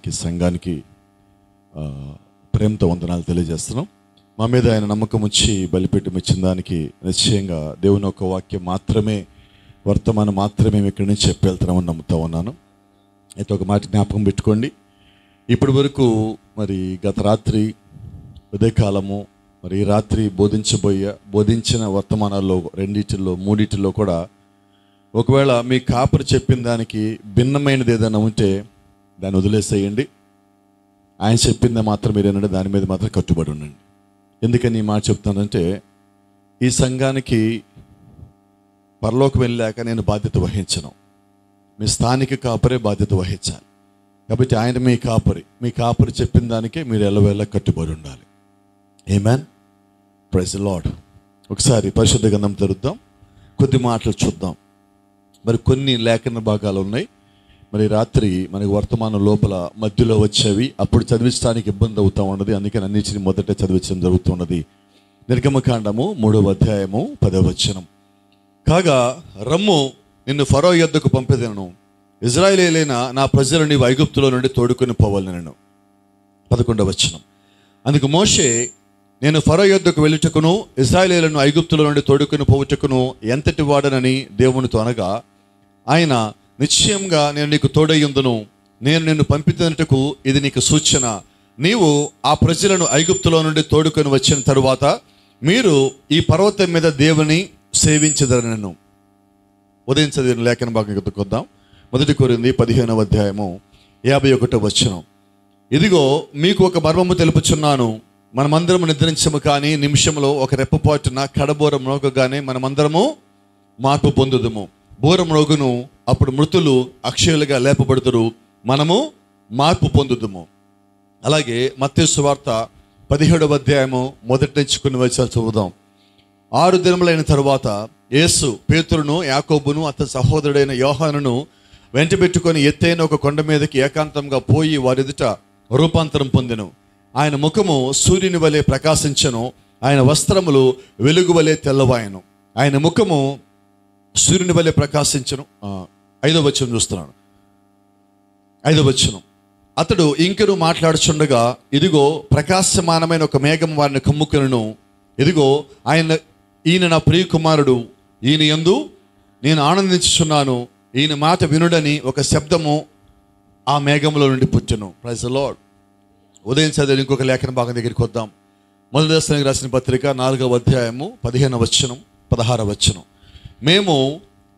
కుటుంబానికి సంఘానికి ప్రేమతో వందనాలు తెలియజేస్తున్నాం. మా మీద ఆయన నమ్మకం ఉంచి బలిపెట్టి ఇచ్చిన దానికి నిశ్చయంగా దేవుని యొక్క వాక్యం మాత్రమే వర్తమానం మాత్రమే మేము ఇక్కడి నుంచి చెప్పి వెళ్తున్నామని నమ్ముతా ఉన్నాను. అయితే ఒక మాట జ్ఞాపకం పెట్టుకోండి. ఇప్పటి వరకు మరి గత రాత్రి ఉదయకాలము మరి ఈ రాత్రి బోధించిన వర్తమానాల్లో రెండిటిల్లో మూడిటిల్లో కూడా ఒకవేళ మీ కాపరి చెప్పిన దానికి భిన్నమైనది ఏదైనా ఉంటే దాన్ని వదిలేసేయండి. ఆయన చెప్పింది మాత్రం మీరేనంటే దాని మీద మాత్రం కట్టుబడి ఉండండి. ఎందుకని ఈ మాట చెప్తానంటే ఈ సంఘానికి పరలోకం వెళ్ళాక నేను బాధ్యత వహించను. మీ స్థానిక కాపరే బాధ్యత వహించాలి. కాబట్టి ఆయన మీ కాపరి చెప్పిన దానికే మీరు ఎల్లవేళ కట్టుబడి ఉండాలి. ఆమేన్. Praise the Lord. ఒకసారి పరిశుద్ధ గ్రంథం తెరుద్దాం, కొద్ది మాటలు చూద్దాం. మరి కొన్ని లేఖన భాగాలు ఉన్నాయి. మరి రాత్రి మనకి వర్తమానం లోపల మధ్యలో వచ్చేవి, అప్పుడు చదివించడానికి ఇబ్బంది అవుతూ ఉన్నది. అందుకని అన్నిటిని మొదట చదివించడం జరుగుతున్నది. నిర్గమకాండము 3వ అధ్యాయము 10వ వచనం. కాగా రమ్ము, నిన్ను ఫరో యొద్దకు పంపెదను, ఇజ్రాయేలీలైన నా ప్రజలు నీవు ఐగుప్తులో నుండి తోడుకొని పోవాలనెను. 11వ వచనం. అందుకు మోషే, నేను ఫరో యొద్దకు వెళ్ళుటకును ఇశ్రాయేలీయులను ఐగుప్తులో నుండి తోడుకొని పోవుటకును ఎంతటి వాడనని దేవునితో అనగా, ఆయన, నిశ్చయంగా నేను నీకు తోడయ్యుందును, నేను నిన్ను పంపినట్టుకు ఇది నీకు సూచన. నీవు ఆ ప్రజలను ఐగుప్తులో నుండి తోడుకొని వచ్చిన తరువాత మీరు ఈ పర్వతం మీద దేవుని సేవించదరనను. ఉదయం చదివిన లేఖన భాగం కొద్దాం. 1 కొరింథీ 15వ అధ్యాయము 51వ వచనం. ఇదిగో మీకు ఒక మర్మము తెలుపుచున్నాను, మనమందరము నిద్రించము కానీ నిమిషంలో ఒక రెప్పపాటున కడబోర మ్రోగగానే మనమందరము మార్పు పొందుదుము. బోర మ్రోగును, అప్పుడు మృతులు అక్షయులుగా లేపబడుదురు, మనము మార్పు పొందుదుము. అలాగే మత్తయి సువార్త 17వ అధ్యాయము 1 నుంచి కొన్ని వచనాలు చదువుదాం. 6 దినములైన తరువాత యేసు పేతురును యాకోబును అతని సహోదరుడైన యోహానును వెంటబెట్టుకొని ఎత్తైన ఒక కొండ మీదకి ఏకాంతంగా పోయి వారెదుట రూపాంతరం పొందెను. ఆయన ముఖము సూర్యుని వలె ప్రకాశించెను, ఆయన వస్త్రములు వెలుగు వలె తెల్లవాయను. ఆయన ముఖము సూర్యుని వలె ప్రకాశించెను. 5వ వచనం చూస్తున్నాను. 5వ వచనం. అతడు ఇంకను మాట్లాడుచుండగా ఇదిగో ప్రకాశమానమైన ఒక మేఘం వారిని కమ్ముకొనెను. ఇదిగో ఈయన నా ప్రియ కుమారుడు, ఈయన యందు నేను ఆనందించుచున్నాను, ఈయన మాట వినుడని ఒక శబ్దము ఆ మేఘంలో నుండి పుట్టెను. Praise the Lord. ఉదయం చదివి ఇంకొక లేఖన భాగం దగ్గరికి వద్దాం. మొదటి దశలోనికి రాసిన పత్రిక 4వ అధ్యాయము 15వ వచనం 16వ వచనం. మేము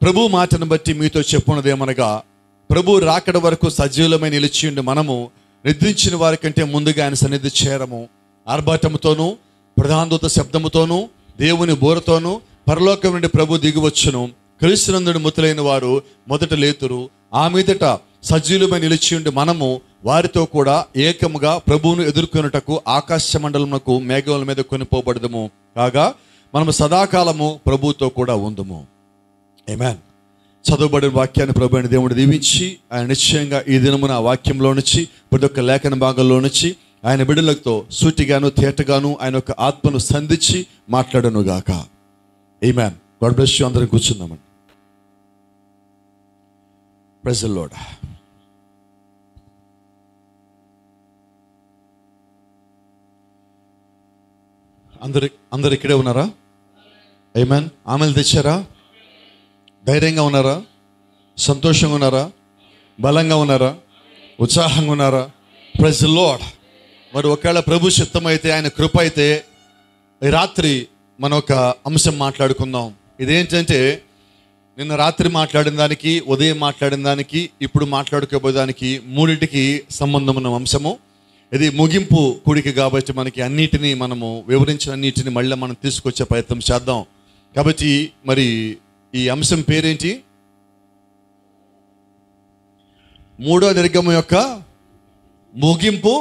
ప్రభు మాటను బట్టి మీతో చెప్పున్నదేమనగా, ప్రభు రాకడ వరకు సజీవులమై నిలిచి ఉండి మనము నిద్రించిన వారి కంటే ముందుగా ఆయన సన్నిధి చేరము. ఆర్భాటముతోనూ ప్రధానదూత శబ్దముతోనూ దేవుని బోరతోనూ పరలోకం నుండి ప్రభు దిగివచ్చును. క్రీస్తునందుని మృతులైన వారు మొదట లేతురు. ఆ మీదట సజీవులమై నిలిచి ఉండి మనము వారితో కూడా ఏకముగా ప్రభువును ఎదుర్కొనుటకు ఆకాశ మండలమునకు మేఘముల మీద కొనిపోబడదము. కాగా మనము సదాకాలము ప్రభువుతో కూడా ఉందము. ఆమేన్. చదువుబడిన వాక్యాన్ని ప్రభు అయిన దేవుడు దీవించి ఆయన నిశ్చయంగా ఈ దినమున ఆ వాక్యంలో నుంచి ప్రతి ఒక్క లేఖన భాగంలో నుంచి ఆయన బిడ్డలతో సూటిగాను తేటగాను ఆయన యొక్క ఆత్మను సంధించి మాట్లాడను గాక. ఆమేన్. God bless you. అందరం కూర్చుందామండి. Praise the lord. అందరు ఇక్కడే ఉన్నారా? ఆమేన్. ఆమెలు తెచ్చారా? ధైర్యంగా ఉన్నారా? సంతోషంగా ఉన్నారా? బలంగా ఉన్నారా? ఉత్సాహంగా ఉన్నారా? Praise the Lord. మరి ఒకవేళ ప్రభు చిత్తం అయితే, ఆయన కృప అయితే ఈ రాత్రి మనం ఒక అంశం మాట్లాడుకుందాం. ఇదేంటంటే నిన్న రాత్రి మాట్లాడిన దానికి, ఉదయం మాట్లాడిన దానికి, ఇప్పుడు మాట్లాడుకోబోయేదానికి మూడింటికి సంబంధం ఉన్న అంశము. ఇది ముగింపు కూడిక కాబట్టి మనకి అన్నిటినీ మనము వివరించిన అన్నిటిని మళ్ళీ మనం తీసుకొచ్చే ప్రయత్నం చేద్దాం. కాబట్టి మరి ఈ అంశం పేరేంటి? 3వ నిర్గమం యొక్క ముగింపు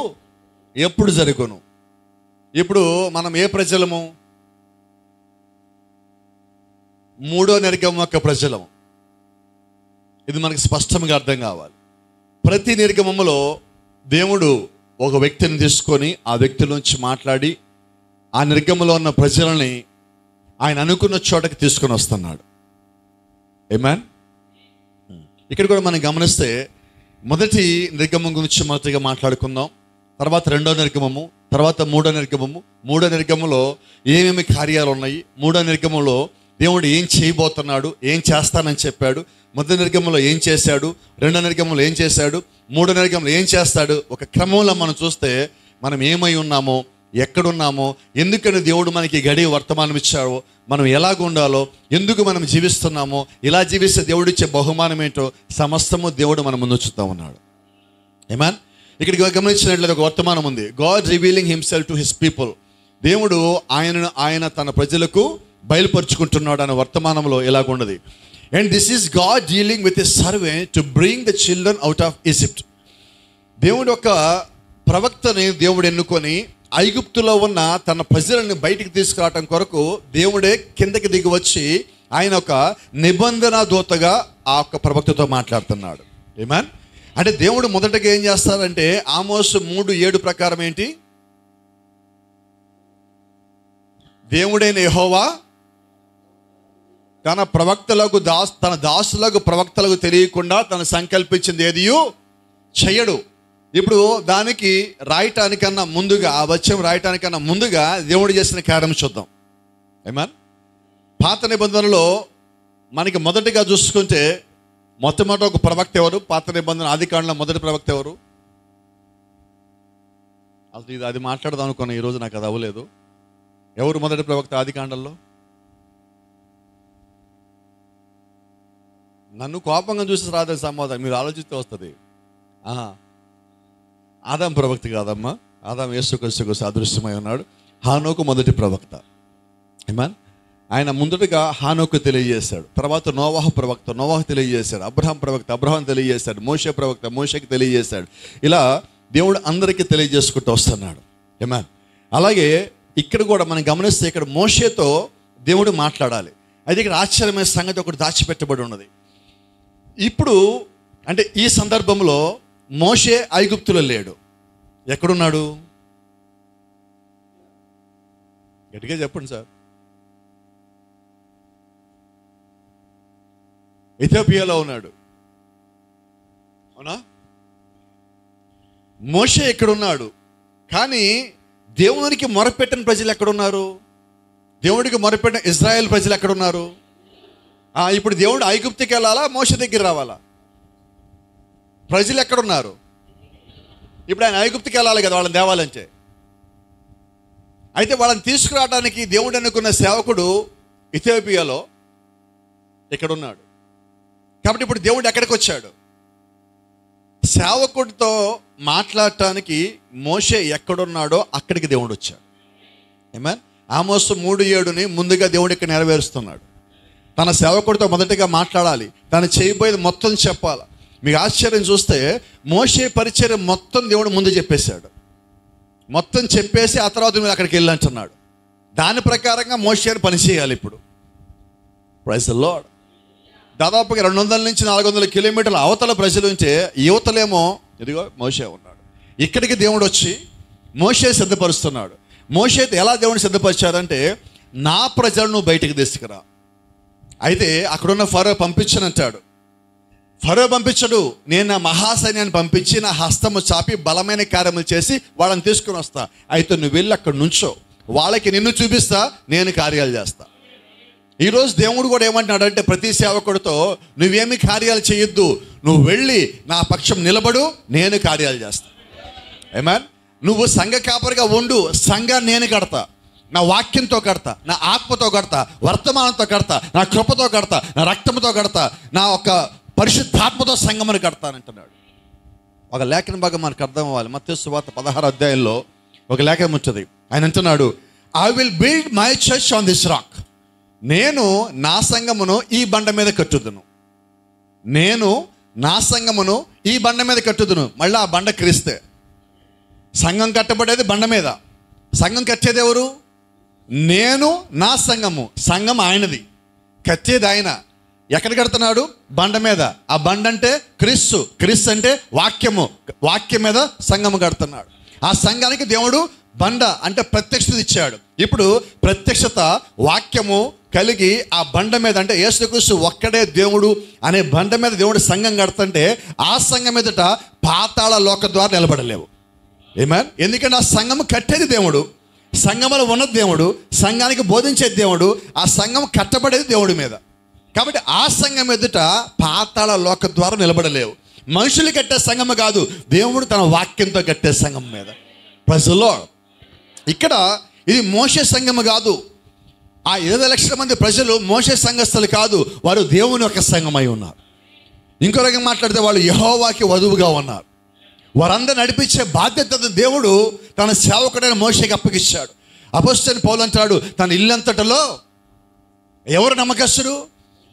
ఎప్పుడు జరుగును? ఇప్పుడు మనం ఏ ప్రజలము? 3వ నిర్గమం యొక్క ప్రజలము. ఇది మనకి స్పష్టంగా అర్థం కావాలి. ప్రతి నిర్గమములో దేవుడు ఒక వ్యక్తిని తీసుకొని ఆ వ్యక్తి నుంచి మాట్లాడి ఆ నిర్గమంలో ఉన్న ప్రజలని ఆయన అనుకున్న చోటకి తీసుకొని వస్తున్నాడు. ఆమేన్. ఇక్కడ కూడా మనం గమనిస్తే మొదటి నిర్గమం గురించి మొదటిగా మాట్లాడుకుందాం. తర్వాత రెండో నిర్గమము, తర్వాత మూడో నిర్గమము. మూడో నిర్గమంలో ఏమేమి కార్యాలు ఉన్నాయి, మూడో నిర్గమంలో దేవుడు ఏం చేయబోతున్నాడు, ఏం చేస్తానని చెప్పాడు, మొదటి నిర్గమంలో ఏం చేశాడు, రెండో నిర్గమంలో ఏం చేశాడు, మూడో నిర్గమంలో ఏం చేస్తాడు, ఒక క్రమంలో మనం చూస్తే మనం ఏమై ఉన్నామో, ఎక్కడున్నామో, ఎందుకని దేవుడు మనకి గడియ వర్తమానం ఇచ్చాడో, మనం ఎలాగ ఉండాలో, ఎందుకు మనం జీవిస్తున్నామో, ఇలా జీవిస్తే దేవుడు ఇచ్చే బహుమానం ఏంటో సమస్తము దేవుడు మన ముందు ఉంచుతా ఉన్నాడు. ఆమేన్. ఇక్కడికి గమనించినట్లయితే ఒక వర్తమానం ఉంది. God revealing himself to his people. దేవుడు ఆయన తన ప్రజలకు బయలుపరుచుకుంటున్నాడు అనే వర్తమానంలో ఇలాగున్నది. And this is God dealing with a servant to bring the children out of Egypt. దేవుడు ఒక ప్రవక్తని దేవుడు ఎన్నుకొని ఐగుప్తులో ఉన్న తన ప్రజలను బయటికి తీసుకురావటం కొరకు దేవుడే కిందకి దిగి వచ్చి ఆయన ఒక నిబంధన దూతగా ఆ యొక్క ప్రవక్తతో మాట్లాడుతున్నాడు. ఆమేన్. అంటే దేవుడు మొదటగా ఏం చేస్తారంటే ఆమోసు 3:7 ప్రకారం ఏంటి, దేవుడైన యెహోవా తన ప్రవక్తలకు తన దాసులకు ప్రవక్తలకు తెలియకుండా తను సంకల్పించింది ఏదియూ చెయ్యడు. ఇప్పుడు దానికి రాయటానికన్నా ముందుగా, ఆ వచనం రాయటానికన్నా ముందుగా దేవుడు చేసిన కార్యం చూద్దాం. ఆమేన్. పాత నిబంధనలో మనకి మొదటిగా చూసుకుంటే మొట్టమొదటి ఒక ప్రవక్త ఎవరు? పాత నిబంధన ఆదికాండంలో మొదటి ప్రవక్త ఎవరు? అసలు అది మాట్లాడదాం అనుకున్నా, ఈరోజు నాకు అది అవ్వలేదు. ఎవరు మొదటి ప్రవక్త ఆదికాండంలో? నన్ను కోపంగా చూసి రాదని సమాధానం మీరు ఆలోచిస్తే వస్తుంది. ఆదాం ప్రవక్త కాదమ్మా, ఆదాం యేసుక్రీస్తుకు సాదృశ్యమై ఉన్నాడు. హానోకు మొదటి ప్రవక్త. ఆమేన్. ఆయన ముందుగా హానోకు తెలియజేశాడు, తర్వాత నోవాహు ప్రవక్త, నోవాహు తెలియజేశాడు, అబ్రహాం ప్రవక్త, అబ్రహాం తెలియజేశాడు, మోషే ప్రవక్త, మోషేకి తెలియజేశాడు. ఇలా దేవుడు అందరికీ తెలియజేసుకుంటూ వస్తున్నాడు. ఆమేన్. అలాగే ఇక్కడ కూడా మనం గమనిస్తే ఇక్కడ మోషేతో దేవుడు మాట్లాడాలి. అయితే ఇక్కడ ఆశ్చర్యమైన సంగతి ఒకటి దాచిపెట్టబడి ఉన్నది. ఇప్పుడు అంటే ఈ సందర్భంలో మోషే ఐగుప్తులో లేడు. ఎక్కడున్నాడు? గట్టిగా చెప్పండి సార్. ఇథియోపియాలో ఉన్నాడు. అవునా? మోషే ఎక్కడున్నాడు? కానీ దేవునికి మొరపెట్టిన ప్రజలు ఎక్కడున్నారు? దేవుడికి మొరపెట్టిన ఇజ్రాయెల్ ప్రజలు ఎక్కడున్నారు? ఇప్పుడు దేవుడు ఐగుప్తుకి వెళ్ళాలా, మోషే దగ్గర రావాలా? ప్రజలు ఎక్కడున్నారు? ఇప్పుడు ఆయన ఐగుప్తుకి వెళ్ళాలి కదా వాళ్ళని తేవాలంటే. అయితే వాళ్ళని తీసుకురావడానికి దేవుడు అనుకున్న సేవకుడు ఇథియోపియాలో ఎక్కడున్నాడు. కాబట్టి ఇప్పుడు దేవుడు ఎక్కడికి వచ్చాడు? సేవకుడితో మాట్లాడటానికి మోషే ఎక్కడున్నాడో అక్కడికి దేవుడు వచ్చాడు. ఆమేన్. ఆమోసు 3:7 ముందుగా దేవుడు ఇక్కడ నెరవేరుస్తున్నాడు. తన సేవకుడితో మొదటిగా మాట్లాడాలి, తను చేయబోయేది మొత్తం చెప్పాలి. మీకు ఆశ్చర్యం చూస్తే మోషే పరిచర్య మొత్తం దేవుడు ముందు చెప్పేశాడు. మొత్తం చెప్పేసి ఆ తర్వాత మీరు అక్కడికి వెళ్ళంటున్నాడు. దాని ప్రకారంగా మోషేని పని చేయాలి. ఇప్పుడు ప్రైజ్ ది లార్డ్. దాదాపుగా 200 నుంచి 400 కిలోమీటర్ల అవతల ప్రజలు ఉంటే యువతలేమో ఇదిగో మోషే ఉన్నాడు. ఇక్కడికి దేవుడు వచ్చి మోషే సిద్ధపరుస్తున్నాడు. మోషే ఎలా దేవుడిని సిద్ధపరిచారంటే, నా ప్రజలను బయటికి తీసుకురా. అయితే అక్కడున్న ఫరో పంపించనంటాడు. ఫరో పంపించడు, నేను నా మహాసైన్యాన్ని పంపించి నా హస్తము చాపి బలమైన కార్యములు చేసి వాళ్ళని తీసుకుని వస్తా. అయితే నువ్వు వెళ్ళి అక్కడ నుంచో, వాళ్ళకి నిన్ను చూపిస్తా, నేను కార్యాలు చేస్తా. ఈరోజు దేవుడు కూడా ఏమంటున్నాడంటే ప్రతి సేవకుడితో, నువ్వేమి కార్యాలు చేయొద్దు, నువ్వు వెళ్ళి నా పక్షం నిలబడు, నేను కార్యాలు చేస్తా. ఆమేన్. నువ్వు సంఘ కాపరిగా ఉండు, సంఘాన్ని నేను కడతా, నా వాక్యంతో కడతా, నా ఆత్మతో కడతా, వర్తమానంతో కడతా, నా కృపతో కడతా, నా రక్తంతో కడతా, నా ఒక పరిశుద్ధాత్మతో సంఘమును కడతానంటున్నాడు. ఒక లేఖన భాగం మనకు అర్థం అవ్వాలి. మత్తయి సువార్త 16వ అధ్యాయంలో ఒక లేఖనం ఉంటుంది. ఆయన అంటున్నాడు, I will build my church on this rock. నేను నా సంఘమును ఈ బండ మీద కట్టుదును. నేను నా సంఘమును ఈ బండ మీద కట్టుదును. మళ్ళీ ఆ బండ క్రీస్తే. సంఘం కట్టబడేది బండ మీద. సంఘం కట్టేది ఎవరు? నేను నా సంఘము. సంఘం ఆయనది, కట్టేది ఆయన. ఎక్కడ కడుతున్నాడు? బండ మీద. ఆ బండ అంటే క్రీస్తు, క్రీస్తు అంటే వాక్యము, వాక్యం మీద సంఘము కడుతున్నాడు. ఆ సంఘానికి దేవుడు బండ అంటే ప్రత్యక్షత ఇచ్చాడు. ఇప్పుడు ప్రత్యక్షత, వాక్యము, కలిగి ఆ బండ మీద, అంటే యేసుక్రీస్తు ఒక్కడే దేవుడు అనే బండ మీద దేవుడు సంఘం కడుతుంటే ఆ సంఘం మీదట పాతాళ లోక ద్వారా నిలబడలేవు. ఏమన్? ఎందుకంటే ఆ సంఘము కట్టేది దేవుడు, సంఘములో ఉన్నది దేవుడు, సంఘానికి బోధించేది దేవుడు, ఆ సంఘం కట్టబడేది దేవుడి మీద. కాబట్టి ఆ సంఘం ఎదుట పాతాళ లోక ద్వారా నిలబడలేవు. మనుషులు కట్టే సంఘము కాదు, దేవుడు తన వాక్యంతో కట్టే సంఘం మీద. ప్రజల్లో ఇక్కడ ఇది మోషే సంఘము కాదు. ఆ 20 లక్షల మంది ప్రజలు మోషే సంఘస్థులు కాదు, వారు దేవుని యొక్క సంఘమై ఉన్నారు. ఇంకో రకంగా మాట్లాడితే వాళ్ళు యెహోవాకి వధువుగా ఉన్నారు. వారందరూ నడిపించే బాధ్యత దేవుడు తన సేవకుడైన మోషేకి అప్పగిచ్చాడు. అపోస్తలుడైన పౌలు అంటాడు, తన ఇల్లంతటలో ఎవరు నమ్మకస్తుడు?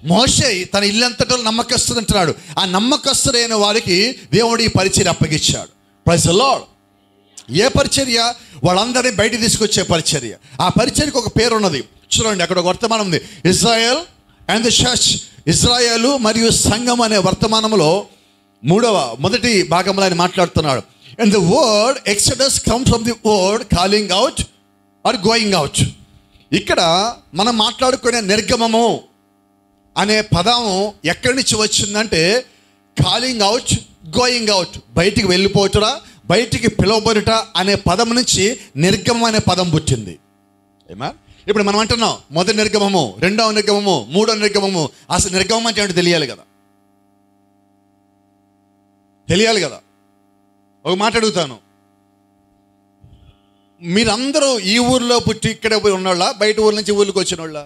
మోషే తన ఇల్లంతటలో నమ్మకస్తుడు అంటున్నాడు. ఆ నమ్మకస్తుడైన వారికి దేవుడు ఈ పరిచర్య అప్పగిచ్చాడు. Praise the Lord. ఏ పరిచర్య? వాళ్ళందరినీ బయట తీసుకొచ్చే పరిచర్య. ఆ పరిచర్యకు ఒక పేరు ఉన్నది. చూడండి, అక్కడ ఒక వర్తమానం ఉంది, ఇజ్రాయెల్ అండ్ ది చర్చ్. ఇజ్రాయేలు మరియు సంఘం అనే వర్తమానంలో మొదటి భాగంలో ఆయన మాట్లాడుతున్నాడు. And the word Exodus come from the word calling out or going out. ఇక్కడ మనం మాట్లాడుకునే నిర్గమము అనే పదం ఎక్కడి నుంచి వచ్చిందంటే కాలింగ్ అవుట్, గోయింగ్ అవుట్, బయటికి వెళ్ళిపోతురా, బయటికి పిలువబడుట అనే పదం నుంచి నిర్గమం అనే పదం పుట్టింది. ఏమా? ఇప్పుడు మనం అంటున్నాం మొదటి నిర్గమము, రెండవ నిర్గమము, మూడవ నిర్గమము. అసలు నిర్గమం అంటే ఏంటో తెలియాలి కదా. ఒక మాట అడుగుతాను, మీరందరూ ఈ ఊర్లో పుట్టి ఇక్కడే పోయి ఉన్నోళ్ళ, బయట ఊరు నుంచి ఊళ్ళకి వచ్చిన వాళ్ళ?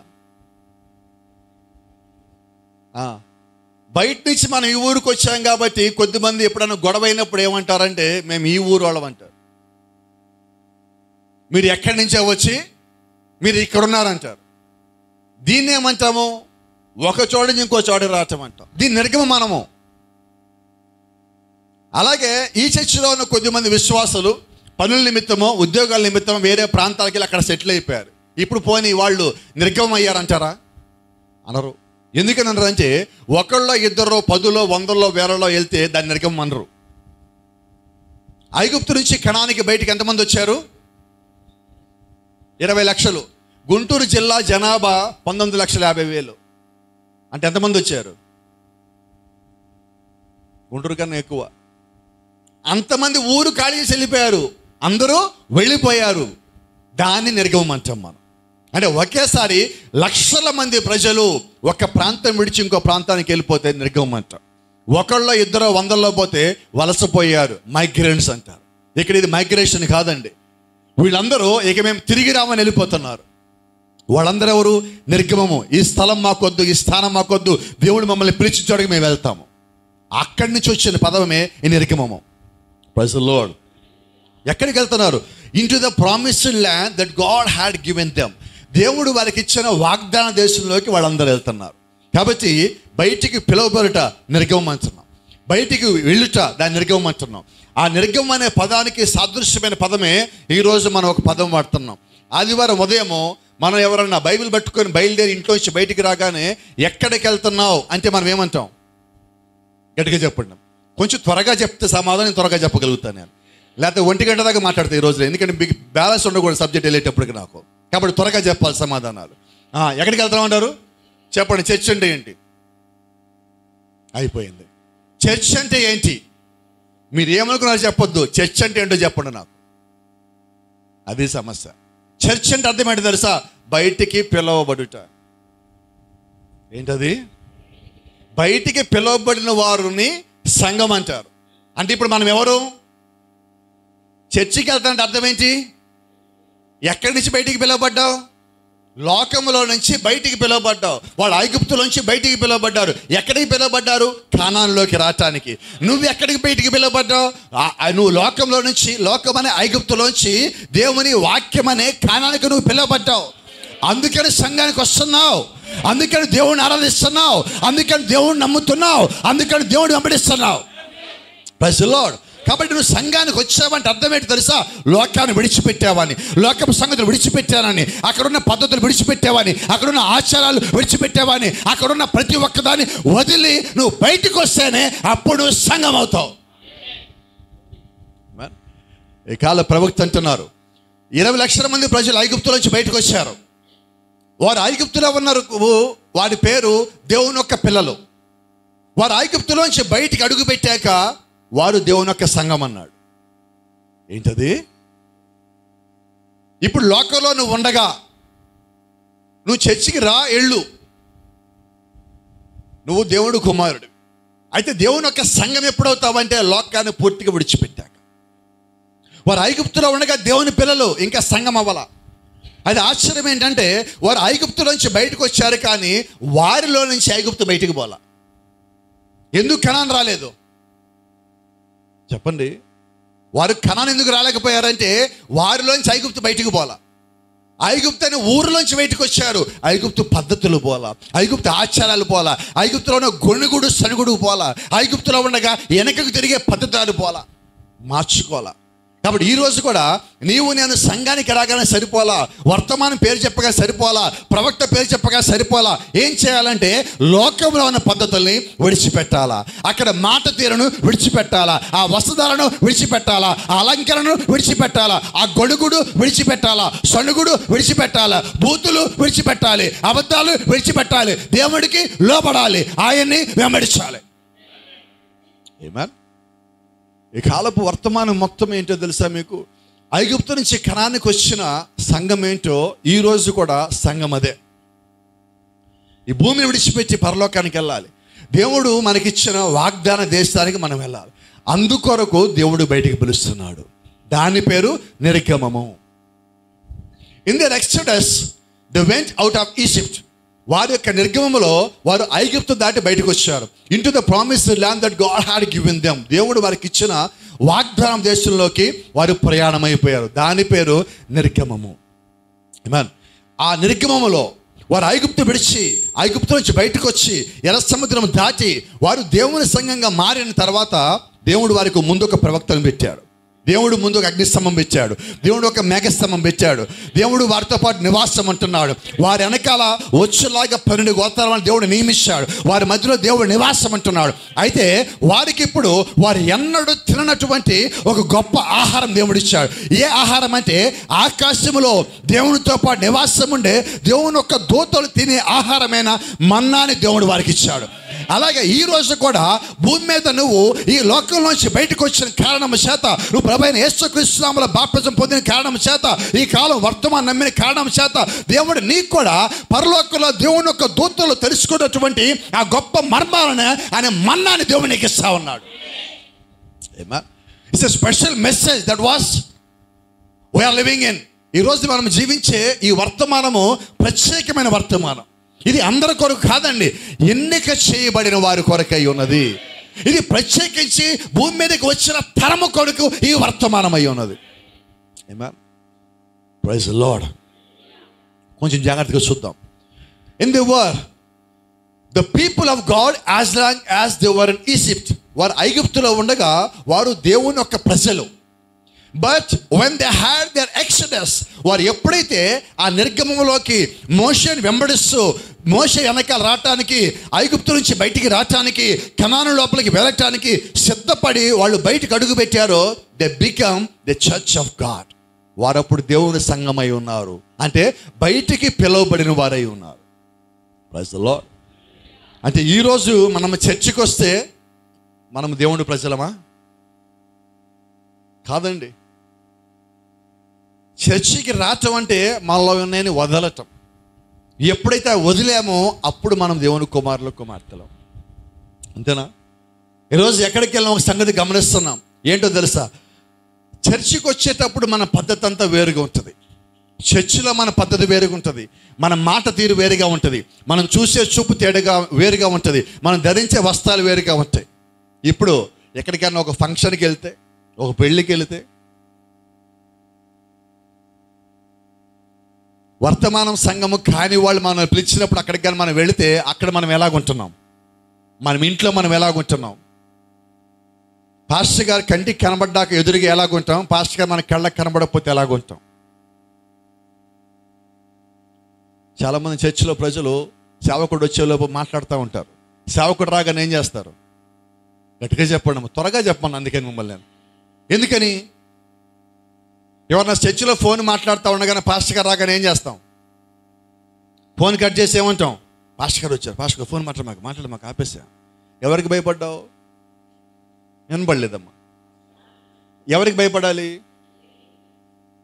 బయట నుంచి మనం ఈ ఊరికి వచ్చాం కాబట్టి కొద్దిమంది ఎప్పుడైనా గొడవ అయినప్పుడు ఏమంటారంటే మేము ఈ ఊరు వాళ్ళం అంటారు. మీరు ఎక్కడి నుంచో వచ్చి మీరు ఇక్కడ ఉన్నారంటారు. దీన్ని ఏమంటాము? ఒక చోట నుంచి ఇంకో చోట రావటం అంటాం. దీన్ని నిర్గమ మనము. అలాగే ఈ చర్చిలో ఉన్న కొద్దిమంది విశ్వాసులు పనుల నిమిత్తమో ఉద్యోగాల నిమిత్తమో వేరే ప్రాంతాలకి వెళ్ళి అక్కడ సెటిల్ అయిపోయారు. ఇప్పుడు పోనీ వాళ్ళు నిర్గమం అయ్యారంటారా? అనరు. ఎందుకని అనరంటే ఒకళ్ళో ఇద్దరు 10లో 100లో 1000లో వెళ్తే దాన్ని నిర్గమం అనరు. ఐగుప్తు నుంచి కనానికి బయటికి ఎంతమంది వచ్చారు? 20 లక్షలు. గుంటూరు జిల్లా జనాభా 19,50,000. అంటే ఎంతమంది వచ్చారు? గుంటూరు కన్నా ఎక్కువ. అంతమంది ఊరు ఖాళీ చేసి వెళ్ళిపోయారు, అందరూ వెళ్ళిపోయారు. దాన్ని నిర్గమం అంటాం మనం. అంటే ఒకేసారి లక్షల మంది ప్రజలు ఒక ప్రాంతం విడిచి ఇంకో ప్రాంతానికి వెళ్ళిపోతే నిర్గమం అంటాం. ఒకళ్ళో ఇద్దరు 100లో పోతే వలసపోయారు, మైగ్రెంట్స్ అంటారు. ఇక్కడ ఇది మైగ్రేషన్ కాదండి. వీళ్ళందరూ ఇక మేము తిరిగి రామని వెళ్ళిపోతున్నారు. వాళ్ళందరూ ఎవరు? నిర్గమము. ఈ స్థలం మాకొద్దు, ఈ స్థానం మాకొద్దు, దేవుడు మమ్మల్ని పిలిచించాడికి మేము వెళ్తాము. అక్కడి నుంచి వచ్చిన పదమే ఈ నిర్గమము. Praise the Lord. ఎక్కడికి వెళ్తున్నారు? Into the promised land that God had given them. దేవుడు వారికి ఇచ్చిన వాగ్దాన దేశంలోకి వాళ్ళందరూ వెళ్తున్నారు. కాబట్టి బయటికి పిలువబడుట నిర్గమం అంటున్నాం, బయటికి వెళ్ళుట దాన్ని నిర్గమం అంటున్నాం. ఆ నిర్గమం అనే పదానికి సాదృశ్యమైన పదమే ఈరోజు మనం ఒక పదం వాడుతున్నాం. ఆదివారం ఉదయము మనం ఎవరన్నా బైబిల్ పట్టుకొని బయలుదేరి ఇంట్లోంచి బయటికి రాగానే ఎక్కడికి వెళ్తున్నావు అంటే మనం ఏమంటాం? గట్టిగా చెప్పండి. కొంచెం త్వరగా చెప్తే సమాధానం త్వరగా చెప్పగలుగుతాను నేను. లేకపోతే 1 గంట దాకా మాట్లాడతాను ఈ రోజులో, ఎందుకంటే మీకు బ్యాలెన్స్ ఉండకూడదు సబ్జెక్ట్ వెళ్ళేటప్పటికి నాకు. కాబట్టి త్వరగా చెప్పాలి సమాధానాలు. ఎక్కడికి వెళ్తామంటారు? చెప్పండి. చర్చ్ అంటే ఏంటి? అయిపోయింది. చర్చ్ అంటే ఏంటి? మీరు ఏమనుకున్నారు చెప్పొద్దు, చర్చ్ అంటే ఏంటో చెప్పండి నాకు. అది సమస్య. చర్చ్ అంటే అర్థం ఏంటి తెలుసా? బయటికి పిలవబడుట. ఏంటది? బయటికి పిలువబడిన వారిని సంఘం అంటారు. అంటే ఇప్పుడు మనం ఎవరు? చర్చికి వెళ్తానంటే అర్థం ఏంటి? ఎక్కడి నుంచి బయటికి పిలువబడ్డావు? లోకంలో నుంచి బయటికి పిలువబడ్డావు. వాళ్ళు ఐగుప్తులోంచి బయటికి పిలువబడ్డారు. ఎక్కడికి పిలువబడ్డారు? కానానులోకి రావటానికి. నువ్వు ఎక్కడికి బయటికి పిలువబడ్డావు? నువ్వు లోకంలో నుంచి, లోకం అనే ఐగుప్తులోంచి దేవుని వాక్యం అనే కానానికి నువ్వు పిలువబడ్డావు. అందుకని సంఘానికి వస్తున్నావు, అందుకని దేవుడిని ఆరాధిస్తున్నావు, అందుకని దేవుడిని నమ్ముతున్నావు, అందుకని దేవుడిని వెంబడిస్తున్నావు. Praise the Lord. కాబట్టి నువ్వు సంఘానికి వచ్చావంటే అర్థం ఏంటి తెలుసా? లోకాన్ని విడిచిపెట్టావని, లోకపు సంగతులు విడిచిపెట్టానని, అక్కడున్న పద్ధతులు విడిచిపెట్టావని, అక్కడున్న ఆచారాలు విడిచిపెట్టావని, అక్కడున్న ప్రతి ఒక్కదాన్ని వదిలి నువ్వు బయటకు వస్తేనే అప్పుడు సంఘం అవుతావు. ఈ కాల ప్రవక్త అంటున్నారు 20 లక్షల మంది ప్రజలు ఐగుప్తులోంచి బయటకు వచ్చారు. వారు ఐగుప్తులో ఉన్నారు, వాడి పేరు దేవుని యొక్క పిల్లలు. వారు ఐగుప్తులోంచి బయటికి అడుగు పెట్టాక వారు దేవుని యొక్క సంఘం అన్నాడు. ఏంటది? ఇప్పుడు లోకంలో నువ్వు ఉండగా, నువ్వు చర్చికి రా, ఎళ్ళు, నువ్వు దేవుడు కుమారుడు. అయితే దేవుని యొక్క సంఘం ఎప్పుడవుతావంటే లోకాన్ని పూర్తిగా విడిచిపెట్టాక. వారు ఐగుప్తులో ఉండగా దేవుని పిల్లలు, ఇంకా సంఘం అవ్వాల. అది ఆశ్చర్యం ఏంటంటే వారు ఐగుప్తులోంచి బయటకు వచ్చారు, కానీ వారిలో నుంచి ఐగుప్తు బయటికి పోలా. ఎందుకు కనాన్ రాలేదు చెప్పండి? వారు కనాన్ ఎందుకు రాలేకపోయారంటే వారిలోంచి ఐగుప్తు బయటికి పోలా. ఐగుప్తు అనే ఊరిలోంచి బయటకు వచ్చారు. ఐగుప్తు పద్ధతులు పోలా, ఐగుప్తు ఆచారాలు పోలా, ఐగుప్తులో ఉన్న గొణుగుడు సనుగుడు పోలా, ఐగుప్తులో ఉండగా వెనకకు తిరిగే పద్ధతులు పోలా, మార్చుకోవాలా. కాబట్టి ఈరోజు కూడా నీవు నేను సంఘానికి రాగానే సరిపోలా, వర్తమానం పేరు చెప్పగా సరిపోలా, ప్రవక్త పేరు చెప్పగా సరిపోలా. ఏం చేయాలంటే లోకంలో ఉన్న పద్ధతుల్ని విడిచిపెట్టాలా, అక్కడ మాట తీరును విడిచిపెట్టాలా, ఆ వస్త్రధారణను విడిచిపెట్టాలా, ఆ అలంకరణను విడిచిపెట్టాలా, ఆ గొడుగుడు విడిచిపెట్టాలా, సణుగుడు విడిచిపెట్టాలా, బూతులు విడిచిపెట్టాలి, అబద్ధాలు విడిచిపెట్టాలి, దేవుడికి లోబడాలి, ఆయన్ని వెంబడించాలి. ఆమేన్. ఈ కాలపు వర్తమానం మొత్తం ఏంటో తెలుసా మీకు? ఐగుప్తు నుంచి కనానికి వచ్చిన సంఘం ఏంటో ఈరోజు కూడా సంఘం అదే. ఈ భూమిని విడిచిపెట్టి పరలోకానికి వెళ్ళాలి. దేవుడు మనకిచ్చిన వాగ్దాన దేశానికి మనం వెళ్ళాలి. అందుకొరకు దేవుడు బయటికి పిలుస్తున్నాడు. దాని పేరు నిర్గమము. In their exodus they went out of Egypt. వారి యొక్క నిర్గమములో వారు ఐగుప్తు దాటి బయటకు వచ్చారు. Into the promised land that God had given them. దేవుడు వారికి ఇచ్చిన వాగ్దానం దేశంలోకి వారు ప్రయాణమైపోయారు. దాని పేరు నిర్గమము. ఆమేన్. ఆ నిర్గమములో వారు ఐగుప్తు విడిచి, ఐగుప్తు నుంచి బయటకు వచ్చి ఎర్ర సముద్రం దాటి వారు దేవుని సంఘంగా మారిన తర్వాత దేవుడు వారికి ముందు ఒక ప్రవక్తను పెట్టాడు. దేవుడు ముందు ఒక అగ్నిస్తంభం పెట్టాడు. దేవుడు ఒక మేఘస్తంభం పెట్టాడు. దేవుడు వారితో పాటు నివాసం అంటున్నాడు. వారి వెనకాల వచ్చేలాగా 12 గోత్రాలను దేవుడు నియమించాడు. వారి మధ్యలో దేవుడు నివాసం అంటున్నాడు. అయితే వారికి ఇప్పుడు వారు ఎన్నడూ తిననటువంటి ఒక గొప్ప ఆహారం దేవుడు ఇచ్చాడు. ఏ ఆహారం అంటే ఆకాశములో దేవునితో పాటు నివాసం ఉండే దేవుని యొక్క దూతలు తినే ఆహారమైన మన్నాని దేవుడు వారికి ఇచ్చాడు. అలాగే ఈ రోజు కూడా భూమి మీద నువ్వు ఈ లోకంలోంచి బయటకు వచ్చిన కారణం చేత, నువ్వు ప్రభువైన యేసుక్రీస్తు నామములో బాప్తిజం పొందిన కారణం చేత, ఈ కాలం వర్తమానం నమ్మిన కారణం చేత దేవుడు నీకు కూడా పరలోకంలో దేవుని యొక్క దూతలు తెలుసుకున్నటువంటి ఆ గొప్ప మర్మాలను ఆయన మన్నాని దేవుడు నీకు ఇస్తా ఉన్నాడు. It's a special message that was we are living in. ఈరోజు మనం జీవించే ఈ వర్తమానము ప్రత్యేకమైన వర్తమానం. ఇది అందరి కొరకు కాదండి, ఎన్నిక చేయబడిన వారి కొరకై ఉన్నది. ఇది ప్రత్యేకించి భూమి మీదకి వచ్చిన తరము కొరకు ఈ వర్తమానం అయి ఉన్నది. ఆమేన్. Praise the Lord. కొంచెం జాగ్రత్తగా చూద్దాం. In the were the people of God as long as they were in Egypt. వారు ఐగుప్తులో ఉండగా వారు దేవుని యొక్క ప్రజలు. But when they had their exodus, వారు ఎప్పుడైతే ఆ నిర్గమంలోకి మోషేని వెంబడిస్తూ మోషే వెనకాల రావటానికి, ఐగుప్తు నుంచి బయటికి రావటానికి, కనాను లోపలికి వెళ్ళటానికి సిద్ధపడి వాళ్ళు బయటకు అడుగు పెట్టారో, they become the church of God. వారు అప్పుడు దేవుని సంఘమై ఉన్నారు. అంటే బయటికి పిలువబడిన వారై ఉన్నారు. Praise the Lord. అంటే ఈరోజు మనం చర్చికి వస్తే మనం దేవుని ప్రజలమా? కాదండి. చర్చికి రావటం అంటే మనలో ఉన్నాయని వదలటం. ఎప్పుడైతే వదిలేమో అప్పుడు మనం దేవుని కుమారులు కుమార్తెలు. అంతేనా? ఈరోజు ఎక్కడికి వెళ్ళినా ఒక సంగతి గమనిస్తున్నాం. ఏంటో తెలుసా? చర్చికి వచ్చేటప్పుడు మన పద్ధతి అంతా వేరుగా ఉంటుంది. చర్చిలో మన పద్ధతి వేరుగా ఉంటుంది. మన మాట తీరు వేరుగా ఉంటుంది. మనం చూసే చూపు తేడాగా వేరుగా ఉంటుంది. మనం ధరించే వస్త్రాలు వేరుగా ఉంటాయి. ఇప్పుడు ఎక్కడికైనా ఒక ఫంక్షన్కి వెళ్తే, ఒక పెళ్ళికి వెళితే, వర్తమానం సంఘము కాని వాళ్ళు మనం పిలిచినప్పుడు అక్కడికి కానీ మనం వెళితే అక్కడ మనం ఎలాగుంటున్నాం, మనం ఇంట్లో మనం ఎలాగుంటున్నాం, పాస్టర్ గారు కంటికి కనబడ్డాక ఎదురుగా ఎలాగుంటాం, పాస్టర్ గారు మన కళ్ళకి కనబడకపోతే ఎలాగుంటాం. చాలామంది చర్చిలో ప్రజలు సేవకుడు వచ్చేలోపు మాట్లాడుతూ ఉంటారు. సేవకుడు రాగానే ఏం చేస్తారు? గట్టిగా చెప్పండి, త్వరగా చెప్పండి. అందుకని మిమ్మల్ని నేను ఎందుకని, ఎవరన్నా చర్చిలో ఫోన్ మాట్లాడుతూ ఉండగానే పాస్టర్ గారు రాగానే ఏం చేస్తాం? ఫోన్ కట్ చేసి ఏమంటాం, పాస్టర్ గారు వచ్చారు, పాస్టర్ గారు ఫోన్ మాట్లాడ మాకు ఆపేసా. ఎవరికి భయపడ్డావు? వినపడలేదమ్మా. ఎవరికి భయపడాలి?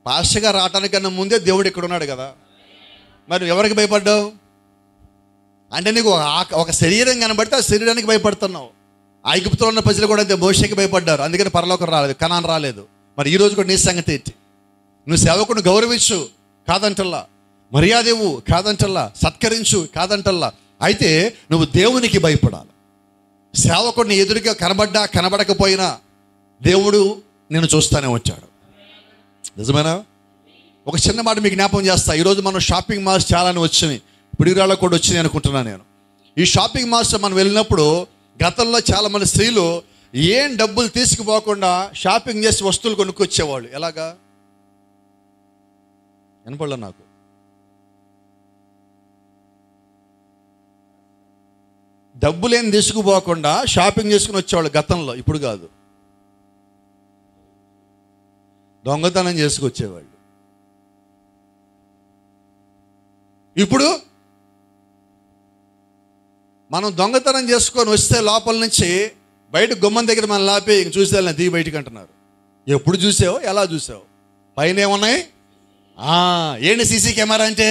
పాస్టర్ గారు రావటానికన్నా ముందే దేవుడు ఇక్కడ ఉన్నాడు కదా. మరి ఎవరికి భయపడ్డావు? అంటే నీకు ఒక శరీరం కనబడితే ఆ శరీరానికి భయపడుతున్నావు. ఐగుప్తులో ఉన్న ప్రజలు కూడా అంతే, మోషేకి భయపడ్డారు, అందుకని పరలోకం రాలేదు, కనాన్ రాలేదు. మరి ఈరోజు కూడా నీ సంగతి ఏంటి? నువ్వు సేవకుని గౌరవించు కాదంటల్లా, మర్యాదవు కాదంటల్లా, సత్కరించు కాదంటల్లా. అయితే నువ్వు దేవునికి భయపడాలి. సేవకుడిని ఎదురుగా కనబడ్డా కనబడకపోయినా దేవుడు నిన్ను చూస్తూనే వచ్చాడు. నిజమేనా? ఒక చిన్న మాట మీకు జ్ఞాపకం చేస్తా. ఈరోజు మనం షాపింగ్ మాల్స్ చాలానే వచ్చినాయి, పిడిగిరాళ్ళకు కూడా వచ్చినాయి అనుకుంటున్నాను నేను. ఈ షాపింగ్ మాల్స్ మనం వెళ్ళినప్పుడు గతంలో చాలామంది స్త్రీలు ఏం డబ్బులు తీసుకుపోకుండా షాపింగ్ చేసి వస్తువులు కొనుక్కొచ్చేవాళ్ళు. ఎలాగా? వినపడలే నాకు. డబ్బులేం తీసుకుపోకుండా షాపింగ్ చేసుకుని వచ్చేవాళ్ళు గతంలో, ఇప్పుడు కాదు. దొంగతనం చేసుకొచ్చేవాళ్ళు. ఇప్పుడు మనం దొంగతనం చేసుకొని వస్తే లోపల నుంచి బయట గుమ్మం దగ్గర మనం లాపి ఇంక చూసేయాలని దిగి బయటికి అంటున్నారు. ఎప్పుడు చూసావు? ఎలా చూసావు? పైన ఏమున్నాయి? ఏంటి సీసీ కెమెరా అంటే?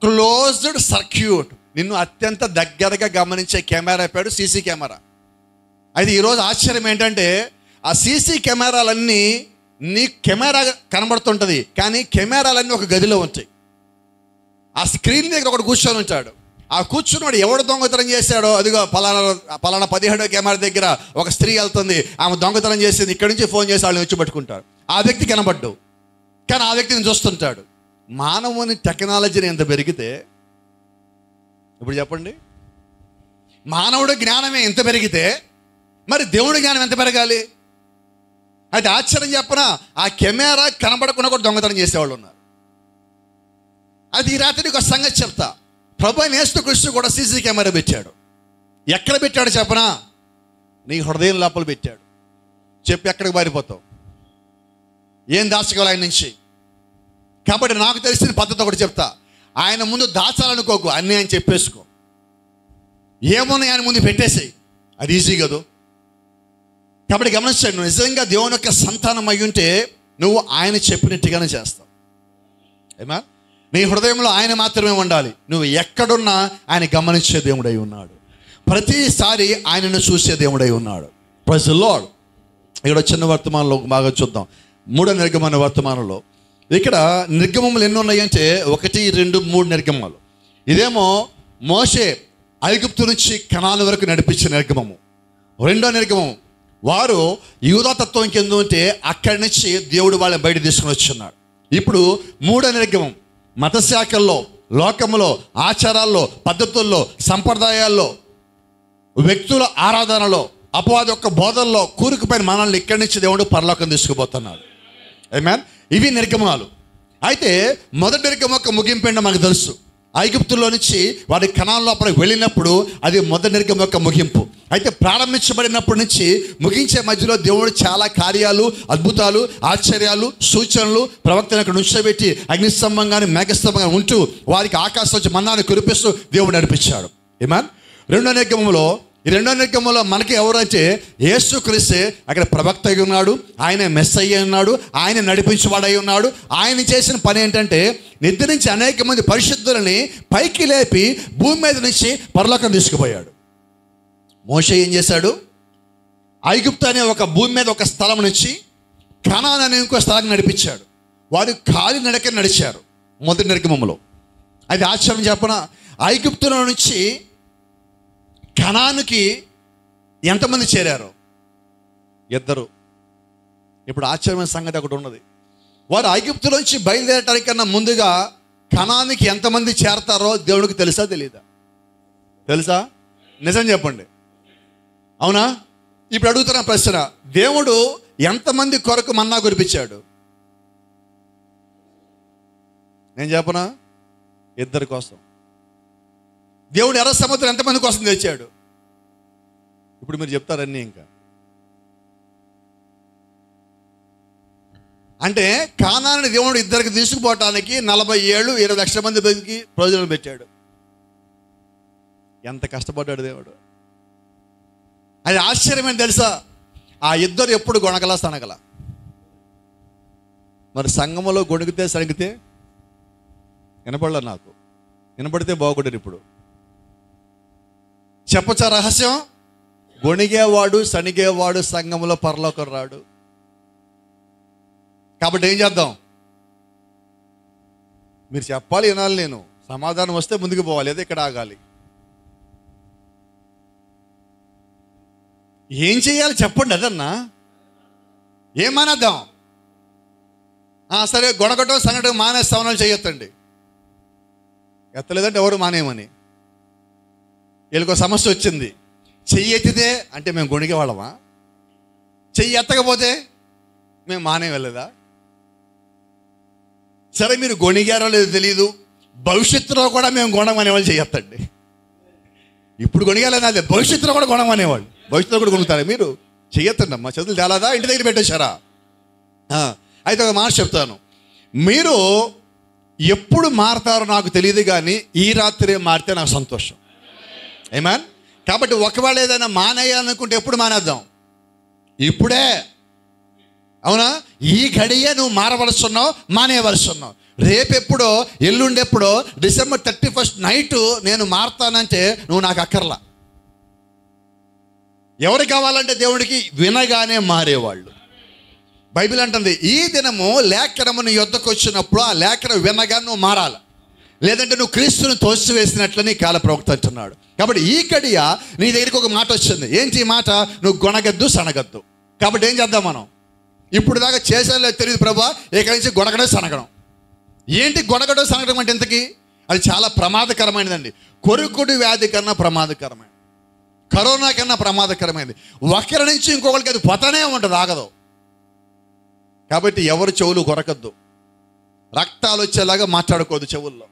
క్లోజ్డ్ సర్క్యూట్, నిన్ను అత్యంత దగ్గరగా గమనించే కెమెరా పేరు సీసీ కెమెరా. అయితే ఈరోజు ఆశ్చర్యం ఏంటంటే ఆ సీసీ కెమెరాలన్నీ నీ కెమెరా కనబడుతుంటుంది, కానీ కెమెరాలన్నీ ఒక గదిలో ఉంటాయి. ఆ స్క్రీన్ దగ్గర ఒకటి కూర్చొని ఉంటాడు. ఆ కూర్చున్నాడు ఎవడు దొంగతనం చేశాడో, అదిగో పలానా 17వ కెమెరా దగ్గర ఒక స్త్రీ వెళ్తుంది, ఆమె దొంగతనం చేసింది, ఇక్కడి నుంచి ఫోన్ చేసి వాళ్ళని వచ్చి పట్టుకుంటాడు. ఆ వ్యక్తి కనబడ్డు, కానీ ఆ వ్యక్తిని చూస్తుంటాడు. మానవుని టెక్నాలజీని ఎంత పెరిగితే, ఇప్పుడు చెప్పండి, మానవుడు జ్ఞానమే ఎంత పెరిగితే మరి దేవుడి జ్ఞానం ఎంత పెరగాలి? అయితే ఆశ్చర్యం చెప్పనా, ఆ కెమెరా కనబడకుండా కూడా దొంగతనం చేసేవాళ్ళు ఉన్నారు. అది ఈ రాత్రికి ఒక సంగతి చెప్తా. ప్రభువైన యేసుక్రీస్తు కూడా సీసీ కెమెరా పెట్టాడు. ఎక్కడ పెట్టాడు చెప్పనా? నీ హృదయం లోపల పెట్టాడు. చెప్పి ఎక్కడికి పారిపోతావు? ఏం దాచగలవు ఆయన నుంచి? కాబట్టి నాకు తెలిసిన పద్ధతి ఒకటి చెప్తా. ఆయన ముందు దాచాలనుకోకు, అన్నీ ఆయన చెప్పేసుకో. ఏమున్నాయి ఆయన ముందు పెట్టేసేయి, అది ఈజీ కదా. కాబట్టి గమనించండి, నువ్వు నిజంగా దేవుని యొక్క సంతానం అయి ఉంటే నువ్వు ఆయన చెప్పినట్టుగానే చేస్తావు. ఏమా? నీ హృదయంలో ఆయన మాత్రమే ఉండాలి. నువ్వు ఎక్కడున్నా ఆయన గమనించే దేవుడై ఉన్నాడు. ప్రతిసారి ఆయనను చూసే దేవుడై ఉన్నాడు. Praise the Lord. ఇక్కడ చిన్న వర్తమానంలో బాగా చూద్దాం. 3వ నిర్గమన వర్తమానంలో ఇక్కడ నిర్గమములు ఎన్ని ఉన్నాయంటే 1, 2, 3 నిర్గమాలు. ఇదేమో మోషే ఐగుప్తు నుంచి కనాను వరకు నడిపించిన నిర్గమము. 2వ నిర్గమం వారు యూదా తత్వం కింద ఉంటే అక్కడి నుంచి దేవుడు వాళ్ళని బయట తీసుకుని వచ్చున్నాడు. ఇప్పుడు 3వ నిర్గమం మతశాఖల్లో, లోకములో, ఆచారాల్లో, పద్ధతుల్లో, సంప్రదాయాల్లో, వ్యక్తుల ఆరాధనలో, అపవాది యొక్క బోధనలో కూరుకుపోయిన మనల్ని ఇక్కడి నుంచి దేవుడు పరలోకం తీసుకుపోతున్నాడు. ఆమేన్. ఇవి నిర్గమాలు. అయితే మొదటి నిర్గమం యొక్క ముగింపేంటో మనకు తెలుసు. ఐగుప్తులో నుంచి వారి కనాను లోపలికి వెళ్ళినప్పుడు అది మొదటి నిర్గమం యొక్క ముగింపు. అయితే ప్రారంభించబడినప్పటి నుంచి ముగించే మధ్యలో దేవుడు చాలా కార్యాలు, అద్భుతాలు, ఆశ్చర్యాలు, సూచనలు ప్రవక్తను అక్కడ ఉంచబెట్టి అగ్నిస్తంభం కానీ మేఘస్తంభంగా ఉంటూ వారికి ఆకాశం వచ్చి మన్నాను కురిపిస్తూ దేవుడు నడిపించాడు. ఆమేన్. 2వ నిర్గమంలో, ఈ 2వ నిర్గమంలో మనకి ఎవరంటే యేసుక్రీస్తే అక్కడ ప్రవక్త అయి ఉన్నాడు, ఆయన మెస్సయ్య అయి ఉన్నాడు, ఆయన నడిపించేవాడై ఉన్నాడు. ఆయన చేసిన పని ఏంటంటే నిద్ర నుంచి అనేక మంది పరిశుద్ధులని పైకి లేపి భూమి మీద నుంచి పరలోకం తీసుకుపోయాడు. మోషే ఏం చేశాడు? ఐగుప్తు అనే ఒక భూమి మీద ఒక స్థలం నుంచి కనాన్ అనే ఇంకో స్థలానికి నడిపించాడు. వారు కాలి నడక నడిచారు మొదటి నిర్గమంలో. అది ఆశ్చర్యం చెప్పన, ఐగుప్తులో నుంచి కనానుకి ఎంతమంది చేరారు? 2. ఇప్పుడు ఆశ్చర్యమైన సంగతి ఒకటి ఉన్నది. వారు ఐగుప్తులోంచి బయలుదేరటానికన్నా ముందుగా కనానుకి ఎంతమంది చేరతారో దేవుడికి తెలుసా తెలీదా? తెలుసా? నిజం చెప్పండి. అవునా? ఇప్పుడు అడుగుతున్న ప్రశ్న, దేవుడు ఎంతమంది కొరకు మన్నా కురిపించాడు? నేను చెప్పనా? 2 కోసం. దేవుడు ఎర్ర సముద్రం ఎంతమంది కోసం తెచ్చాడు? ఇప్పుడు మీరు చెప్తారన్నీ. ఇంకా అంటే కానాని దేవుడు ఇద్దరికి తీసుకుపోవటానికి 40 ఏళ్ళు 20 లక్షల మంది బతికి ప్రయోజనం పెట్టాడు. ఎంత కష్టపడ్డాడు దేవుడు. అది ఆశ్చర్యమని తెలుసా, ఆ ఇద్దరు ఎప్పుడు గొణగల సనగల. మరి సంఘములో గొణిగితే సణిగితే వినపడలే, నాకు వినపడితే బాగుండేది. ఇప్పుడు చెప్పచ్చా రహస్యం? గొణిగేవాడు సణిగేవాడు సంఘములో పరలోకం రాడు. కాబట్టి ఏం చేద్దాం? మీరు చెప్పాలి, వినాలి. నేను సమాధానం వస్తే ముందుకు పోవాలి, లేదా ఇక్కడ ఆగాలి. ఏం చేయాలి చెప్పండి. అదన్నా ఏం మానేద్దాం? సరే, గొడగటం సంగటం మానేస్తామని చేయొద్దండి. ఎత్తలేదంటే ఎవరు మానేయమని. వీళ్ళకి ఒక సమస్య వచ్చింది. చెయ్యి ఎత్తితే అంటే మేము గొణిగే వాళ్ళమా? చెయ్యి ఎత్తకపోతే మేము మానే వెళ్ళదా? సరే, మీరు గొణిగారో లేదో తెలియదు, భవిష్యత్తులో కూడా మేము గొణమనేవాళ్ళు చేయొద్దండి. ఇప్పుడు గొణిగాలని అదే, భవిష్యత్తులో కూడా గొణమనేవాళ్ళు. భవిష్యత్తులో కూడా కొనుగుతారా? మీరు చెయ్యొద్దండి అమ్మా. చదువులు తేలాదా? ఇంటి దగ్గర పెట్టేశారా? అయితే ఒక మాట చెప్తాను. మీరు ఎప్పుడు మారతారో నాకు తెలియదు, కానీ ఈ రాత్రి మారితే నాకు సంతోషం. ఏమన్? కాబట్టి ఒకవేళ ఏదైనా మానేయాలనుకుంటే ఎప్పుడు మానేద్దాం? ఇప్పుడే. అవునా? ఈ గడియే నువ్వు మారవలసున్నావు, మానేయవలసున్నావు. రేపెప్పుడో ఎల్లుండెప్పుడో December 31 నైట్ నేను మారతానంటే నువ్వు నాకు అక్కర్లా. ఎవరు కావాలంటే దేవుడికి వినగానే మారేవాళ్ళు. బైబిల్ అంటుంది, ఈ దినము లేఖనము నీ యొద్దకు వచ్చినప్పుడు ఆ లేఖనం వినగా నువ్వు మారాలి, లేదంటే నువ్వు క్రీస్తుని తోసివేసినట్లు నీ కాల ప్రవక్త అంటున్నాడు. కాబట్టి ఈ గడియ నీ దగ్గరికి ఒక మాట వచ్చింది. ఏంటి ఈ మాట? నువ్వు గొణగద్దు సనగద్దు. కాబట్టి ఏం చేద్దాం మనం? ఇప్పుడు దాకా చేసేది తెలియదు ప్రభా, ఇక్కడి నుంచి గొడగడం సనగడం. ఏంటి గొడగడం సనగడం అంటే? ఇంతకీ అది చాలా ప్రమాదకరమైనదండి. కొరుకుడు వ్యాధి కన్నా ప్రమాదకరమైనది, కరోనా కన్నా ప్రమాదకరమైనది. ఒకరి నుంచి ఇంకొకరికి అది పోతానే ఉంటుంది, ఆగదు. కాబట్టి ఎవరు చెవులు కొరకద్దు, రక్తాలు వచ్చేలాగా మాట్లాడుకోవద్దు చెవుల్లో.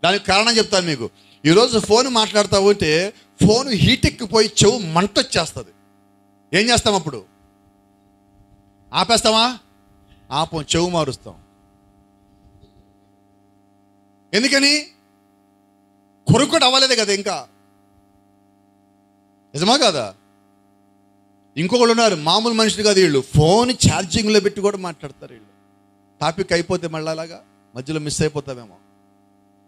దానికి కారణం చెప్తాను మీకు. ఈరోజు ఫోన్ మాట్లాడుతూ ఉంటే ఫోన్ హీట్ ఎక్కిపోయి చెవు మంట వచ్చేస్తుంది. ఏం చేస్తాం అప్పుడు? ఆపేస్తామా? ఆపం, చెవు మారుస్తాం. ఎందుకని? కొరుకుడు అవ్వలేదు కదా ఇంకా. నిజమా కాదా? ఇంకొకళ్ళు ఉన్నారు, మామూలు మనుషులు కాదు వీళ్ళు. ఫోన్ ఛార్జింగ్లో పెట్టి కూడా మాట్లాడతారు వీళ్ళు. టాపిక్ అయిపోతే మళ్ళీ అలాగా మధ్యలో మిస్ అయిపోతామేమో.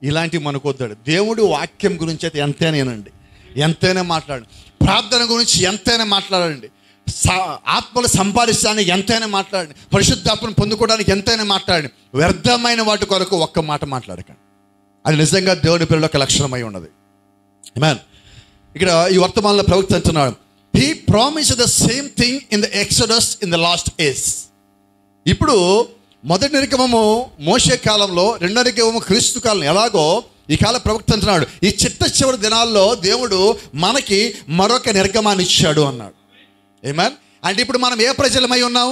ఇలాంటివి మనకొద్దాడు. దేవుడు వాక్యం గురించి అయితే ఎంతైనానండి, ఎంతైనా మాట్లాడండి. ప్రార్థన గురించి ఎంతైనా మాట్లాడండి. ఆత్మలు సంపాదించడానికి ఎంతైనా మాట్లాడండి. పరిశుద్ధాత్మను పొందుకోవడానికి ఎంతైనా మాట్లాడండి. వ్యర్థమైన వాటి కొరకు ఒక్క మాట మాట్లాడకండి. అది నిజంగా దేవుని పేరులో ఒక లక్షణమై ఉన్నది. ఆమేన్. ఇక్కడ ఈ వర్తమానంలో ప్రవక్త అంటున్నాడు, He promised the same thing in the Exodus in the last days. ఇప్పుడు మొదటి నిర్గమము మోషే కాలంలో, రెండో నిర్గమము క్రీస్తు కాలం ఎలాగో ఈ కాల ప్రవక్త అంటున్నాడు, ఈ చిట్ట చివరి దినాల్లో దేవుడు మనకి మరొక నిర్గమాన్ని ఇచ్చాడు అన్నాడు. ఆమేన్. అంటే ఇప్పుడు మనం ఏ ప్రజలమై ఉన్నాం?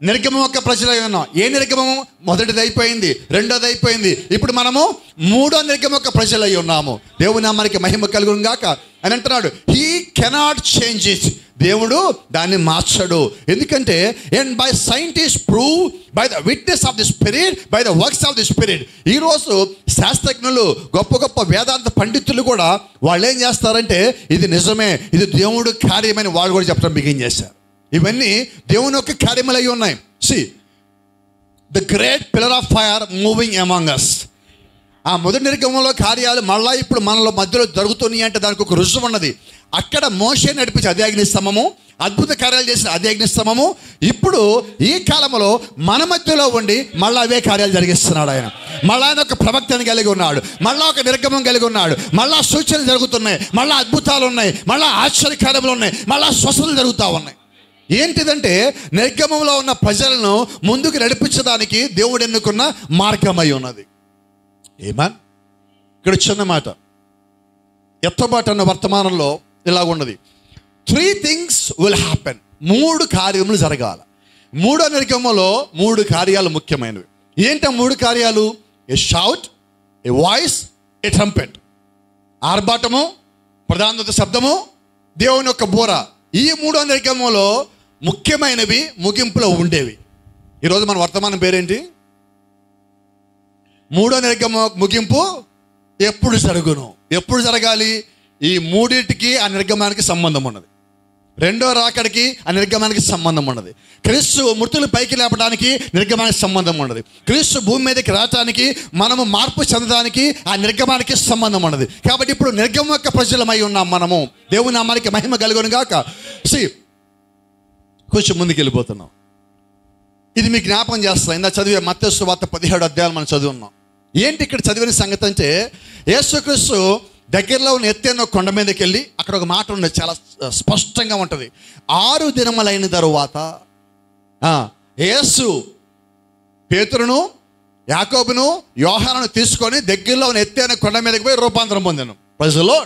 నిర్గమం యొక్క ప్రజలై ఉన్నాం. ఏ నిర్గమము? మొదటిది అయిపోయింది, రెండోది అయిపోయింది. ఇప్పుడు మనము మూడో నిర్గమం యొక్క ప్రజలై ఉన్నాము. దేవుని నామానికి మహిమ కలుగును గాక అని అంటున్నాడు. He cannot change it. దేవుడు దాన్ని మార్చడు. ఎందుకంటే and by scientist prove by the witness of the spirit by the works of the spirit. ఈరోజు శాస్త్రజ్ఞులు, గొప్ప గొప్ప వేదాంత పండితులు కూడా వాళ్ళు ఏం చేస్తారంటే ఇది నిజమే, ఇది దేవుడు కార్యమని వాళ్ళు కూడా చెప్పడం బిగిన్ చేశారు. ఇవన్నీ దేవుని యొక్క కార్యములై ఉన్నాయి. See the great pillar of fire moving among us. ఆ మొదటి నిర్గమంలో కార్యాలు మళ్ళా ఇప్పుడు మనలో మధ్యలో జరుగుతున్నాయి అంటే దానికి ఒక రుజువు ఉన్నది. అక్కడ మోషే నడిపించి అదే అగ్నిస్తంభము, అద్భుత కార్యాలు చేసిన అదే అగ్నిస్తంభము ఇప్పుడు ఈ కాలంలో మన మధ్యలో ఉండి మళ్ళీ అవే కార్యాలు జరిగిస్తున్నాడు ఆయన. మళ్ళా ఆయన ఒక ప్రవక్తని కలిగి ఉన్నాడు, మళ్ళా ఒక నిర్గమం కలిగి ఉన్నాడు, మళ్ళా సూచనలు జరుగుతున్నాయి, మళ్ళా అద్భుతాలు ఉన్నాయి, మళ్ళా ఆశ్చర్యకార్యములు ఉన్నాయి, మళ్ళా స్వస్థతలు జరుగుతూ ఉన్నాయి. ఏంటిదంటే నిర్గమంలో ఉన్న ప్రజలను ముందుకు నడిపించడానికి దేవుడు ఎన్నుకున్న మార్గమై ఉన్నది. ఏమన్. ఇక్కడ చిన్న మాట, ఎత్తబాటు అన్న వర్తమానంలో ఇలా ఉన్నది. 3 things will happen. 3 కార్యములు జరగాల. మూడో నిర్గమంలో 3 కార్యాలు ముఖ్యమైనవి. ఏంటి 3 కార్యాలు? ఏ షౌట్, ఏ వాయిస్, ఏ ట్రంపెట్. ఆర్భాటము, ప్రధాన శబ్దము, దేవుని యొక్క బోర. ఈ మూడో నిర్గమంలో ముఖ్యమైనవి ముగింపులో ఉండేవి. ఈరోజు మన వర్తమానం పేరేంటి? మూడో నిర్గమ ముగింపు ఎప్పుడు జరుగును? ఎప్పుడు జరగాలి? ఈ మూడింటికి ఆ నిర్గమానికి సంబంధం ఉన్నది. రెండో రాకడికి ఆ నిర్గమానికి సంబంధం ఉన్నది. క్రీస్తు మృతులు పైకి లేపడానికి నిర్గమానికి సంబంధం ఉన్నది. క్రీస్తు భూమి మీదకి రావడానికి, మనము మార్పు చెందడానికి ఆ నిర్గమానికి సంబంధం ఉన్నది. కాబట్టి ఇప్పుడు నిర్గమ యొక్క ప్రజలమై ఉన్నాం మనము. దేవుని నామానికి మహిమ కలుగును గాక. కొంచెం ముందుకు వెళ్ళిపోతున్నాం. ఇది మీకు జ్ఞాపకం చేస్తాను. ఇందా చదివే మత్తయి సువార్త 17 అధ్యాయాలు మనం చదువున్నాం. ఏంటి ఇక్కడ చదివిన సంగతి అంటే, యేసుక్రీస్తు దగ్గరలో ఉన్న ఎత్తైన కొండ మీదకి వెళ్ళి అక్కడ ఒక మాట ఉన్నది, చాలా స్పష్టంగా ఉంటుంది. 6 దినములైన తరువాత యేసు పేతురును, యాకోబును, యోహానును తీసుకొని దగ్గరలో ఉన్న ఎత్తైన కొండ మీదకి పోయి రూపాంతరం పొందాను. ప్రజల్లో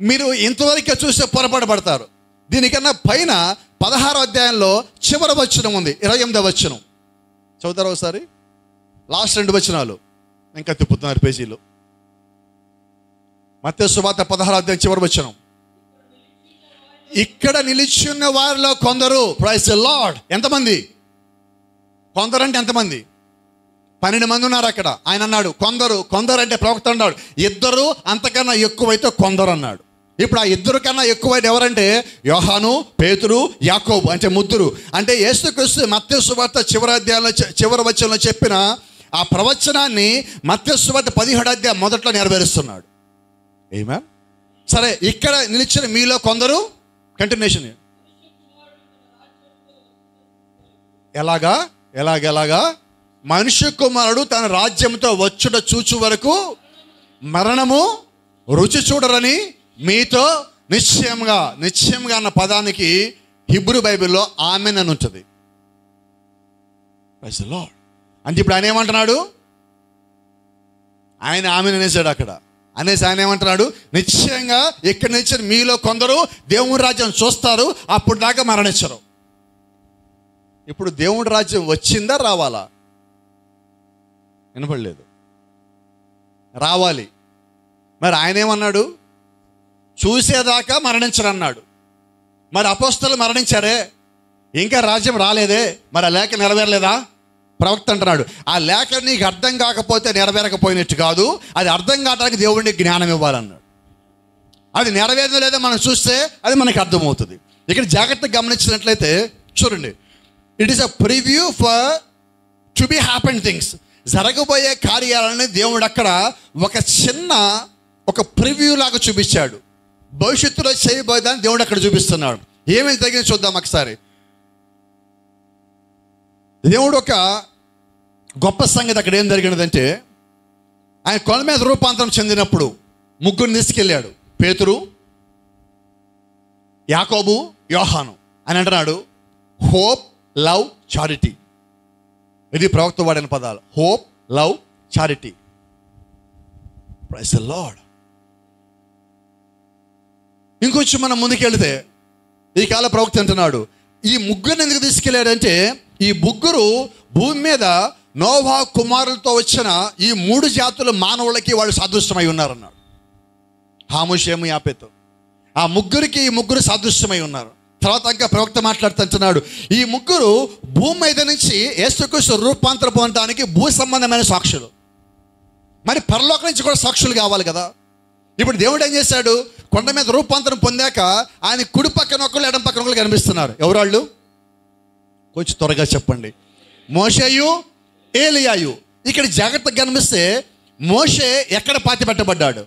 మీరు ఇంతవరకు చూస్తే పొరపాటు పడతారు. దీనికన్నా పైన 16వ అధ్యాయంలో చివరి వచనం ఉంది, 28వ వచనం చదువుతారు ఒకసారి. లాస్ట్ 2 వచనాలు ఇంకా తిప్పుతున్నారు పేజీలు. మత్తయి సువార్త 16వ అధ్యాయం చివరి వచనం. ఇక్కడ నిలిచిన వారిలో కొందరు, ప్రైజ్ ది లార్డ్. ఎంతమంది? కొందరు అంటే ఎంతమంది? 12 మంది ఉన్నారు అక్కడ. ఆయన అన్నాడు కొందరు. కొందరు అంటే ప్రవక్త అన్నాడు 2 అంతకన్నా ఎక్కువైతే కొందరు అన్నాడు. ఇప్పుడు ఆ 2 కన్నా ఎక్కువైతే ఎవరంటే యోహాను, పేతురు, యాకోబు, అంటే ముగ్గురు. అంటే యేసుక్రీస్తు మత్తయి సువార్త చివరి అధ్యాయంలో చివరి వచనంలో చెప్పిన ఆ ప్రవచనాన్ని మత్తయి సువార్త 17వ అధ్యాయం మొదట్లో నెరవేరుస్తున్నాడు. ఆమేన్. సరే, ఇక్కడ నిలిచిన మీలో కొందరు, కంటిన్యూషన్. ఎలాగా మనుష్య కుమారుడు తన రాజ్యంతో వచ్చుట చూచు వరకు మరణము రుచి చూడరని మీతో నిశ్చయంగా అన్న పదానికి హిబ్రూ బైబిల్లో ఆమెన్ అని ఉంటుంది. అంటే ఇప్పుడు ఆయన ఏమంటున్నాడు? ఆయన ఆమెన్ అనేసాడు అక్కడ. అనేసి ఆయన ఏమంటున్నాడు? నిశ్చయంగా ఇక్కడ నుంచి మీలో కొందరు దేవుని రాజ్యం చూస్తారు, అప్పుడు దాకా మరణించరు. ఇప్పుడు దేవుడి రాజ్యం వచ్చిందా రావాలా? వినపడలేదు. రావాలి. మరి ఆయన ఏమన్నాడు? చూసేదాకా మరణించరు అన్నాడు. మరి అపోస్తలు మరణించారే, ఇంకా రాజ్యం రాలేదే, మరి ఆ లేఖ నెరవేరలేదా? ప్రవక్త అంటున్నాడు ఆ లేఖ నీకు అర్థం కాకపోతే నెరవేరకపోయినట్టు కాదు, అది అర్థం కావడానికి దేవుడిని జ్ఞానం ఇవ్వాలన్నాడు. అది నెరవేరడం లేదో మనం చూస్తే అది మనకి అర్థమవుతుంది. ఇక్కడ జాగ్రత్తగా గమనించినట్లయితే చూడండి, it is a preview for to be happen things. జరగబోయే కార్యాలని దేవుడు అక్కడ ఒక ప్రివ్యూ లాగా చూపించాడు. భవిష్యత్తులో చేయబోయేదాన్ని దేవుడు అక్కడ చూపిస్తున్నాడు. ఏమేమి తగిన చూద్దాం ఒకసారి. దేవుడు ఒక గొప్ప సంగతి అక్కడ ఏం జరిగినదంటే, ఆయన కొండ మీద రూపాంతరం చెందినప్పుడు ముగ్గురిని తీసుకెళ్ళాడు. పేతురు, యాకోబు, యోహాను. అని అంటున్నాడు హోప్, లవ్, చారిటీ. ఇది ప్రవక్త వాడిన పదాలు. Hope, love, charity. Praise the Lord. ఇంకొంచెం మనం ముందుకెళ్తే ఈ కాల ప్రవక్త అంటున్నాడు ఈ ముగ్గురిని ఎందుకు తీసుకెళ్ళాడంటే, ఈ ముగ్గురు భూమి మీద నోవా కుమారులతో వచ్చిన ఈ 3 జాతుల మానవులకి వాళ్ళు సాదృశ్యమై ఉన్నారన్నాడు. హాము, షేము, యాపెతు. ఆ ముగ్గురికి ఈ ముగ్గురు సాదృశ్యమై ఉన్నారు. తర్వాత ఇంకా ప్రవక్త మాట్లాడుతుంటున్నాడు ఈ ముగ్గురు భూమి మీద నుంచి యేసుక్రీస్తు రూపాంతరం పొందడానికి భూ సంబంధమైన సాక్షులు. మరి పరలోకం నుంచి కూడా సాక్షులు కావాలి కదా. ఇప్పుడు దేవుడు ఏం చేశాడు? కొండ మీద రూపాంతరం పొందాక ఆయన కుడి పక్కన ఒకళ్ళు, ఎడం పక్కన ఒకళ్ళు కనిపిస్తున్నారు. ఎవరు వాళ్ళు? కొంచెం త్వరగా చెప్పండి. మోషేయు, ఏలియాయు. ఇక్కడ జాగ్రత్తగా కనిపిస్తే మోషే ఎక్కడ పాతి పెట్టబడ్డాడు?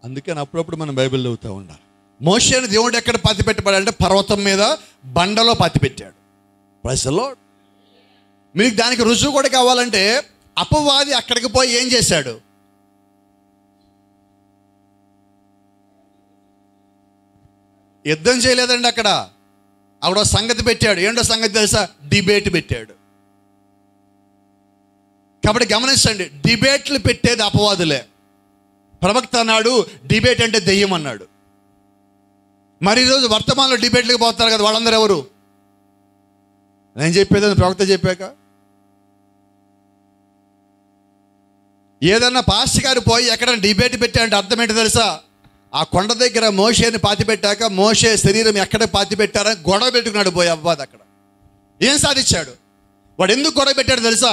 అందుకని అప్పుడప్పుడు మనం బైబిల్ చదువుతూ ఉండాలి. మోషేని దేవుడు ఎక్కడ పాతి పెట్టబడ్డాడంటే పర్వతం మీద బండలో పాతి పెట్టాడు. Praise the Lord. మీకు దానికి రుజువు కూడా కావాలంటే అపవాది అక్కడికి పోయి ఏం చేశాడు? యుద్ధం చేయలేదండి. అక్కడ సంగతి పెట్టాడు. ఏంటో సంగతి తెలుసా? డిబేట్ పెట్టాడు. కాబట్టి గమనించండి, డిబేట్లు పెట్టేది అపవాదులే. ప్రవక్త అన్నాడు డిబేట్ అంటే దెయ్యం అన్నాడు. మరి ఈరోజు వర్తమానంలో డిబేట్లకు పోతారు కదా, వాళ్ళందరూ ఎవరు? నేను చెప్పేది ప్రవక్త చెప్పాక. ఏదన్నా పాస్టర్ గారు పోయి ఎక్కడైనా డిబేట్ పెట్టాడంటే అర్థం ఏంటో తెలుసా? ఆ కొండ దగ్గర మోషేని పాతిపెట్టాక మోషే శరీరం ఎక్కడ పాతిపెట్టారని గొడవ పెట్టుకున్నాడు పోయి అవ్వదు. అక్కడ ఏం సాధించాడు వాడు? ఎందుకు గొడవ పెట్టాడు తెలుసా?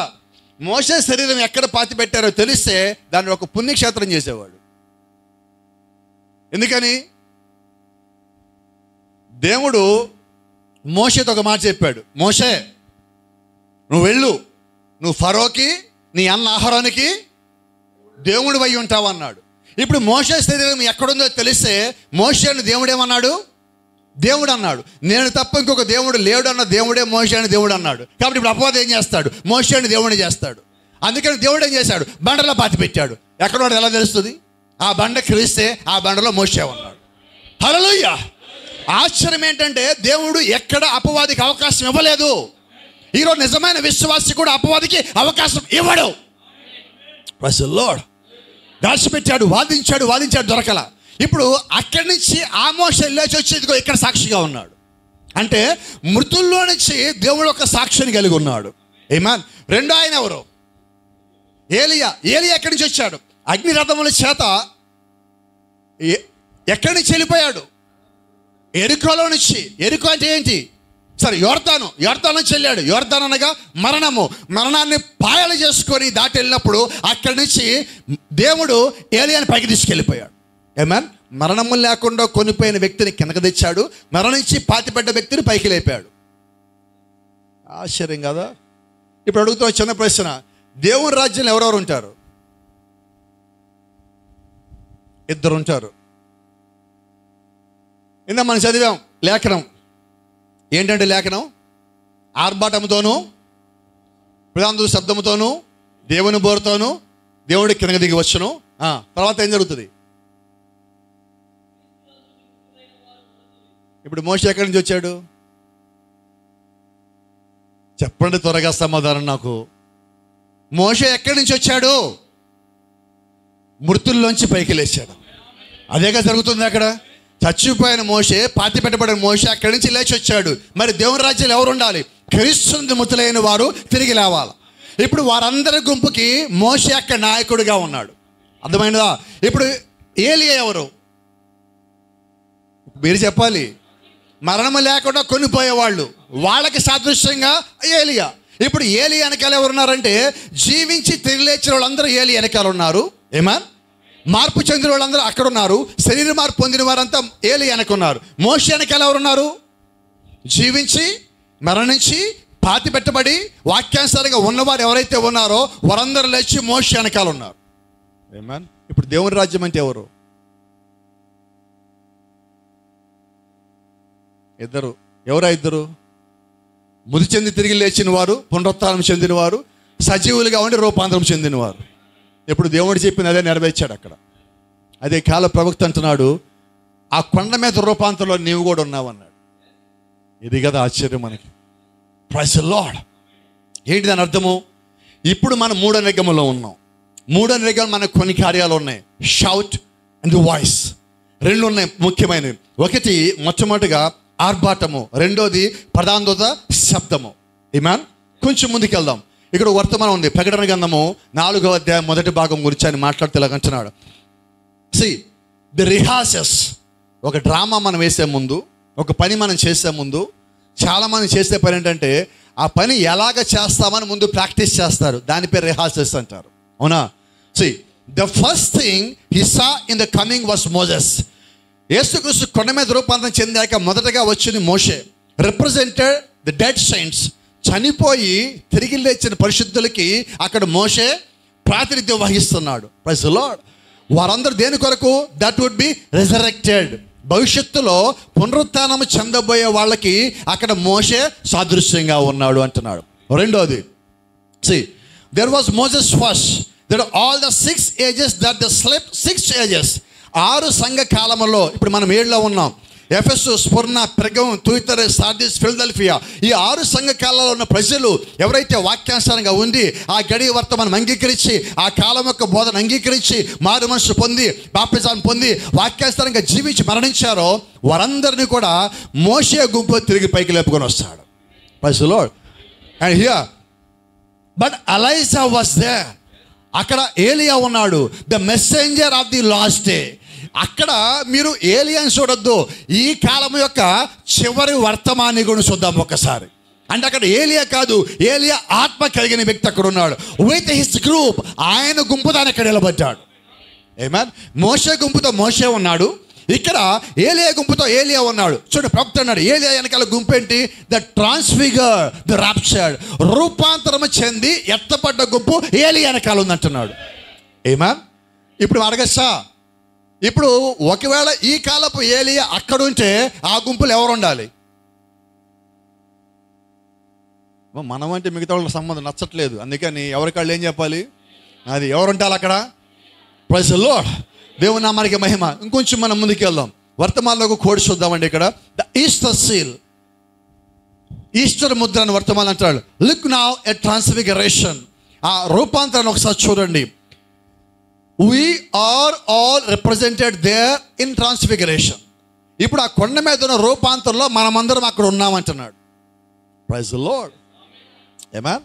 మోషే శరీరం ఎక్కడ పాతిపెట్టారో తెలిస్తే దాన్ని ఒక పుణ్యక్షేత్రం చేసేవాడు. ఎందుకని? దేవుడు మోషేతో ఒక మాట చెప్పాడు, మోషే నువ్వు వెళ్ళు, నువ్వు ఫరోకి నీ అన్న అహరోనికి దేవుడు అయి ఉంటావు అన్నాడు. ఇప్పుడు మోషే శరీరం ఎక్కడుందో తెలిస్తే మోషేను దేవుడు ఏమన్నాడు? దేవుడు అన్నాడు. నేను తప్ప ఇంకొక దేవుడు లేడు అన్న దేవుడే మోషే అని దేవుడు అన్నాడు. కాబట్టి ఇప్పుడు అపవాది ఏం చేస్తాడు? మోషేని దేవుడిని చేస్తాడు. అందుకని దేవుడు ఏం చేశాడు? బండలో పాతి పెట్టాడు. ఎక్కడో ఎలా తెలుస్తుంది? ఆ బండ క్రీస్తే ఆ బండలో మోషే ఉన్నాడు. హల్లెలూయా! ఆశ్చర్యం ఏంటంటే దేవుడు ఎక్కడ అపవాదికి అవకాశం ఇవ్వలేదు. ఈరోజు నిజమైన విశ్వాసి కూడా అపవాదికి అవకాశం ఇవ్వడు. Praise the Lord. దాచిపెట్టాడు, వాదించాడు దొరకల. ఇప్పుడు అక్కడి నుంచి ఆ మోషే లేచి వచ్చి ఇదిగో ఇక్కడ సాక్షిగా ఉన్నాడు. అంటే మృతుల్లో నుంచి దేవుడు ఒక సాక్షిని కలిగి ఉన్నాడు. ఆమేన్. రెండో ఆయన ఎవరు? ఏలియా. ఎక్కడి నుంచి వచ్చాడు? అగ్ని రథముల చేత ఎక్కడి నుంచి వెళ్ళిపోయాడు? ఎరికోలో నుంచి. ఎరికో అంటే ఏంటి? సరే, యోర్దాను నుంచి వెళ్ళాడు. యోర్దాను అనగా మరణాన్ని పాయలు చేసుకొని దాటి వెళ్ళినప్పుడు అక్కడి నుంచి దేవుడు ఏలియాని పైకి తీసుకెళ్ళిపోయాడు. ఆమేన్. మరణము లేకుండా కొనిపోయిన వ్యక్తిని కిందకు తెచ్చాడు, మరణించి పాతిపెట్ట వ్యక్తిని పైకి లేపాడు. ఆశ్చర్యం కదా? ఇప్పుడు అడుగుతా చిన్న ప్రశ్న, దేవుని రాజ్యంలో ఎవరెవరు ఉంటారు? ఇద్దరు ఉంటారు. ఇందా మనం చదివాం లేఖనం. ఏంటంటే లేఖనం? ఆర్భాటముతోనూ ప్రధాన శబ్దముతోనూ దేవుని బోరుతోనూ దేవుడి కిందకి దిగి వచ్చును. తర్వాత ఏం జరుగుతుంది? ఇప్పుడు మోషే ఎక్కడి నుంచి వచ్చాడు? చెప్పండి త్వరగా సమాధానం నాకు. మోషే ఎక్కడి నుంచి వచ్చాడు? మృతుల్లోంచి పైకి లేచాడు. అదేగా జరుగుతుంది అక్కడ. చచ్చిపోయిన మోషే, పాతి పెట్టబడిన మోషే అక్కడి నుంచి లేచి వచ్చాడు. మరి దేవుని రాజ్యంలో ఎవరు ఉండాలి? క్రీస్తు మృతులైన వారు తిరిగి లేవాలి. ఇప్పుడు వారందరి గుంపుకి మోషే అక్కడ నాయకుడిగా ఉన్నాడు. అర్థమైనదా? ఇప్పుడు ఏలియా ఎవరు? మీరు చెప్పాలి. మరణము లేకుండా కొనిపోయేవాళ్ళు, వాళ్ళకి సాదృశ్యంగా ఏలియా. ఇప్పుడు ఏలియా వెనకాల ఎవరున్నారంటే జీవించి తిరిగి లేచిన వాళ్ళందరూ ఏలియా వెనకాల ఉన్నారు. ఏమన్ మార్పు చెందిన వాళ్ళందరూ అక్కడ ఉన్నారు. శరీర మార్పు పొందిన వారంతా ఏలియా వెనకున్నారు. మోషే వెనకాల ఎవరున్నారు? జీవించి మరణించి పాతి పెట్టబడి వాక్యానుసారంగా ఉన్నవారు ఎవరైతే ఉన్నారో వారందరూ లేచి మోషే వెనకాల ఉన్నారు. ఏమన్. ఇప్పుడు దేవుని రాజ్యం అంటే ఎవరు? ఇద్దరు. ఎవరా ఇద్దరు? మృతి చెంది తిరిగి లేచిన వారు, పునరుత్థానం చెందినవారు, సజీవులుగా ఉండి రూపాంతరం చెందినవారు. ఇప్పుడు దేవుడు చెప్పిన అదే నెరవేర్చాడు అక్కడ. అదే కాల ప్రవక్త అంటున్నాడు, ఆ కొండ మీద రూపాంతరంలో నీవు కూడా ఉన్నావు అన్నాడు. ఇది కదా ఆశ్చర్యం మనకి. Praise the Lord. ఏంటి దాని అర్థము? ఇప్పుడు మనం మూడో నిగమంలో ఉన్నాం. మూడో నిగమం మనకు కొన్ని కార్యాలు ఉన్నాయి. షౌట్ అండ్ వాయిస్ రెండు ఉన్నాయి ముఖ్యమైనవి. ఒకటి మొట్టమొదటిగా ఆర్భాటము, రెండోది ప్రధాన దూత శబ్దము. ఆమేన్. కొంచెం ముందుకు వెళ్దాం. ఇక్కడ వర్తమానం ఉంది. ప్రకటన గ్రంథము 4వ అధ్యాయం మొదటి భాగం గురించి ఆయన మాట్లాడుతూ అంటున్నాడు. The rehearsals. ఒక డ్రామా మనం వేసే ముందు, ఒక పని మనం చేసే ముందు చాలామంది చేసే పని ఏంటంటే ఆ పని ఎలాగ చేస్తామని ముందు ప్రాక్టీస్ చేస్తారు. దాని పేరు రిహార్సెస్ అంటారు. అవునా? The first thing he saw in the coming was Moses. యేసుక్రీస్తు కొండ మీద రూపాంతరం చెందాక మొదటగా వచ్చింది మోషే. Represented the dead saints. చనిపోయి తిరిగి లేచిన పరిశుద్ధులకి అక్కడ మోషే ప్రాతినిధ్యం వహిస్తున్నాడు. Praise the lord. వారందరూ దేని కొరకు? That would be resurrected. భవిష్యత్తులో పునరుత్థానం చెందబోయే వాళ్ళకి అక్కడ మోషే సాదృశ్యంగా ఉన్నాడు అంటున్నాడు. రెండోది, there was Moses first. That all the 6 ages that the slept 6 ages. 6 సంఘ కాలంలో ఇప్పుడు మనం 7లో ఉన్నాం. ఎఫెసు, స్ఫుర్ణ, పెర్గము, తుయితైర, సార్డిస్, ఫిలదెల్ఫియా. ఈ 6 సంఘ కాలంలో ఉన్న ప్రజలు ఎవరైతే వాక్యానుసారంగా ఉండి ఆ గడియ వర్తమానం అంగీకరించి ఆ కాలం యొక్క బోధన అంగీకరించి మారు మనసు పొంది బాప్తిజాన్ని పొంది వాక్యానుసారంగా జీవించి మరణించారో వారందరినీ కూడా మోషే గుంపు తిరిగి పైకి లేపుకొని వస్తాడు. Praise the Lord. And here but Elisha was there. అక్కడ ఏలియా ఉన్నాడు. The messenger of the last day. అక్కడ మీరు ఏలియాని చూడొద్దు, ఈ కాలం యొక్క చివరి వర్తమాని కూడా చూద్దాం ఒకసారి. అంటే అక్కడ ఏలియా కాదు, ఏలియా ఆత్మ కలిగిన వ్యక్తి అక్కడ ఉన్నాడు. విత్ హిస్ గ్రూప్, ఆయన గుంపు దాని అక్కడ నిలబడ్డాడు. ఆమేన్. మోషే గుంపుతో మోషే ఉన్నాడు, ఇక్కడ ఏలియా గుంపుతో ఏలియా ఉన్నాడు. చూడండి, ప్రవక్త అన్నాడు ఏలియా వెనకాల గుంపు ఏంటి? ద ట్రాన్స్ఫిగర్, ద రాప్చర్డ్, రూపాంతరం చెంది ఎత్తపడ్డ గుంపు ఏలియా వెనకాల ఉందంటున్నాడు. ఆమేన్. ఇప్పుడు అడగచ్చా, ఇప్పుడు ఒకవేళ ఈ కాలపు ఏలియా అక్కడుంటే ఆ గుంపులు ఎవరు ఉండాలి? మనం అంటే మిగతా వాళ్ళ సంబంధం నచ్చట్లేదు, అందుకని ఎవరికాళ్ళు ఏం చెప్పాలి? అది ఎవరుంటారు అక్కడ? Praise the Lord. దేవుని నామానికి మహిమ. ఇంకొంచెం మనం ముందుకు వెళ్దాం, వర్తమానంలో కోడి చూద్దామండి. ఇక్కడ the Easter seal, Easter Mudra అని వర్తమానం అంటాడు. లుక్ నౌ ఎ ట్రాన్స్ఫిగరేషన్, ఆ రూపాంతరాన్ని ఒకసారి చూడండి. we are all represented there in transfiguration. ఇప్పుడు ఆ కొండ మీద ఉన్న రూపాంతరంలో మనమందరం అక్కడ ఉన్నామంటున్నాడు. Praise the Lord. ఆమేన్.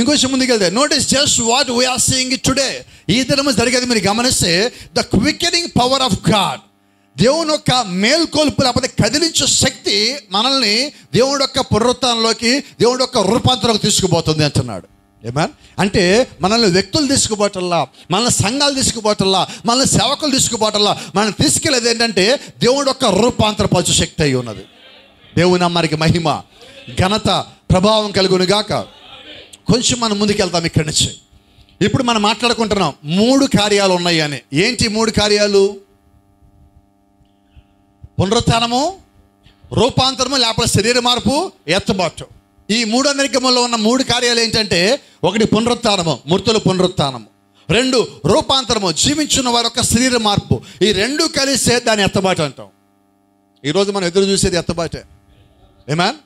ఇంకొంచెం ముందుకు వెళ్తే notice just what we are seeing it today. ఈ దినము జరిగేది మీరు గమనిస్తే the quickening power of God, దేవుని యొక్క మేల్కొల్పు లేకపోతే కదిలించే శక్తి మనల్ని దేవుడి యొక్క పునరుత్థానంలోకి, దేవుడి యొక్క రూపాంతరంలోకి తీసుకుపోతుంది అంటున్నాడు. ఆమేన్. అంటే మనల్ని వ్యక్తులు తీసుకుపోవటల్లా, మనల్ని సంఘాలు తీసుకుపోవటల్లా, మనల్ని సేవకులు తీసుకుపోవటల్లా, మనం తీసుకెళ్ళేది ఏంటంటే దేవుడి యొక్క రూపాంతరపరచు శక్తి అయి ఉన్నది. దేవుని అమ్మారికి మహిమ, ఘనత, ప్రభావం కలుగును గాక. కొంచెం మనం ముందుకు వెళ్తాం ఇక్కడి నుంచి. ఇప్పుడు మనం మాట్లాడుకుంటున్నాం 3 కార్యాలు ఉన్నాయి అని. ఏంటి 3 కార్యాలు? పునరుత్థానము, రూపాంతరము లేకపోతే శరీర మార్పు, ఎత్తబాటు. ఈ 3 అమెరికములో ఉన్న 3 కార్యాలు ఏంటంటే, 1 పునరుత్థానము, మృతుల పునరుత్థానము. 2 రూపాంతరము, జీవించిన వారి యొక్క శరీర మార్పు. ఈ 2 కలిసే దాన్ని ఎత్తబాటు అంటాం. ఈరోజు మనం ఎదురు చూసేది ఎత్తబాటే. ఆమేన్.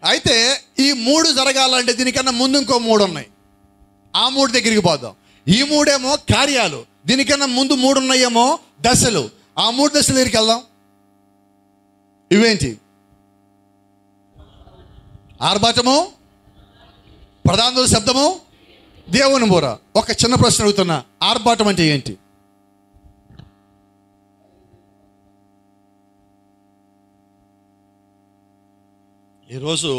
అయితే ఈ 3 జరగాలంటే దీనికన్నా ముందు ఇంకో 3 ఉన్నాయి. ఆ 3 దగ్గరికి పోదాం. ఈ 3 ఏమో కార్యాలు, దీనికన్నా ముందు 3 ఉన్నాయేమో దశలు. ఆ 3 దశల దగ్గరికి వెళ్దాం. ఇవేంటి? ఆర్భాటము, ప్రధాన శబ్దము, దేవుని బోర. ఒక చిన్న ప్రశ్న అడుగుతున్నా, ఆర్భాటం అంటే ఏంటి? ఈరోజు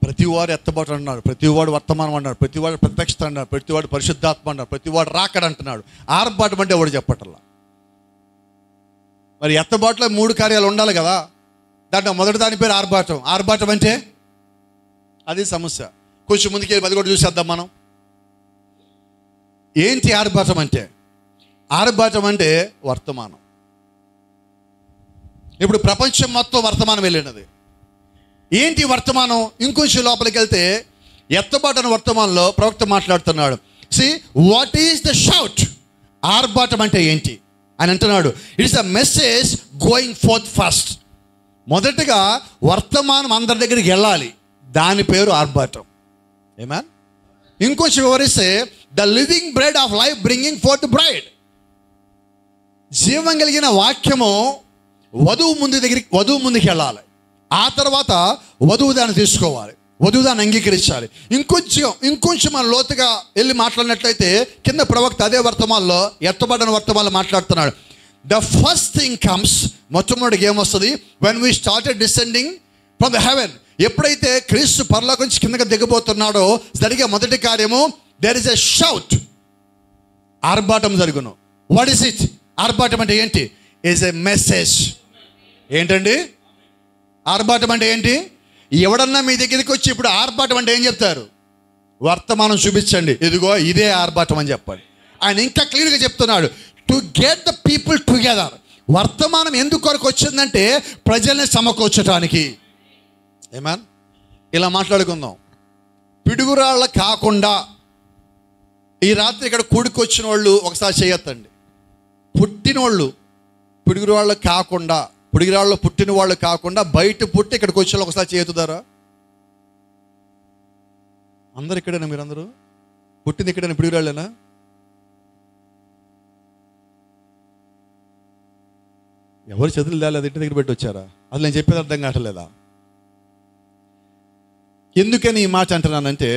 ప్రతివాడు ఎత్తబాటు అన్నాడు, ప్రతివాడు వర్తమానం అన్నాడు, ప్రతివాడు ప్రత్యక్షత అన్నాడు, ప్రతివాడు పరిశుద్ధాత్మ అన్నాడు, ప్రతివాడు రాకడ అంటున్నాడు. ఆర్భాటం అంటే ఎవడు చెప్పటల్లా. మరి ఎత్తబాటులో 3 కార్యాలు ఉండాలి కదా. దాంట్లో మొదటి దాని పేరు ఆర్భాటం. ఆర్భాటం అంటే అది సమస్య. కొంచెం ముందుకెళ్ళి అది కూడా చూసేద్దాం మనం. ఏంటి ఆర్భాటం అంటే? ఆర్భాటం అంటే వర్తమానం. ఇప్పుడు ప్రపంచం మొత్తం వర్తమానం వెళ్ళినది. ఏంటి వర్తమానం? ఇంకొంచెం లోపలికి వెళ్తే ఎత్తబాటు అనే వర్తమానంలో ప్రవక్త మాట్లాడుతున్నాడు. See what is the shout? ఆర్భాటం అంటే ఏంటి అని అంటున్నాడు. It's a message going forth first. మొదటగా వర్తమానం అందరి దగ్గరికి వెళ్ళాలి, దాని పేరు ఆర్భాటం. ఆమేన్. ఇంకొంచెం వివరిస్తే the living bread of life bringing forth bride. జీవం కలిగిన వాక్యము వధువు ముందుకు వెళ్ళాలి. ఆ తర్వాత వధువు దాన్ని తీసుకోవాలి, వధువు దాన్ని అంగీకరించాలి. ఇంకొంచెం మనం లోతుగా వెళ్ళి మాట్లాడినట్లయితే కింద ప్రవక్త అదే వర్తమానంలో, ఎత్తబడిన వర్తమానంలో మాట్లాడుతున్నాడు. ద ఫస్ట్ థింగ్ కమ్స్, మొట్టమొదటిగా ఏమొస్తుంది? When we started descending from the heaven. ఎప్పుడైతే క్రీస్తు పరలోకం నుంచి కిందకి దిగబోతున్నాడో జరిగే మొదటి కార్యము దేర్ ఇస్ ఎ షౌట్. ఆర్భాటం జరుగును. What is it? ఆర్భాటం అంటే ఏంటి? Is a message. ఏంటండి ఆర్భాటం అంటే ఏంటి? ఎవడన్నా మీ దగ్గరికి వచ్చి ఇప్పుడు ఆర్భాటం అంటే ఏం చెప్తారు? వర్తమానం చూపించండి, ఇదిగో ఇదే ఆర్భాటం అని చెప్పండి. ఆయన ఇంకా క్లియర్గా చెప్తున్నాడు, to get the people together. వర్తమానం ఎందుకు కొరకు వచ్చిందంటే ప్రజల్ని సమకూర్చడానికి. ఆమేన్. ఇలా మాట్లాడుకుందాం. పిడుగురాళ్ళ కాకుండా ఈ రాత్రి ఇక్కడ కూడికొచ్చిన వాళ్ళు ఒకసారి చేయొద్దండి. పుట్టినోళ్ళు పిడుగురాళ్ళు కాకుండా, పిడుగురాళ్ళు పుట్టిన వాళ్ళు కాకుండా బయట పుట్టి ఇక్కడికి వచ్చిన ఒకసారి చేతుదారా? అందరు ఇక్కడేనా? మీరందరూ పుట్టింది ఇక్కడైనా? పిడుగురాళ్ళేనా? ఎవరు చదువులు తేలేదు, ఇంటి దగ్గర పెట్టి వచ్చారా? అది నేను చెప్పేది అర్థం కావట్లేదా? ఎందుకని ఈ మాట అంటున్నానంటే,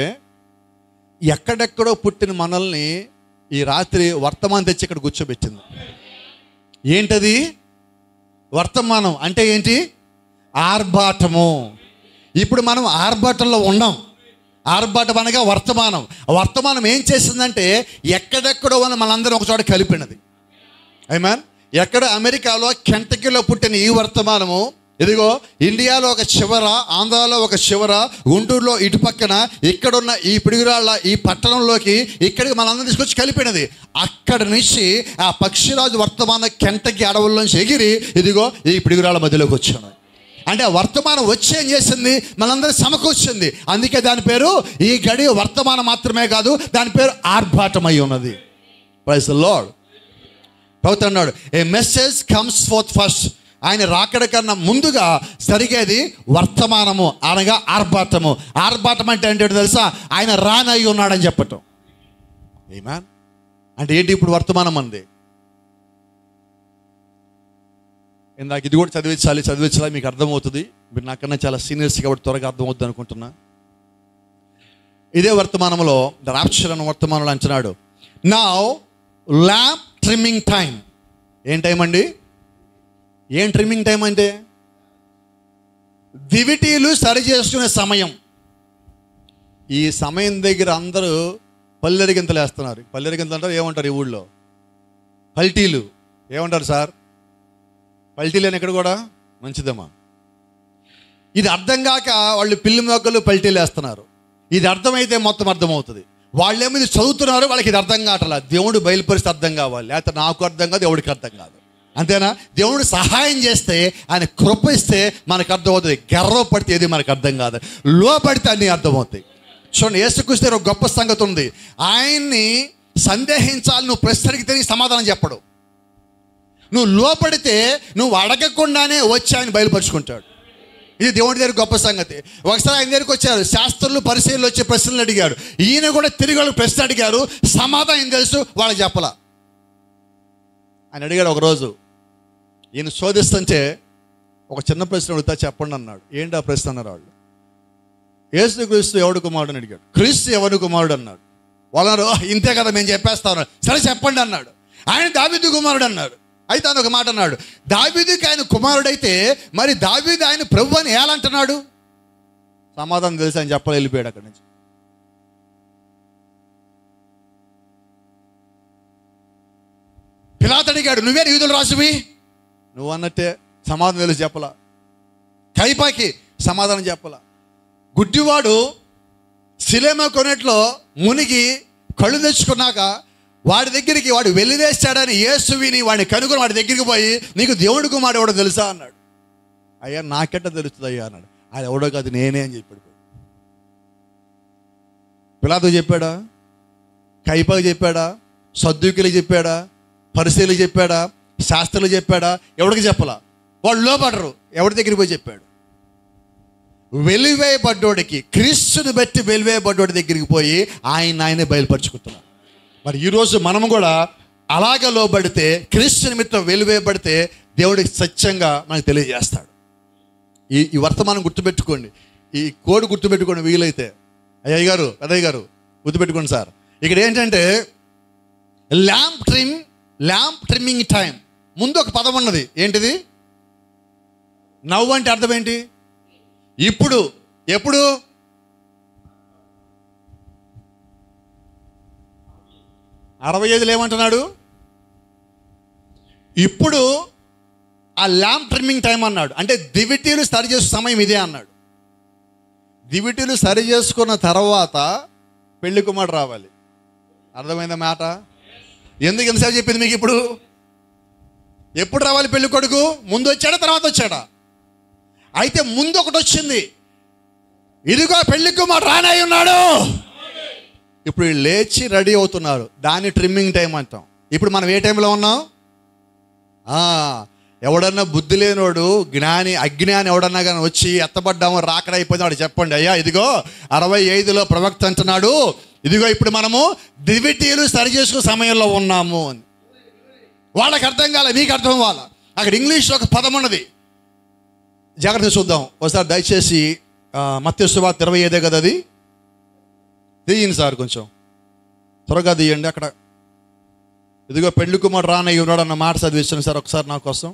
ఎక్కడెక్కడో పుట్టిన మనల్ని ఈ రాత్రి వర్తమానం తెచ్చి ఇక్కడ కూర్చోబెట్టింది. ఏంటది? వర్తమానం అంటే ఏంటి? ఆర్భాటము. ఇప్పుడు మనం ఆర్భాటంలో ఉన్నాం. ఆర్భాటం అనగా వర్తమానం. వర్తమానం ఏం చేసిందంటే ఎక్కడెక్కడో ఉన్న మనందరం ఒక చోట కలిపినది. ఆమేన్. ఎక్కడ అమెరికాలో కెంటకీలో పుట్టిన ఈ వర్తమానము ఇదిగో ఇండియాలో ఒక చివర, ఆంధ్రాలో ఒక చివర, గుంటూరులో ఇటు పక్కన, ఇక్కడున్న ఈ పిడుగురాళ్ళ ఈ పట్టణంలోకి ఇక్కడికి మనందరం తీసుకొచ్చి కలిపినది. అక్కడి నుంచి ఆ పక్షిరాజు వర్తమానం కెంటకీ అడవుల్లోంచి ఎగిరి ఇదిగో ఈ పిడుగురాళ్ళ మధ్యలోకి వచ్చాను. అంటే ఆ వర్తమానం వచ్చి ఏం చేసింది? మనందరూ సమకూర్చింది. అందుకే దాని పేరు, ఈ గడి వర్తమానం మాత్రమే కాదు, దాని పేరు ఆర్భాటమై ఉన్నది. Praise the Lord. ప్రభుత్వం అన్నాడు, a message comes forth first. ఆయన రాకడ కన్నా ముందుగా జరిగేది వర్తమానము అనగా ఆర్భాటము. ఆర్భాటం అంటే ఏంటో తెలుసా? ఆయన రానయ్యి ఉన్నాడని చెప్పటం. ఆమేన్. అంటే ఏంటి ఇప్పుడు వర్తమానం అంది? ఇందాక ఇది కూడా చదివించాలి మీకు అర్థమవుతుంది. మీరు నాకన్నా చాలా సీనియర్స్ కాబట్టి త్వరగా అర్థమవుతుంది అనుకుంటున్నా. ఇదే వర్తమానంలో రాప్చర్ అన్న వర్తమానంలో అంటున్నాడు, నౌ ల్యాంప్ ట్రిమ్మింగ్ టైం. ఏం టైం అండి? ఏం ట్రిమ్మింగ్ టైం అంటే? దివిటీలు సరి చేసుకునే సమయం. ఈ సమయం దగ్గర అందరూ పల్లెరిగింతలు వేస్తున్నారు. పల్లెరిగింతలు అంటారు, ఏమంటారు ఈ ఊళ్ళో? పల్టీలు. ఏమంటారు సార్? పల్టీలు అని ఇక్కడ కూడా మంచిదమ్మా. ఇది అర్థం కాక వాళ్ళు పిల్లి మొక్కలు పల్టీలు వేస్తున్నారు. ఇది అర్థమైతే మొత్తం అర్థమవుతుంది. వాళ్ళేమో ఇది చదువుతున్నారు, వాళ్ళకి ఇది అర్థం కావట్లా. దేవుడు బయలుపరిస్తే అర్థం కావాలి, లేకపోతే నాకు అర్థం కాదు, దేవుడికి అర్థం కాదు. అంతేనా? దేవుడు సహాయం చేస్తే, ఆయన కృప ఇస్తే మనకు అర్థమవుతుంది. గర్వపడితే ఏది మనకు అర్థం కాదు, లోపడితే అన్నీ అర్థమవుతాయి. చూడండి, యేసుక్రీస్తు ఒక గొప్ప సంగతి ఉంది. ఆయన్ని సందేహించాలి, నువ్వు ప్రశ్న అడిగితే నీకు సమాధానం చెప్పడు. నువ్వు లోపడితే నువ్వు అడగకుండానే వచ్చి ఆయన బయలుపరుచుకుంటాడు. ఇది దేవుడి దగ్గర గొప్ప సంగతి. ఒకసారి ఆయన దగ్గరికి వచ్చారు శాస్త్రులు, పరిశీలనలు వచ్చి ప్రశ్నలు అడిగారు. ఈయన కూడా తిరిగి వాళ్ళకి ప్రశ్న అడిగారు. సమాధానం తెలుసు, వాళ్ళకి చెప్పలా. ఆయన అడిగాడు ఒకరోజు, ఈయన శోధిస్తుంటే ఒక చిన్న ప్రశ్న అడుగుతా, చెప్పండి అన్నాడు. ఏంటి ఆ ప్రశ్న అన్నారు వాళ్ళు. యేసుక్రీస్తు ఎవడు కుమారుడు అని అడిగాడు. క్రీస్తు ఎవడు కుమారుడు అన్నాడు. వాళ్ళు ఇంతే కదా మేము చెప్పేస్తాను. సరే చెప్పండి అన్నాడు. ఆయన దావీదు కుమారుడు అన్నాడు. అయితే ఆయన ఒక మాట అన్నాడు, దావీదుకి ఆయన కుమారుడైతే మరి దావీదు ఆయన ప్రభు అని ఎలా అంటున్నాడు? సమాధానం తెలిసి ఆయన చెప్పలే, వెళ్ళిపోయాడు అక్కడి నుంచి. పిలాతు అడిగాడు, నువ్వే యూదుల రాజువి? నువ్వు అన్నట్టే సమాధానం తెలిసి చెప్పలా. కైపాకి సమాధానం చెప్పలా. గుడ్డివాడు సిలేమ కొనేట్లో మునిగి కళ్ళు తెచ్చుకున్నాక వాడి దగ్గరికి వాడు వెలివేస్తాడని యేసు విని వాడిని కనుగొని వాడి దగ్గరికి పోయి, నీకు దేవుడి కుమారుడు ఎవడో తెలుసా అన్నాడు. అయ్యా నాకెట్ట తెలుస్తుంది అయ్యా అన్నాడు. ఆయన ఎవడో కాదు నేనే అని చెప్పాడు. పిలాతు చెప్పాడా? కైపాకి చెప్పాడా? సద్దూకులకు చెప్పాడా? పరిశీలకు చెప్పాడా? శాస్త్రులు చెప్పాడా? ఎవడికి చెప్పలా. వాళ్ళు లోపడరు. ఎవరి దగ్గరికి పోయి చెప్పాడు? వెలివేయబడ్డోడికి, క్రీస్తుని బట్టి వెలివేయబడ్డోడి దగ్గరికి పోయి ఆయనే బయలుపరుచుకుంటున్నాడు. మరి ఈరోజు మనము కూడా అలాగ లోబడితే, క్రీస్తు నిమిత్తం వెలివేయబడితే దేవుడికి సత్యంగా మనకు తెలియజేస్తాడు. ఈ వర్తమానం గుర్తుపెట్టుకోండి, ఈ కోడ్ గుర్తుపెట్టుకోండి వీలైతే. అయ్యయ్య గారు, పెద్దయ్య గారు గుర్తుపెట్టుకోండి సార్. ఇక్కడ ఏంటంటే ల్యాంప్ ట్రిమ్మింగ్ టైం. ముందు ఒక పదం ఉన్నది. ఏంటిది? నవ్వు అంటే అర్థం ఏంటి? ఇప్పుడు. ఎప్పుడు? 65 ఏమంటున్నాడు? ఇప్పుడు ఆ ల్యాంప్ ట్రిమ్మింగ్ టైం అన్నాడు. అంటే దివిటీలు సరి చేసే సమయం ఇదే అన్నాడు. దివిటీలు సరి చేసుకున్న తర్వాత పెళ్లి కుమారుడు రావాలి. అర్థమైందా మాట? ఎందుకు ఎంతసేపు చెప్పింది మీకు? ఇప్పుడు ఎప్పుడు రావాలి పెళ్లి కొడుకు? ముందు వచ్చాడా తర్వాత వచ్చాడా? అయితే ముందు ఒకటి వచ్చింది, ఇదిగో పెళ్లి కుమారుడు రానై ఉన్నాడు. ఇప్పుడు లేచి రెడీ అవుతున్నారు. దాన్ని ట్రిమ్మింగ్ టైం అంటాం. ఇప్పుడు మనం ఏ టైంలో ఉన్నాం? ఎవడన్నా బుద్ధి లేనోడు, అజ్ఞాని ఎవడన్నా కానీ వచ్చి ఎత్తబడ్డాము, రాకడ అయిపోయింది వాడు చెప్పండి, అయ్యా ఇదిగో 65లో ప్రవక్త అంటున్నాడు, ఇదిగో ఇప్పుడు మనము దివిటీలు సరి చేసుకునే సమయంలో ఉన్నాము అని. వాళ్ళకి అర్థం కాలే, మీకు అర్థం కాల. అక్కడ ఇంగ్లీష్లో ఒక పదం ఉన్నది, జాగ్రత్తగా చూద్దాం ఒకసారి దయచేసి. మత్తయి సువార్త 25 కదా అది. తీయండి సార్, కొంచెం త్వరగా తీయండి. అక్కడ ఇదిగో పెళ్లి కుమారుడు రానయ్య ఉన్నాడు అన్న మాట చదివిస్తాను సార్ ఒకసారి నా కోసం.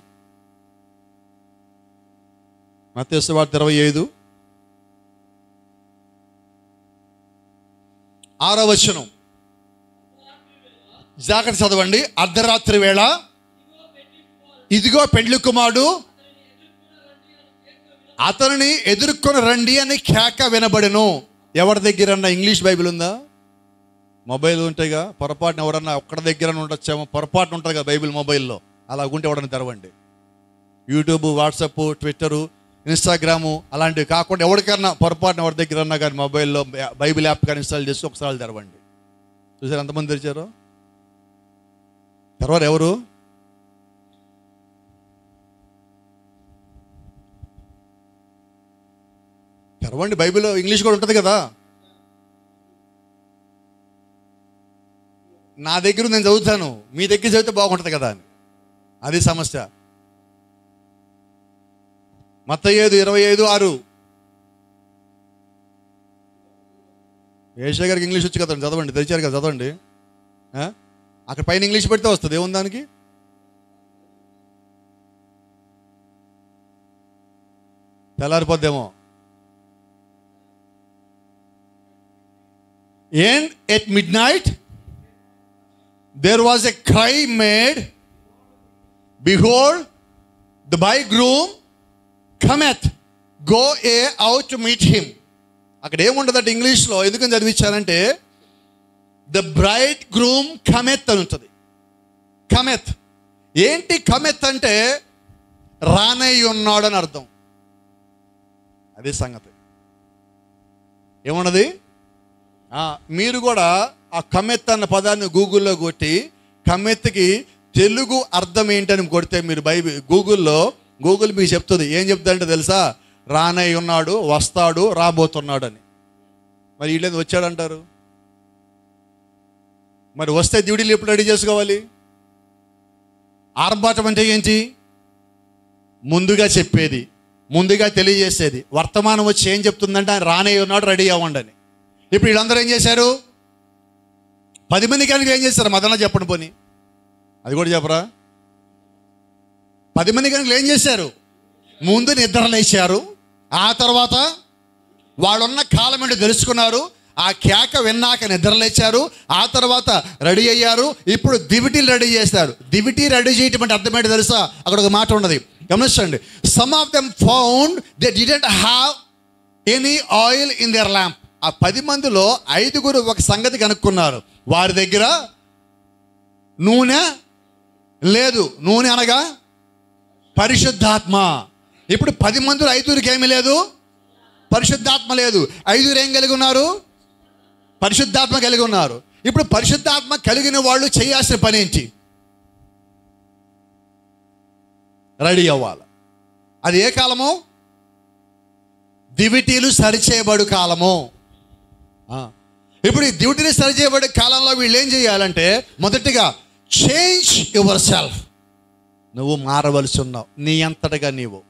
మత్తయి సువార్త 25 6వ వచనం. జాగ్రత్త చదవండి. అర్ధరాత్రి వేళ ఇదిగో పెళ్లి కుమారుడు అతనిని ఎదుర్కొని రండి అని కేక వినబడెను. ఎవరి దగ్గరన్నా ఇంగ్లీష్ బైబిల్ ఉందా? మొబైల్ ఉంటాయిగా, పొరపాటున ఎవరన్నా ఒక్కడ దగ్గర ఉండొచ్చేమో, పొరపాటున ఉంటుంది కదా బైబిల్ మొబైల్లో. అలా ఉంటే ఎవడన్నా తెరవండి. యూట్యూబ్, వాట్సాప్, ట్విట్టరు, ఇన్స్టాగ్రాము అలాంటివి కాకుండా ఎవరికన్నా పొరపాటున ఎవరి దగ్గర అన్నా కానీ మొబైల్లో బైబిల్ యాప్ కానీ ఇన్స్టాల్ చేసి ఒకసారి తెరవండి. చూసారు ఎంతమంది తెరిచారు? తెరవరు ఎవరు? తెరవండి. బైబిల్ ఇంగ్లీష్ కూడా ఉంటుంది కదా. నా దగ్గర నేను చదువుతాను, మీ దగ్గర చదివితే బాగుంటుంది కదా అని. అది సమస్య. మత్తయి 25:6. ఏషియా గారికి ఇంగ్లీష్ వచ్చి కదండి, చదవండి. తెరిచారు కదా, చదవండి. అక్కడ పైన ఇంగ్లీష్ పెడితే వస్తుంది, ఏముంది దానికి? తెల్లారిపోద్దేమో. And at midnight there was a cry made, behold, the bridegroom cometh, go ye out to meet him. అక్కడ ఏముంటుందంటే ఇంగ్లీష్లో ఎందుకని చదివించానంటే ద బ్రైడ్ గ్రూమ్ కమెత్ అని ఉంటుంది. కమెత్ ఏంటి? కమెత్ అంటే రానయ్య ఉన్నాడు అని అర్థం. అదే సంగతి. ఏమున్నది? మీరు కూడా ఆ కమెత్ అన్న పదాన్ని గూగుల్లో కొట్టి కమెత్కి తెలుగు అర్థం ఏంటని కొడితే మీరు గూగుల్ మీకు చెప్తుంది. ఏం చెప్తుందంటే తెలుసా? రానయ్య ఉన్నాడు, వస్తాడు, రాబోతున్నాడు అని. మరి వీళ్ళేది వచ్చాడంటారు. మరి వస్తే డ్యూటీలు ఎప్పుడు రెడీ చేసుకోవాలి? ఆర్భాటం అంటే ఏంటి? ముందుగా చెప్పేది, ముందుగా తెలియజేసేది. వర్తమానం వచ్చి ఏం చెప్తుందంటే ఆయన రానయ్య ఉన్నాడు, రెడీ అవ్వండి అని. ఇప్పుడు వీళ్ళందరూ ఏం చేశారు? 10 మంది కనుక ఏం చేశారు? మదన చెప్పండి పోనీ, అది కూడా చెప్పరా? 10 మంది కనుక ఏం చేశారు? ముందు నిద్ర లేచారు, ఆ తర్వాత వాళ్ళున్న కాలం ఏంటో తెలుసుకున్నారు, ఆ కేక విన్నాక నిద్ర లేచారు, ఆ తర్వాత రెడీ అయ్యారు. ఇప్పుడు దివిటీలు రెడీ చేస్తారు. దివిటీ రెడీ చేయటం అంటే అర్థం ఏంటో తెలుసా? అక్కడ ఒక మాట ఉన్నది, గమనించండి. Some of them found they didn't have any oil in there lamp. ఆ 10 మందిలో 5గురు ఒక సంగతి కనుక్కున్నారు. వారి దగ్గర నూనె లేదు. నూనె అనగా పరిశుద్ధాత్మ. ఇప్పుడు 10 మందిలో 5గురికి ఏమీ లేదు, పరిశుద్ధాత్మ లేదు. 5గురు ఏం కలిగి ఉన్నారు? పరిశుద్ధాత్మ కలిగి ఉన్నారు. ఇప్పుడు పరిశుద్ధాత్మ కలిగిన వాళ్ళు చేయాల్సిన పని ఏంటి? రెడీ అవ్వాలి. అది ఏ కాలము? దివిటీలు సరిచేయబడు కాలము. ఇప్పుడు ఈ డ్యూటీని సరిచేయబడే కాలంలో వీళ్ళు ఏం చేయాలంటే మొదటిగా చేంజ్ యువర్ సెల్ఫ్. నువ్వు మారవలసి ఉన్నావు, నీ అంతటగా నీవు.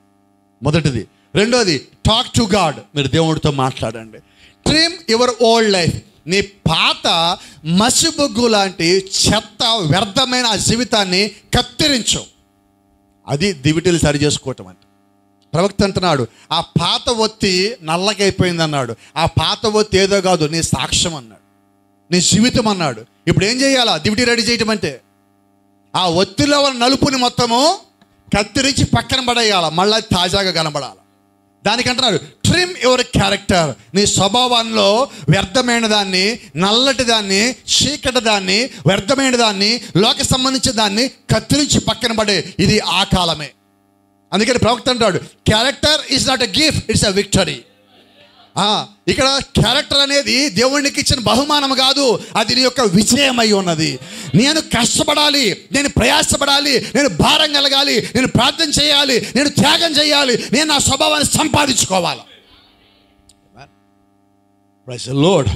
మొదటిది. రెండోది టాక్ టు గాడ్. మీరు దేవుడితో మాట్లాడండి. Trim your old life. నీ పాత మసిబొగ్గు లాంటి చెత్త వ్యర్థమైన ఆ జీవితాన్ని కత్తిరించు. అది దివిటీలు సరి చేసుకోవటం అంటే. ప్రవక్త అంటున్నాడు, ఆ పాత ఒత్తి నల్లకైపోయింది అన్నాడు. ఆ పాత ఒత్తి ఏదో కాదు, నీ సాక్ష్యం అన్నాడు, నీ జీవితం అన్నాడు. ఇప్పుడు ఏం చేయాలా? దివిటీ రెడీ చేయటం అంటే ఆ ఒత్తిలో ఉన్న నలుపుని మొత్తము కత్తిరించి పక్కన పడేయాల, మళ్ళీ తాజాగా కనబడాలి. దానికంటున్నాడు ట్రిమ్ యువర్ క్యారెక్టర్. నీ స్వభావంలో వ్యర్థమైన దాన్ని, నల్లటి దాన్ని, చీకటి దాన్ని, వ్యర్థమైన దాన్ని, లోక సంబంధించిన దాన్ని కత్తిరించి పక్కన పడే. ఇది ఆ కాలమే. అందుకని ప్రవక్త అంటాడు, character is not a gift, it's a victory. ఇక్కడ క్యారెక్టర్ అనేది దేవునికి ఇచ్చిన బహుమానం కాదు, అది నీ యొక్క విజయమై ఉన్నది. నేను కష్టపడాలి, నేను ప్రయాసపడాలి, నేను భారం కలగాలి, నేను ప్రార్థన చేయాలి, నేను త్యాగం చేయాలి, నేను నా స్వభావాన్ని సంపాదించుకోవాలి. Praise the Lord.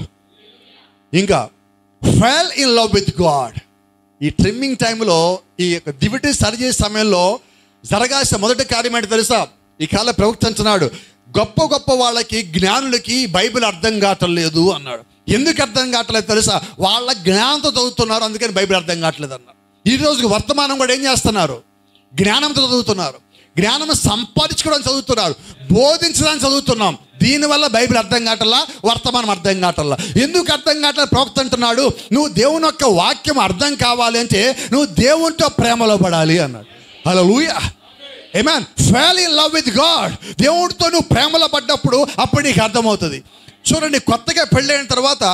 ఇంకా fell in love with God. ఈ ట్రిమ్మింగ్ టైంలో, ఈ యొక్క దివిటీ సరిచేసే సమయంలో జరగాల్సిన మొదటి కార్యం ఏంటో తెలుసా? ఈ కాల ప్రవక్త అంటున్నాడు, గొప్ప గొప్ప వాళ్ళకి, జ్ఞానులకి బైబిల్ అర్థం కావట్లేదు అన్నాడు. ఎందుకు అర్థం కావట్లేదు తెలుసా? వాళ్ళ జ్ఞానంతో చదువుతున్నారు, అందుకని బైబిల్ అర్థం కావట్లేదు అన్నాడు. ఈ రోజు వర్తమానం కూడా ఏం చేస్తున్నారు? జ్ఞానంతో చదువుతున్నారు, జ్ఞానం సంపాదించుకోవడానికి చదువుతున్నారు, బోధించడానికి చదువుతున్నాం. దీనివల్ల బైబిల్ అర్థం కావట్లా, వర్తమానం అర్థం కావట్లా. ఎందుకు అర్థం కావట్లా? ప్రవక్త అంటున్నాడు, నువ్వు దేవుని యొక్క వాక్యం అర్థం కావాలి అంటే నువ్వు దేవునితో ప్రేమలో పడాలి అన్నాడు. హల్లెలూయా, ఆమేన్. Fall in love with God. దేవుడితో నువ్వు ప్రేమలో పడ్డప్పుడు అప్పుడు నీకు అర్థమవుతుంది. చూడండి, కొత్తగా పెళ్ళైన తర్వాత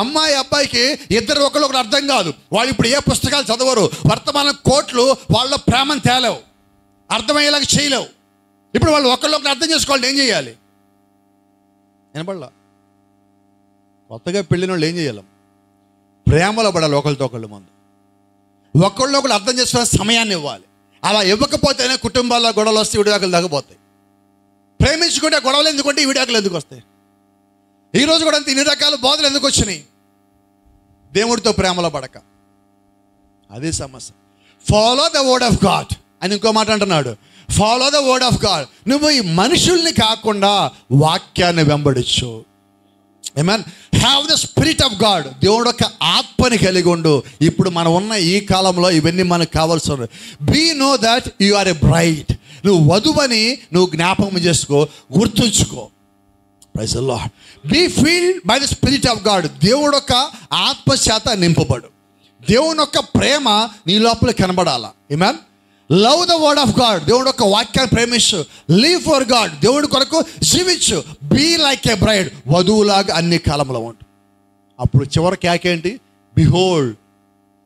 అమ్మాయి అబ్బాయికి ఇద్దరు ఒకరు అర్థం కాదు. వాళ్ళు ఇప్పుడు ఏ పుస్తకాలు చదవరు, వర్తమాన కోట్లు వాళ్ళ ప్రేమను తేలేవు, అర్థమయ్యేలాగా చేయలేవు. ఇప్పుడు వాళ్ళు ఒకళ్ళొకరు అర్థం చేసుకోవాలి. ఏం చేయాలి? వినపడలా? కొత్తగా పెళ్ళిన వాళ్ళు ఏం చేయాలి? ప్రేమలో పడాలి ఒకళ్ళతో ఒకళ్ళు. ముందు ఒకళ్ళొకళ్ళు అర్థం చేసుకునే సమయాన్ని ఇవ్వాలి. అలా ఇవ్వకపోతేనే కుటుంబాల్లో గొడవలు వస్తే విడాకులు తగ్గిపోతాయి. ప్రేమించుకుంటే గొడవలు ఎందుకంటే ఈ విడాకులు ఎందుకు వస్తాయి? ఈరోజు కూడా అంత ఇన్ని రకాల బోధలు ఎందుకు వచ్చినాయి? దేవుడితో ప్రేమలో పడక. అదే సమస్య. Follow the word of God అని ఇంకో మాట అంటున్నాడు. Follow the word of God. నువ్వు ఈ మనుషుల్ని కాకుండా వాక్యాన్ని వెంబడించు. ఆమేన్. Have the spirit of God. దేవుడు యొక్క ఆత్మని కలిగి ఉండు. ఇప్పుడు మనం ఉన్న ఈ కాలంలో ఇవన్నీ మనకు కావాల్సి ఉన్నాయి. Be know that you are a bride. నువ్వు వధువని నువ్వు జ్ఞాపకం చేసుకో, గుర్తుంచుకో. Praise the Lord. Be filled by the spirit of God. దేవుడు యొక్క ఆత్మశాత నింపబడు. దేవుని యొక్క ప్రేమ నీ లోపల కనబడాలా. ఆమేన్. Love the word of God. దేవుడు యొక్క వాక్యాన్ని ప్రేమించు. Live for God. దేవుడి కొరకు జీవించు. Be like a bride. వధువులాగా అన్ని కాలంలో ఉండు. అప్పుడు చివరికి యాకేంటి? Behold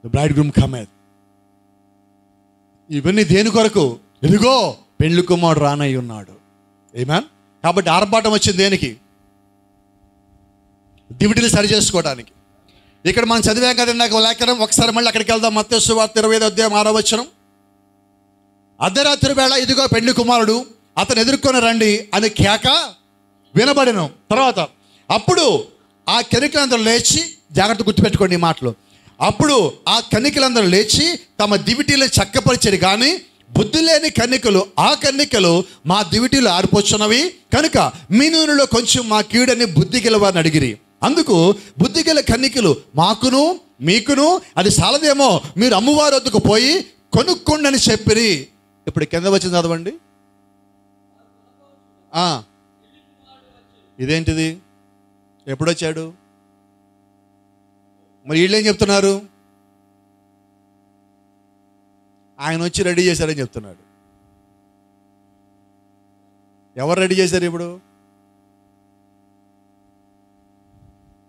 the bridegroom cometh. ఇవన్నీ దేని కొరకు? ఇదిగో పెళ్లి కుమారుడు రానై ఉన్నాడు. ఆమేన్. కాబట్టి ఆర్భాటం వచ్చింది దేనికి? దివిటీలు సరి చేసుకోవడానికి. ఇక్కడ మనం చదివాం కదా నాకు లేఖనం. ఒకసారి మళ్ళీ అక్కడికి వెళ్దాం. మత్తయి సువార్త 25వ అధ్యాయం 6వ వచనం. అర్ధరాత్రి వేళ ఇదిగో పెళ్లి కుమారుడు, అతను ఎదుర్కొని రండి అని కేక వినబడెను. తర్వాత అప్పుడు ఆ కన్యకలందరూ లేచి, జాగ్రత్త గుర్తుపెట్టుకోండి ఈ మాటలు, అప్పుడు ఆ కన్యకలందరూ లేచి తమ దివిటీలను చక్కపరిచారు. కానీ బుద్ధి లేని కన్యకలు, ఆ కన్యకలు, మా దివిటీలు ఆరిపోచున్నవి కనుక మీ నూనెలో కొంచెం మా కీడని బుద్ధి గెలవారిని అడిగిరి. అందుకు బుద్ధి గల కన్యకలు, మాకును మీకును అది సాలదేమో, మీరు అమ్మవారి వద్దకు పోయి కొనుక్కోండి అని చెప్పిరి. ఇప్పుడు కింద వచ్చింది చదవండి. ఇదేంటిది? ఎప్పుడొచ్చాడు? మరి వీళ్ళేం చెప్తున్నారు? ఆయన వచ్చి రెడీ చేశారని చెప్తున్నాడు. ఎవరు రెడీ చేశారు? ఇప్పుడు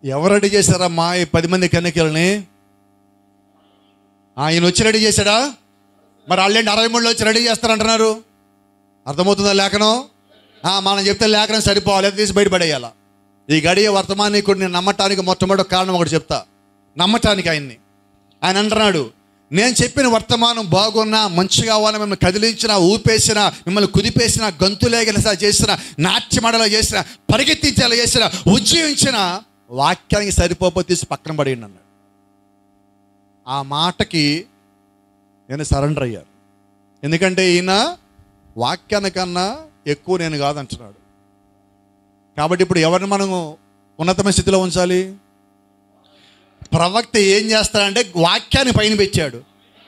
ఎవరు రెడీ చేశారమ్మా ఈ 10 మంది కన్యకల్ని? ఆయన వచ్చి రెడీ చేశాడా? మరి వాళ్ళేంటి 63లో వచ్చి రెడీ చేస్తారంటున్నారు? అర్థమవుతుందా లేఖనం? మనం చెప్తే లేఖనం సరిపోవాలి, అది తీసి బయటపడేయాల. ఈ గడియ వర్తమానికుడు నేను నమ్మటానికి మొట్టమొదటి కారణం ఒకటి చెప్తా. నమ్మటానికి ఆయన అంటున్నాడు, నేను చెప్పిన వర్తమానం బాగున్నా, మంచిగా అవ్వాలని మిమ్మల్ని కదిలించిన, ఊపేసిన, మిమ్మల్ని కుదిపేసిన, గంతులేగల చేసిన, నాట్యమడలో చేసిన, పరిగెత్తించేలా చేసిన, ఉజ్జీవించిన వాక్యానికి సరిపోతే తీసి పక్కన పడేయండి అన్నాడు. ఆ మాటకి నేను సరెండర్ అయ్యాను. ఎందుకంటే ఈయన వాక్యానికన్నా ఎక్కువ నేను కాదంటున్నాడు. కాబట్టి ఇప్పుడు ఎవరిని మనము ఉన్నతమైన స్థితిలో ఉంచాలి? ప్రవక్త ఏం చేస్తాడంటే వాక్యాన్ని పైన పెట్టాడు.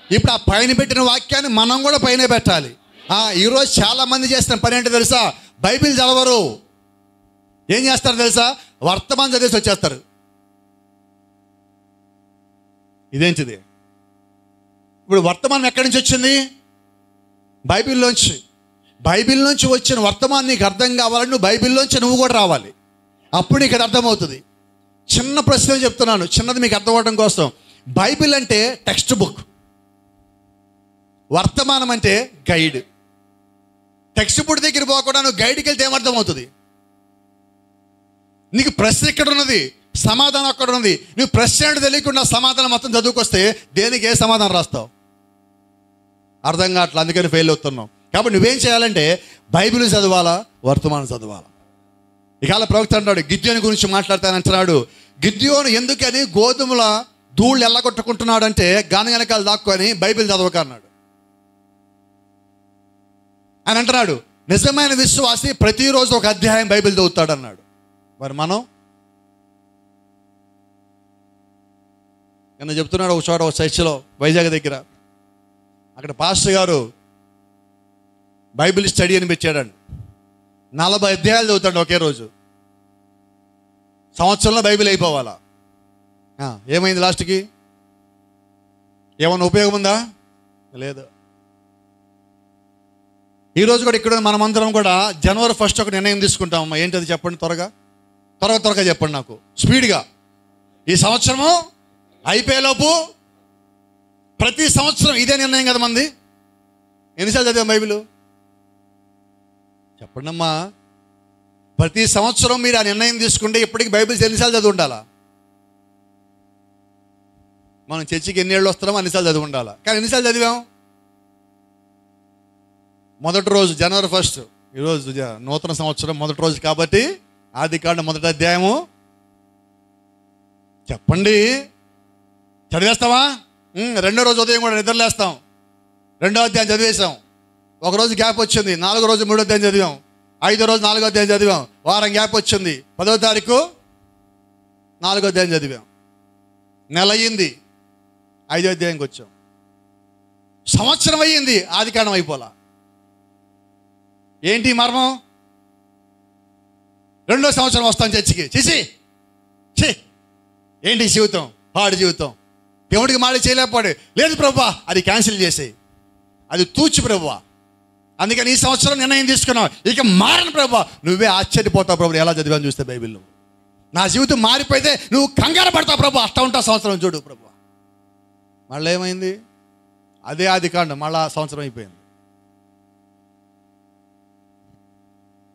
ఇప్పుడు ఆ పైన పెట్టిన వాక్యాన్ని మనం కూడా పైన పెట్టాలి. ఈరోజు చాలా మంది చేస్తున్న పని ఏంటో తెలుసా? బైబిల్ చదవరు. ఏం చేస్తారు తెలుసా? వర్తమానం చదివేసి వచ్చేస్తారు. ఇదేంటిది? ఇప్పుడు వర్తమానం ఎక్కడి నుంచి వచ్చింది? బైబిల్లోంచి. బైబిల్లోంచి వచ్చిన వర్తమానం నీకు అర్థం కావాలని నువ్వు బైబిల్లోంచి నువ్వు కూడా రావాలి. అప్పుడు నీకు అది అర్థమవుతుంది. చిన్న ప్రశ్న చెప్తున్నాను, చిన్నది మీకు అర్థం అవ్వడం కోసం. బైబిల్ అంటే టెక్స్ట్ బుక్, వర్తమానం అంటే గైడ్. టెక్స్ట్ బుక్ దగ్గర పోకుండా నువ్వు గైడ్కి వెళ్తే ఏమర్థమవుతుంది? నీకు ప్రశ్న ఎక్కడ ఉన్నది, సమాధానం అక్కడ ఉన్నది. నువ్వు ప్రశ్న అంటే తెలియకుండా సమాధానం మొత్తం చదువుకొస్తే దేనికి ఏ సమాధానం రాస్తావు? అర్థం కావట్లేదు, అందుకని ఫెయిల్ అవుతున్నావు. కాబట్టి నువ్వేం చేయాలంటే బైబిల్ చదవాలా, వర్తమానం చదవాలా. ఇవాళ ప్రవక్త అంటాడు, గిద్యోని గురించి మాట్లాడతానంటున్నాడు. గిద్యోను ఎందుకని గోధుమల ధూళ్ళు ఎల్లగొట్టుకుంటున్నాడంటే గాన వెనకాల దాక్కొని బైబిల్ చదవక అన్నాడు. అని అంటున్నాడు, నిజమైన విశ్వాసి ప్రతిరోజు ఒక అధ్యాయం బైబిల్ చదువుతాడు అన్నాడు. మరి మనం నిన్న చెప్తున్నాడు ఒక చోట, ఒక చర్చిలో వైజాగ్ దగ్గర, అక్కడ పాస్టర్ గారు బైబిల్ స్టడీ అని పెట్టాడండి. 40 అధ్యాయాలు చదువుతాడు ఒకే రోజు. సంవత్సరంలో బైబిల్ అయిపోవాలా. ఏమైంది లాస్ట్కి? ఏమన్నా ఉపయోగం ఉందా? లేదు. ఈరోజు కూడా ఇక్కడ మనమందరం కూడా జనవరి 1 ఒక నిర్ణయం తీసుకుంటామమ్మా. ఏంటది చెప్పండి, త్వరగా చెప్పండి నాకు, స్పీడ్గా. ఈ సంవత్సరము అయిపోయేలోపు ప్రతి సంవత్సరం ఇదే నిర్ణయం కదా మంది. ఎన్నిసార్లు చదివాం బైబిల్ చెప్పండి అమ్మా. ప్రతి సంవత్సరం మీరు ఆ నిర్ణయం తీసుకుంటే ఇప్పటికి బైబిల్ ఎన్నిసార్లు చదివి ఉండాలా? మనం చర్చికి ఎన్ని ఏళ్ళు వస్తున్నామో అన్నిసార్లు చదివి ఉండాలా. కానీ ఎన్నిసార్లు చదివాం? మొదటి రోజు జనవరి 1, ఈరోజు నూతన సంవత్సరం మొదటి రోజు కాబట్టి ఆదికాండం 1వ అధ్యాయము చెప్పండి. చదివేస్తావా? రెండో రోజు ఉదయం కూడా నిద్రలేస్తాం, 2వ అధ్యాయం చదివేశాం. ఒకరోజు గ్యాప్ వచ్చింది, 4వ రోజు 3వ అధ్యాయం చదివాం, 5వ రోజు 4వ అధ్యాయం చదివాం. వారం గ్యాప్ వచ్చింది, 10వ తారీఖు 4వ అధ్యాయం చదివాం. నెల అయ్యింది, 5వ అధ్యాయంకి వచ్చాం. సంవత్సరం అయ్యింది, ఆదికాండం అయిపోలా. ఏంటి మర్మం? 2వ సంవత్సరం వస్తాం చర్చికి. చీ ఏంటి జీవితం, పాడు జీవితం. దేవుడికి మాట చేయలేకపోయాడు. లేదు ప్రభువా, అది క్యాన్సిల్ చేసేయి, అది తూచి ప్రభువా. అందుకని ఈ సంవత్సరం నిర్ణయం తీసుకున్నావు, ఇక మారను ప్రభువా. నువ్వే ఆశ్చర్యపోతావు ప్రభు, ఎలా చదివాను చూస్తే బైబిల్. నా జీవితం మారిపోతే నువ్వు కంగారు పడతావు ప్రభు. అట్లా ఉంటావు సంవత్సరం చూడు ప్రభు. మళ్ళీ ఏమైంది? అదే ఆదికాండం మళ్ళా సంవత్సరం అయిపోయింది.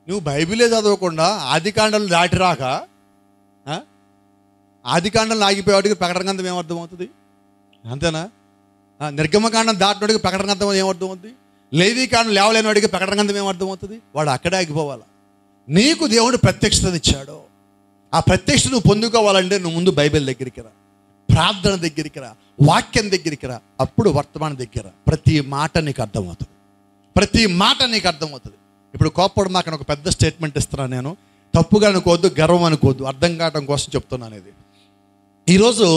నువ్వు బైబిలే చదవకుండా ఆదికాండం దాటి రాక ఆదికాండం ఆగిపోయేవాడికి ప్రకటన గ్రంథం ఏమర్థమవుతుంది? అంతేనా? నిర్గమకాండం దాటినోడికి ప్రకటన గ్రంథం ఏమర్థమవుతుంది? లేవీకాండం లేవలేని వాడికి ప్రకటన గ్రంథం ఏమర్థమవుతుంది? వాడు అక్కడే ఆగిపోవాలా. నీకు దేవుడు ప్రత్యక్షతనిచ్చాడు. ఆ ప్రత్యక్ష నువ్వు పొందుకోవాలంటే నువ్వు ముందు బైబిల్ దగ్గరికి రా, ప్రార్థన దగ్గరికి రా, వాక్యం దగ్గరికి రా. అప్పుడు వర్తమానం దగ్గర ప్రతి మాట నీకు అర్థమవుతుంది, ప్రతి మాట నీకు అర్థమవుతుంది. ఇప్పుడు కోప్పడు మాకు ఒక పెద్ద స్టేట్మెంట్ ఇస్తున్నాను నేను. తప్పుగా అనుకోవద్దు, గర్వం అనుకోవద్దు, అర్థం కావడం కోసం చెప్తున్నాను ఇది. ఈరోజు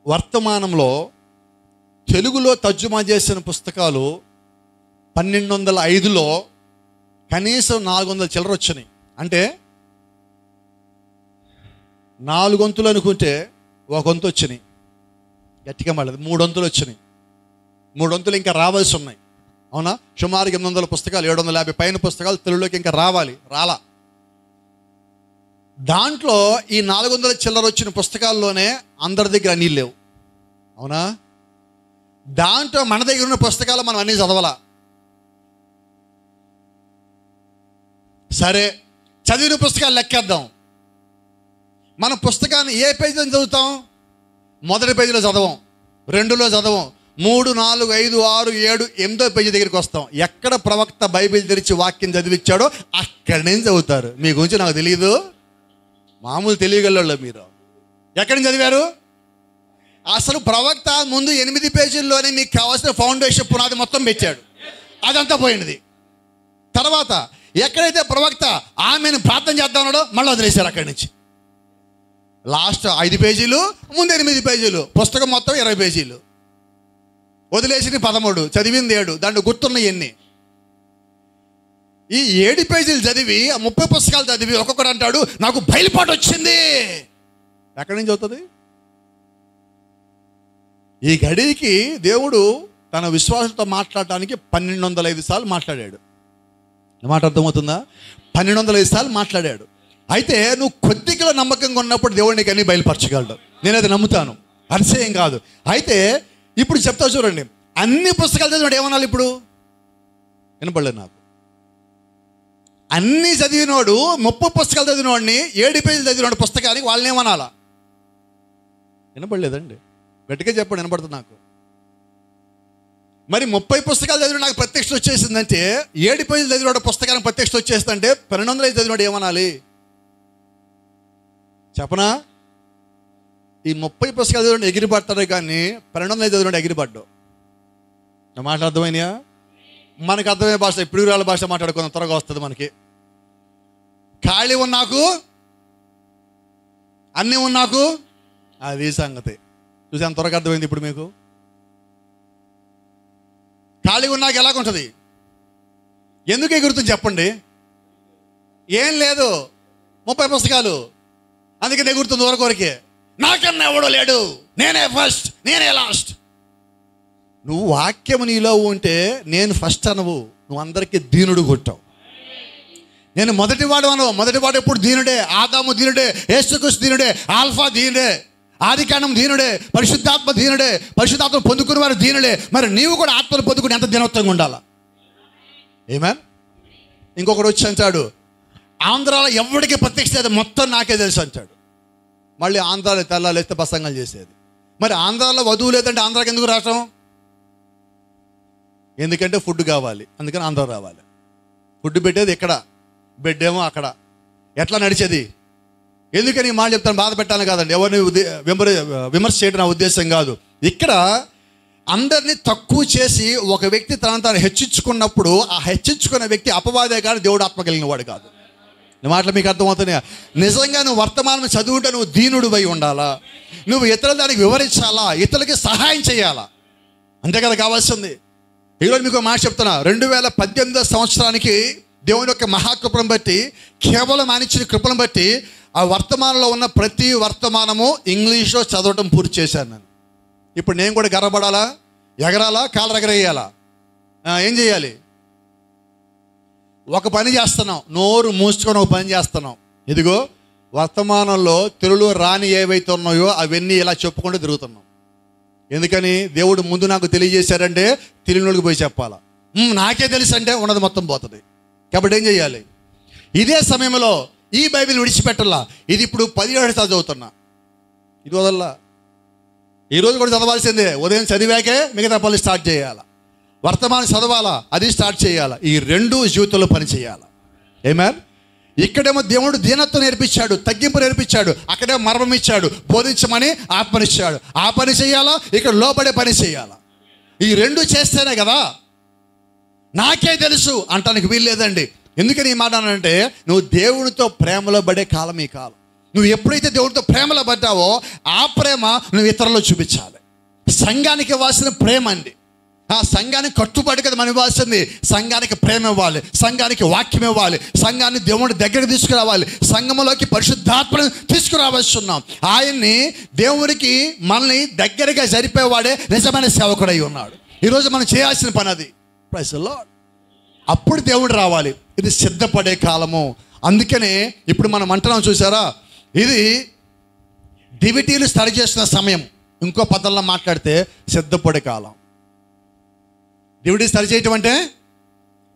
వర్తమానంలో తెలుగులో తర్జుమా చేసిన పుస్తకాలు 1205లో కనీసం 400 చిల్లర వచ్చినాయి. అంటే 4 వంతులు అనుకుంటే 1 వంతు వచ్చినాయి, గట్టిగా మళ్ళీ 3 వంతులు వచ్చినాయి. 3 వంతులు ఇంకా రావాల్సి ఉన్నాయి. అవునా? సుమారు 800 పుస్తకాలు, 750 పైన పుస్తకాలు తెలుగులోకి ఇంకా రాలా. దాంట్లో ఈ 400 చిల్లర వచ్చిన పుస్తకాల్లోనే అందరి దగ్గర అన్నీ లేవు. అవునా? దాంట్లో మన దగ్గర ఉన్న పుస్తకాలు మనం అన్నీ చదవాలా. సరే, చదివిన పుస్తకాలు లెక్కేద్దాం. మన పుస్తకాన్ని ఏ పేజీలో చదువుతాం? మొదటి పేజీలో చదవం, 2లో చదవం, 3, 4, 5, 6, 7, 8వ పేజీ దగ్గరికి వస్తాం. ఎక్కడ ప్రవక్త బైబిల్ తెరిచి వాక్యం చదివించాడో అక్కడి నుంచి చదువుతారు. మీ గురించి నాకు తెలియదు, మామూలు తెలియగలలో మీరు. ఎక్కడి నుంచి చదివారు? అసలు ప్రవక్త ముందు 8 పేజీల్లోనే మీకు కావాల్సిన ఫౌండేషన్ పునాది మొత్తం పెట్టాడు, అదంతా పోయినది. తర్వాత ఎక్కడైతే ప్రవక్త ఆమెను ప్రార్థన చేద్దామన్నాడో మళ్ళీ వదిలేశారు. అక్కడి నుంచి లాస్ట్ 5 పేజీలు, ముందు 8 పేజీలు, పుస్తకం మొత్తం 20 పేజీలు. వదిలేసింది 13, చదివింది 7, దాంట్లో గుర్తున్నవి ఎన్ని? ఈ 7 పేజీలు చదివి 30 పుస్తకాలు చదివి ఒక్కొక్కడు అంటాడు నాకు బయలుపాటు వచ్చింది. ఎక్కడి నుంచి అవుతుంది? ఈ గడికి దేవుడు తన విశ్వాసంతో మాట్లాడటానికి 1205 సార్లు మాట్లాడాడు. మాట అర్థమవుతుందా? 1205 సార్లు మాట్లాడాడు. అయితే నువ్వు కొద్దిగా నమ్మకంగా ఉన్నప్పుడు దేవుడు నీకు అన్ని బయలుపరచగలడు. నేనది నమ్ముతాను, అతిశయం కాదు. అయితే ఇప్పుడు చెప్తా చూడండి, అన్ని పుస్తకాలు చదివినాడు ఏమనాలి? ఇప్పుడు వినపడలేదు నాకు. అన్నీ చదివినోడు 30 పుస్తకాలు చదివినోడిని 7 పేజీలు చదివినోడు పుస్తకానికి వాళ్ళని ఏమనాలా? వినపడలేదండి, గట్టిగా చెప్పండి, వినపడుతుంది నాకు. మరి 30 పుస్తకాలు చదివి నాకు ప్రత్యక్ష వచ్చేసిందంటే 7 పేజీలు చదివినోడు పుస్తకానికి ప్రత్యక్ష వచ్చేసిందంటే 1205 చదివినోడు ఏమనాలి చెప్పనా? ఈ 30 పుస్తకాలు చదివిన ఎగిరిపడతాడు, కానీ 1205 చదివినోడు ఎగిరిపడ్డావు. నా మాట అర్థమైనయా? మనకు అర్థమయ్యే భాష, ఇప్పుడు భాష మాట్లాడుకున్న త్వరగా వస్తుంది మనకి. ఖాళీ ఉన్నాకు, అన్నీ ఉన్నాకు, అది సంగతి. చూసాను, త్వరగా అర్థమైంది ఇప్పుడు మీకు. ఖాళీగా ఉన్నాక ఎలాగుంటుంది? ఎందుకు ఎగురుతుంది చెప్పండి? ఏం లేదు, 30 పుస్తకాలు, అందుకని ఎగురుతుంది ఊరకొరకే. నాకన్నా ఎవడో లేడు, నేనే ఫస్ట్, నేనే లాస్ట్. నువ్వు వాక్యం నీలో ఉంటే నేను ఫస్ట్ అనవు, నువ్వు అందరికీ దీనుడు కొట్టావు. నేను మొదటివాడు అనవు, మొదటివాడు ఎప్పుడు దీనుడే. ఆదాము దీనుడే, యేసుక్రీస్తు దీనుడే, ఆల్ఫా దీనుడే, ఆదికాండం దీనుడే, పరిశుద్ధాత్మ దీనుడే, పరిశుద్ధాత్మ పొందుకునే వారు దీనుడే. మరి నీవు కూడా ఆత్మను పొందుకుని ఎంత దీనత్వంగా ఉండాలా? ఏమేన్? ఇంకొకడు వచ్చి అంటాడు, ఆంధ్రాలో ఎవరికి ప్రత్యక్షత మొత్తం నాకే తెలుసు అంటాడు. మళ్ళీ ఆంధ్రాలో తెల్లాలు వేస్తే ప్రసంగాలు చేసేది. మరి ఆంధ్రాలో వధువు లేదంటే ఆంధ్రాకి ఎందుకు రావటం? ఎందుకంటే ఫుడ్ కావాలి, అందుకని ఆంధ్ర రావాలి. ఫుడ్ పెట్టేది ఇక్కడ, బెడ్ ఏమో అక్కడ. ఎట్లా నడిచేది? ఎందుకని మాట చెప్తాను, బాధ పెట్టాలని కాదండి, ఎవరిని విమర్శ చేయడం నా ఉద్దేశం కాదు. ఇక్కడ అందరినీ తక్కువ చేసి ఒక వ్యక్తి తనను తాను హెచ్చించుకున్నప్పుడు ఆ హెచ్చించుకున్న వ్యక్తి అపవాదే కానీ దేవుడు ఆత్మ కలిగిన వాడు కాదు. మాటలు మీకు అర్థమవుతున్నాయా? నిజంగా నువ్వు వర్తమానం చదువుంటే నువ్వు దీనుడు అయి ఉండాలా, నువ్వు ఇతరులు దానికి వివరించాలా, ఇతరులకి సహాయం చేయాలా, అంతే కదా కావాల్సింది. ఈరోజు మీకు మాట చెప్తున్నా, 2018 సంవత్సరానికి దేవుని యొక్క మహాకృపను బట్టి, కేవలం మానిచ్చిన కృపను బట్టి ఆ వర్తమానంలో ఉన్న ప్రతి వర్తమానము ఇంగ్లీష్లో చదవటం పూర్తి చేశాను నేను. ఇప్పుడు నేను కూడా గర్వపడాలా, ఎగరాలా, కాళ్ళ ఎగరేయాలా? ఏం చేయాలి? ఒక పని చేస్తున్నాం, నోరు మూసుకొని ఒక పని చేస్తున్నాం. ఇదిగో వర్తమానంలో తెలుగులో రాని ఏవైతే ఉన్నాయో అవన్నీ ఇలా చెప్పుకుంటూ తిరుగుతున్నాం. ఎందుకని? దేవుడు ముందు నాకు తెలియజేశారంటే తెలియనోళ్ళకి పోయి చెప్పాలా. నాకే తెలుసు అంటే ఉన్నది మొత్తం పోతుంది. కాబట్టి ఏం చేయాలి? ఇదే సమయంలో ఈ బైబిల్ విడిచిపెట్టాలా. ఇది ఇప్పుడు 17 సార్లు చదువుతున్నా, ఇది వదల్లా. ఈరోజు కూడా చదవాల్సిందే. ఉదయం చదివాకే మిగతా పనులు స్టార్ట్ చేయాలా. వర్తమానం చదవాలా, అది స్టార్ట్ చేయాలా. ఈ రెండు జీవితంలో పని చేయాలా. ఏమేన్? ఇక్కడేమో దేవుడు దీనత్వం నేర్పించాడు, తగ్గింపు నేర్పించాడు, అక్కడే మర్మం ఇచ్చాడు, బోధించమని ఆత్మనిచ్చాడు. ఆ పని చేయాలా, ఇక్కడ లోపడే పని చేయాలా. ఈ రెండు చేస్తేనే కదా. నాకే తెలుసు అంటానికి వీల్లేదండి. ఎందుకని ఈ మాట అంటే, నువ్వు దేవునితో ప్రేమలో పడే కాలం ఈ కాలం. నువ్వు ఎప్పుడైతే దేవుడితో ప్రేమలో పడ్డావో ఆ ప్రేమ నువ్వు ఇతరుల్లో చూపించాలి. సంఘానికి ఇవ్వాల్సిన ప్రేమ అండి. ఆ సంఘానికి కట్టుబడి కదా మనం ఇవ్వాల్సింది. సంఘానికి ప్రేమ ఇవ్వాలి, సంఘానికి వాక్యం ఇవ్వాలి, సంఘాన్ని దేవుడి దగ్గరికి తీసుకురావాలి, సంఘంలోకి పరిశుద్ధాత్మను తీసుకురావాల్సి ఉన్నాం. ఆయన్ని దేవుడికి మనల్ని దగ్గరగా జరిపేవాడే నిజమైన సేవకుడై ఉన్నాడు. ఈరోజు మనం చేయాల్సిన పని అది. Praise the Lord. అప్పుడు దేవుడు రావాలి. ఇది సిద్ధపడే కాలము. అందుకనే ఇప్పుడు మనం అంటున్నాం చూసారా, ఇది డివిటీలు స్టడీ చేసిన సమయం. ఇంకో పదంలో మాట్లాడితే సిద్ధపడే కాలం. డివిటీ స్టడీ చేయటం అంటే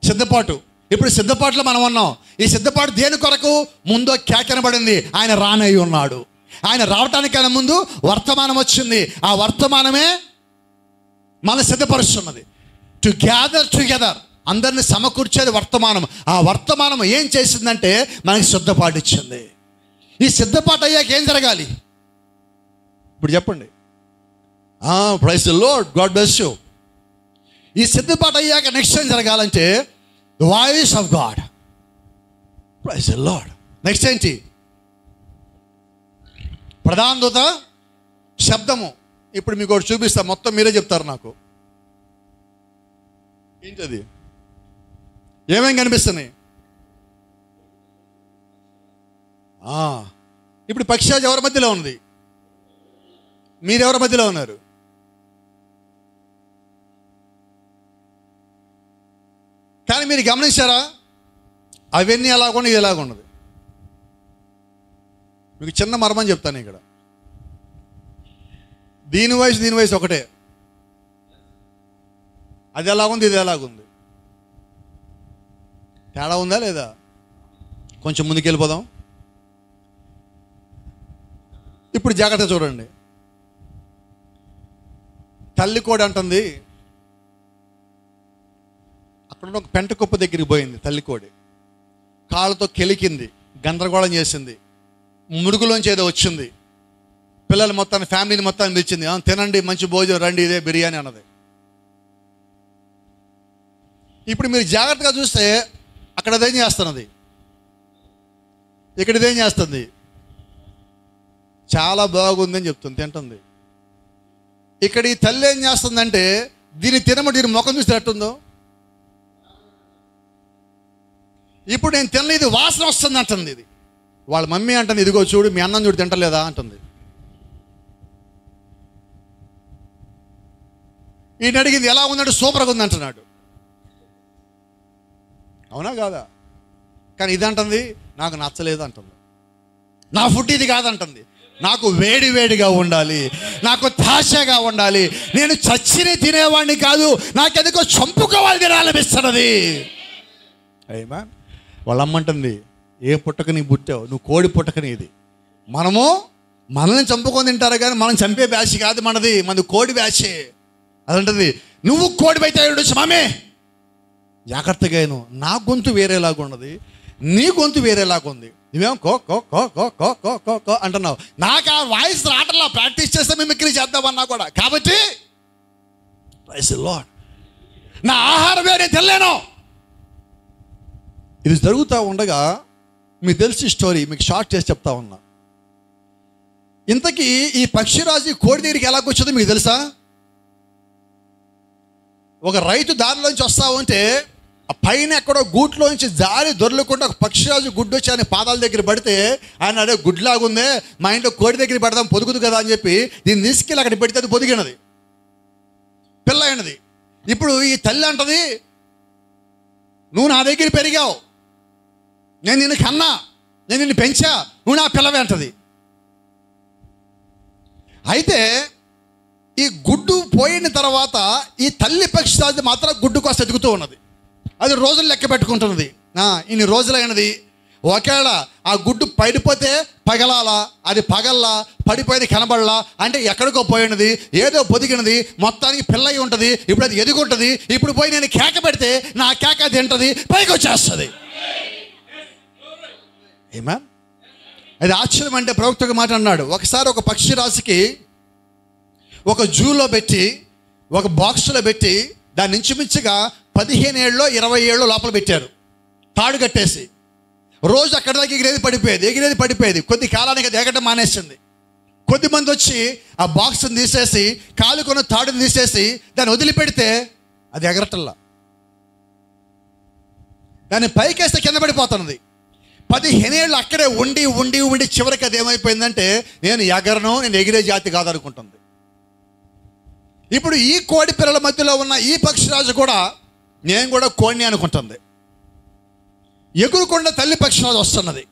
సిద్ధపాటు. ఇప్పుడు సిద్ధపాటులో మనం ఉన్నాం. ఈ సిద్ధపాటు దేని కొరకు? ముందు కేకనబడింది, ఆయన రానై ఉన్నాడు. ఆయన రావటానికైనా ముందు వర్తమానం వచ్చింది. ఆ వర్తమానమే మన సిద్ధపరుస్తున్నది. టు గ్యాదర్ టుగెదర్, అందరిని సమకూర్చేది వర్తమానం. ఆ వర్తమానం ఏం చేసిందంటే మనకి సిద్ధపాటు ఇచ్చింది. ఈ సిద్ధపాటు అయ్యాక ఏం జరగాలి ఇప్పుడు చెప్పండి? Praise the Lord, God bless you. ఈ సిద్ధపాటు అయ్యాక నెక్స్ట్ ఏం జరగాలంటే the voice of God. Praise the Lord. Next ఏంటి? ప్రధాన దూత శబ్దము. ఇప్పుడు మీకు ఒకటి చూపిస్తా, మొత్తం మీరే చెప్తారు నాకు. ఏంటది? ఏమేం కనిపిస్తున్నాయి? ఇప్పుడు పక్షిరాజు ఎవరి మధ్యలో ఉంది? మీరెవరి మధ్యలో ఉన్నారు? కానీ మీరు గమనించారా, అవన్నీ ఎలాగుండి ఇది ఎలాగున్నది? మీకు చిన్న మర్మం చెప్తాను ఇక్కడ. దీని వయసు ఒకటే. అది ఎలాగుంది, ఇది ఎలాగుంది? తేడా ఉందా లేదా? కొంచెం ముందుకు వెళ్ళిపోదాం. ఇప్పుడు జాగ్రత్త చూడండి. తల్లి కోడి అంటుంది, అక్కడ ఒక పెంట కుప్ప దగ్గరికి పోయింది. తల్లి కోడి కాళ్ళతో కెలికింది, గందరగోళం చేసింది, మురుగులోంచి ఏదో వచ్చింది. పిల్లలు మొత్తాన్ని, ఫ్యామిలీని మొత్తాన్ని పిలిచింది. తినండి, మంచి భోజనం, రండి, ఇదే బిర్యానీ అన్నది. ఇప్పుడు మీరు జాగ్రత్తగా చూస్తే అక్కడ అదేం చేస్తున్నది, ఇక్కడ ఇదేం చేస్తుంది? చాలా బాగుందని చెప్తుంది, తింటుంది. ఇక్కడ ఈ తల్లి ఏం చేస్తుందంటే దీన్ని తినమ, దీని ముఖం చూస్తే ఎట్టుందో ఇప్పుడు నేను తినలేదు, వాసన వస్తుంది అంటుంది. ఇది వాళ్ళ మమ్మీ అంటుంది, ఇదిగో చూడు మీ అన్నం చూడు తింటలేదా అంటుంది. ఈయన అడిగింది ఎలా ఉందంటే సూపర్గా ఉంది అంటున్నాడు. అవునా కాదా? కానీ ఇది అంటుంది నాకు నచ్చలేదు అంటుంది. నా ఫుడ్ ఇది కాదంటుంది, నాకు వేడి వేడిగా ఉండాలి, నాకు తాజాగా ఉండాలి, నేను చచ్చిని తినేవాడిని కాదు, నాకెందుకో చంపుకోవాలి తినాలనిపిస్తున్నది. అయ్యమా వాళ్ళ అమ్మంటుంది, ఏ పుట్టక నీ పుట్టావు, నువ్వు కోడి పుట్టకని. ఇది మనల్ని చంపుకొని తింటారు కానీ మనం చంపే బ్యాచ్ కాదు మనది, మనది కోడి బ్యాచే. అదంటుంది నువ్వు కోడి బయట ఉండొచ్చు మామే, జాగ్రత్తగా నా గొంతు వేరేలాగా ఉన్నది, నీ గొంతు వేరేలాగా ఉంది, నువ్వేమో కో కో కో కో కో కో కో కో అంటున్నావు. నాకు ఆ వాయిస్ రావట్లా, ప్రాక్టీస్ చేస్తే మిమిక్రీ చేద్దామన్నా కూడా. కాబట్టి నా ఆహారమే నేను తినలేను. ఇది జరుగుతూ ఉండగా మీకు తెలిసి స్టోరీ మీకు షార్ట్ చేసి చెప్తా ఉన్నా. ఇంతకీ ఈ పక్షిరాజు కోడి దగ్గరికి ఎలా కూర్చోదో మీకు తెలుసా? ఒక రైతు దారిలోంచి వస్తా ఉంటే ఆ పైన ఎక్కడో గూట్లోంచి జారి దొరలకుండా ఒక పక్షిరాజు గుడ్డు వచ్చి ఆయన పాదాల దగ్గర పడితే ఆయన అదే గుడ్లాగుందే, మా ఇంట్లో కోడి దగ్గర పెడదాం పొదుగుదు కదా అని చెప్పి దీన్ని తీసుకెళ్ళి అక్కడ పెడితే అది పొదిగినది, పిల్ల అయినది. ఇప్పుడు ఈ తల్లి అంటది, నువ్వు నా దగ్గర పెరిగావు, నేను నిన్ను కన్నా, నేను నిన్ను పెంచా, నువ్వు నా పిల్లవే అంటది. అయితే ఈ గుడ్డు పోయిన తర్వాత ఈ తల్లి పక్షిరాజు మాత్రం గుడ్డు కోసం ఎదుగుతూ ఉన్నది. అది రోజులు లెక్క పెట్టుకుంటున్నది. ఇన్ని రోజులైనది, ఒకవేళ ఆ గుడ్డు పడిపోతే పగలాలా, అది పగల్లా, పడిపోయేది కనబడలా, అంటే ఎక్కడికో పోయినది, ఏదో పొదిగినది, మొత్తానికి పిల్లయి ఉంటుంది. ఇప్పుడు అది ఎదుగుంటుంది. ఇప్పుడు పోయి నేను కేక పెడితే నా కేక తింటుంది, పైకి వచ్చేస్తుంది. ఏమా అది ఆశ్చర్యం. అంటే ప్రవక్త ఒక మాట అన్నాడు, ఒకసారి ఒక పక్షిరాశికి ఒక జూలో పెట్టి, ఒక బాక్స్లో పెట్టి దాన్ని ఇంచుమించుగా 15 ఏళ్ళలో 20 ఏళ్ళలో లోపల పెట్టారు, తాడు కట్టేసి. రోజు అక్కడ దాకా ఎగిరేది పడిపోయేది. కొద్ది కాలానికి అది ఎగటం మానేసింది. కొద్దిమంది వచ్చి ఆ బాక్స్ని తీసేసి, కాలుకొన్న తాడుని తీసేసి దాన్ని వదిలిపెడితే అది ఎగరటల్లా, దాన్ని పైకేస్తే కింద పడిపోతున్నది. 15 ఏళ్ళు అక్కడే ఉండి ఉండి ఉండి చివరికి అది ఏమైపోయిందంటే నేను ఎగరను, నేను ఎగిరే జాతి కాదనుకుంటుంది. ఇప్పుడు ఈ కోడి పిల్లల మధ్యలో ఉన్న ఈ పక్షిరాజు కూడా నేను కూడా కోడిని అనుకుంటుంది. ఎగురుకుండా తల్లి పక్షిరాజు వస్తున్నది.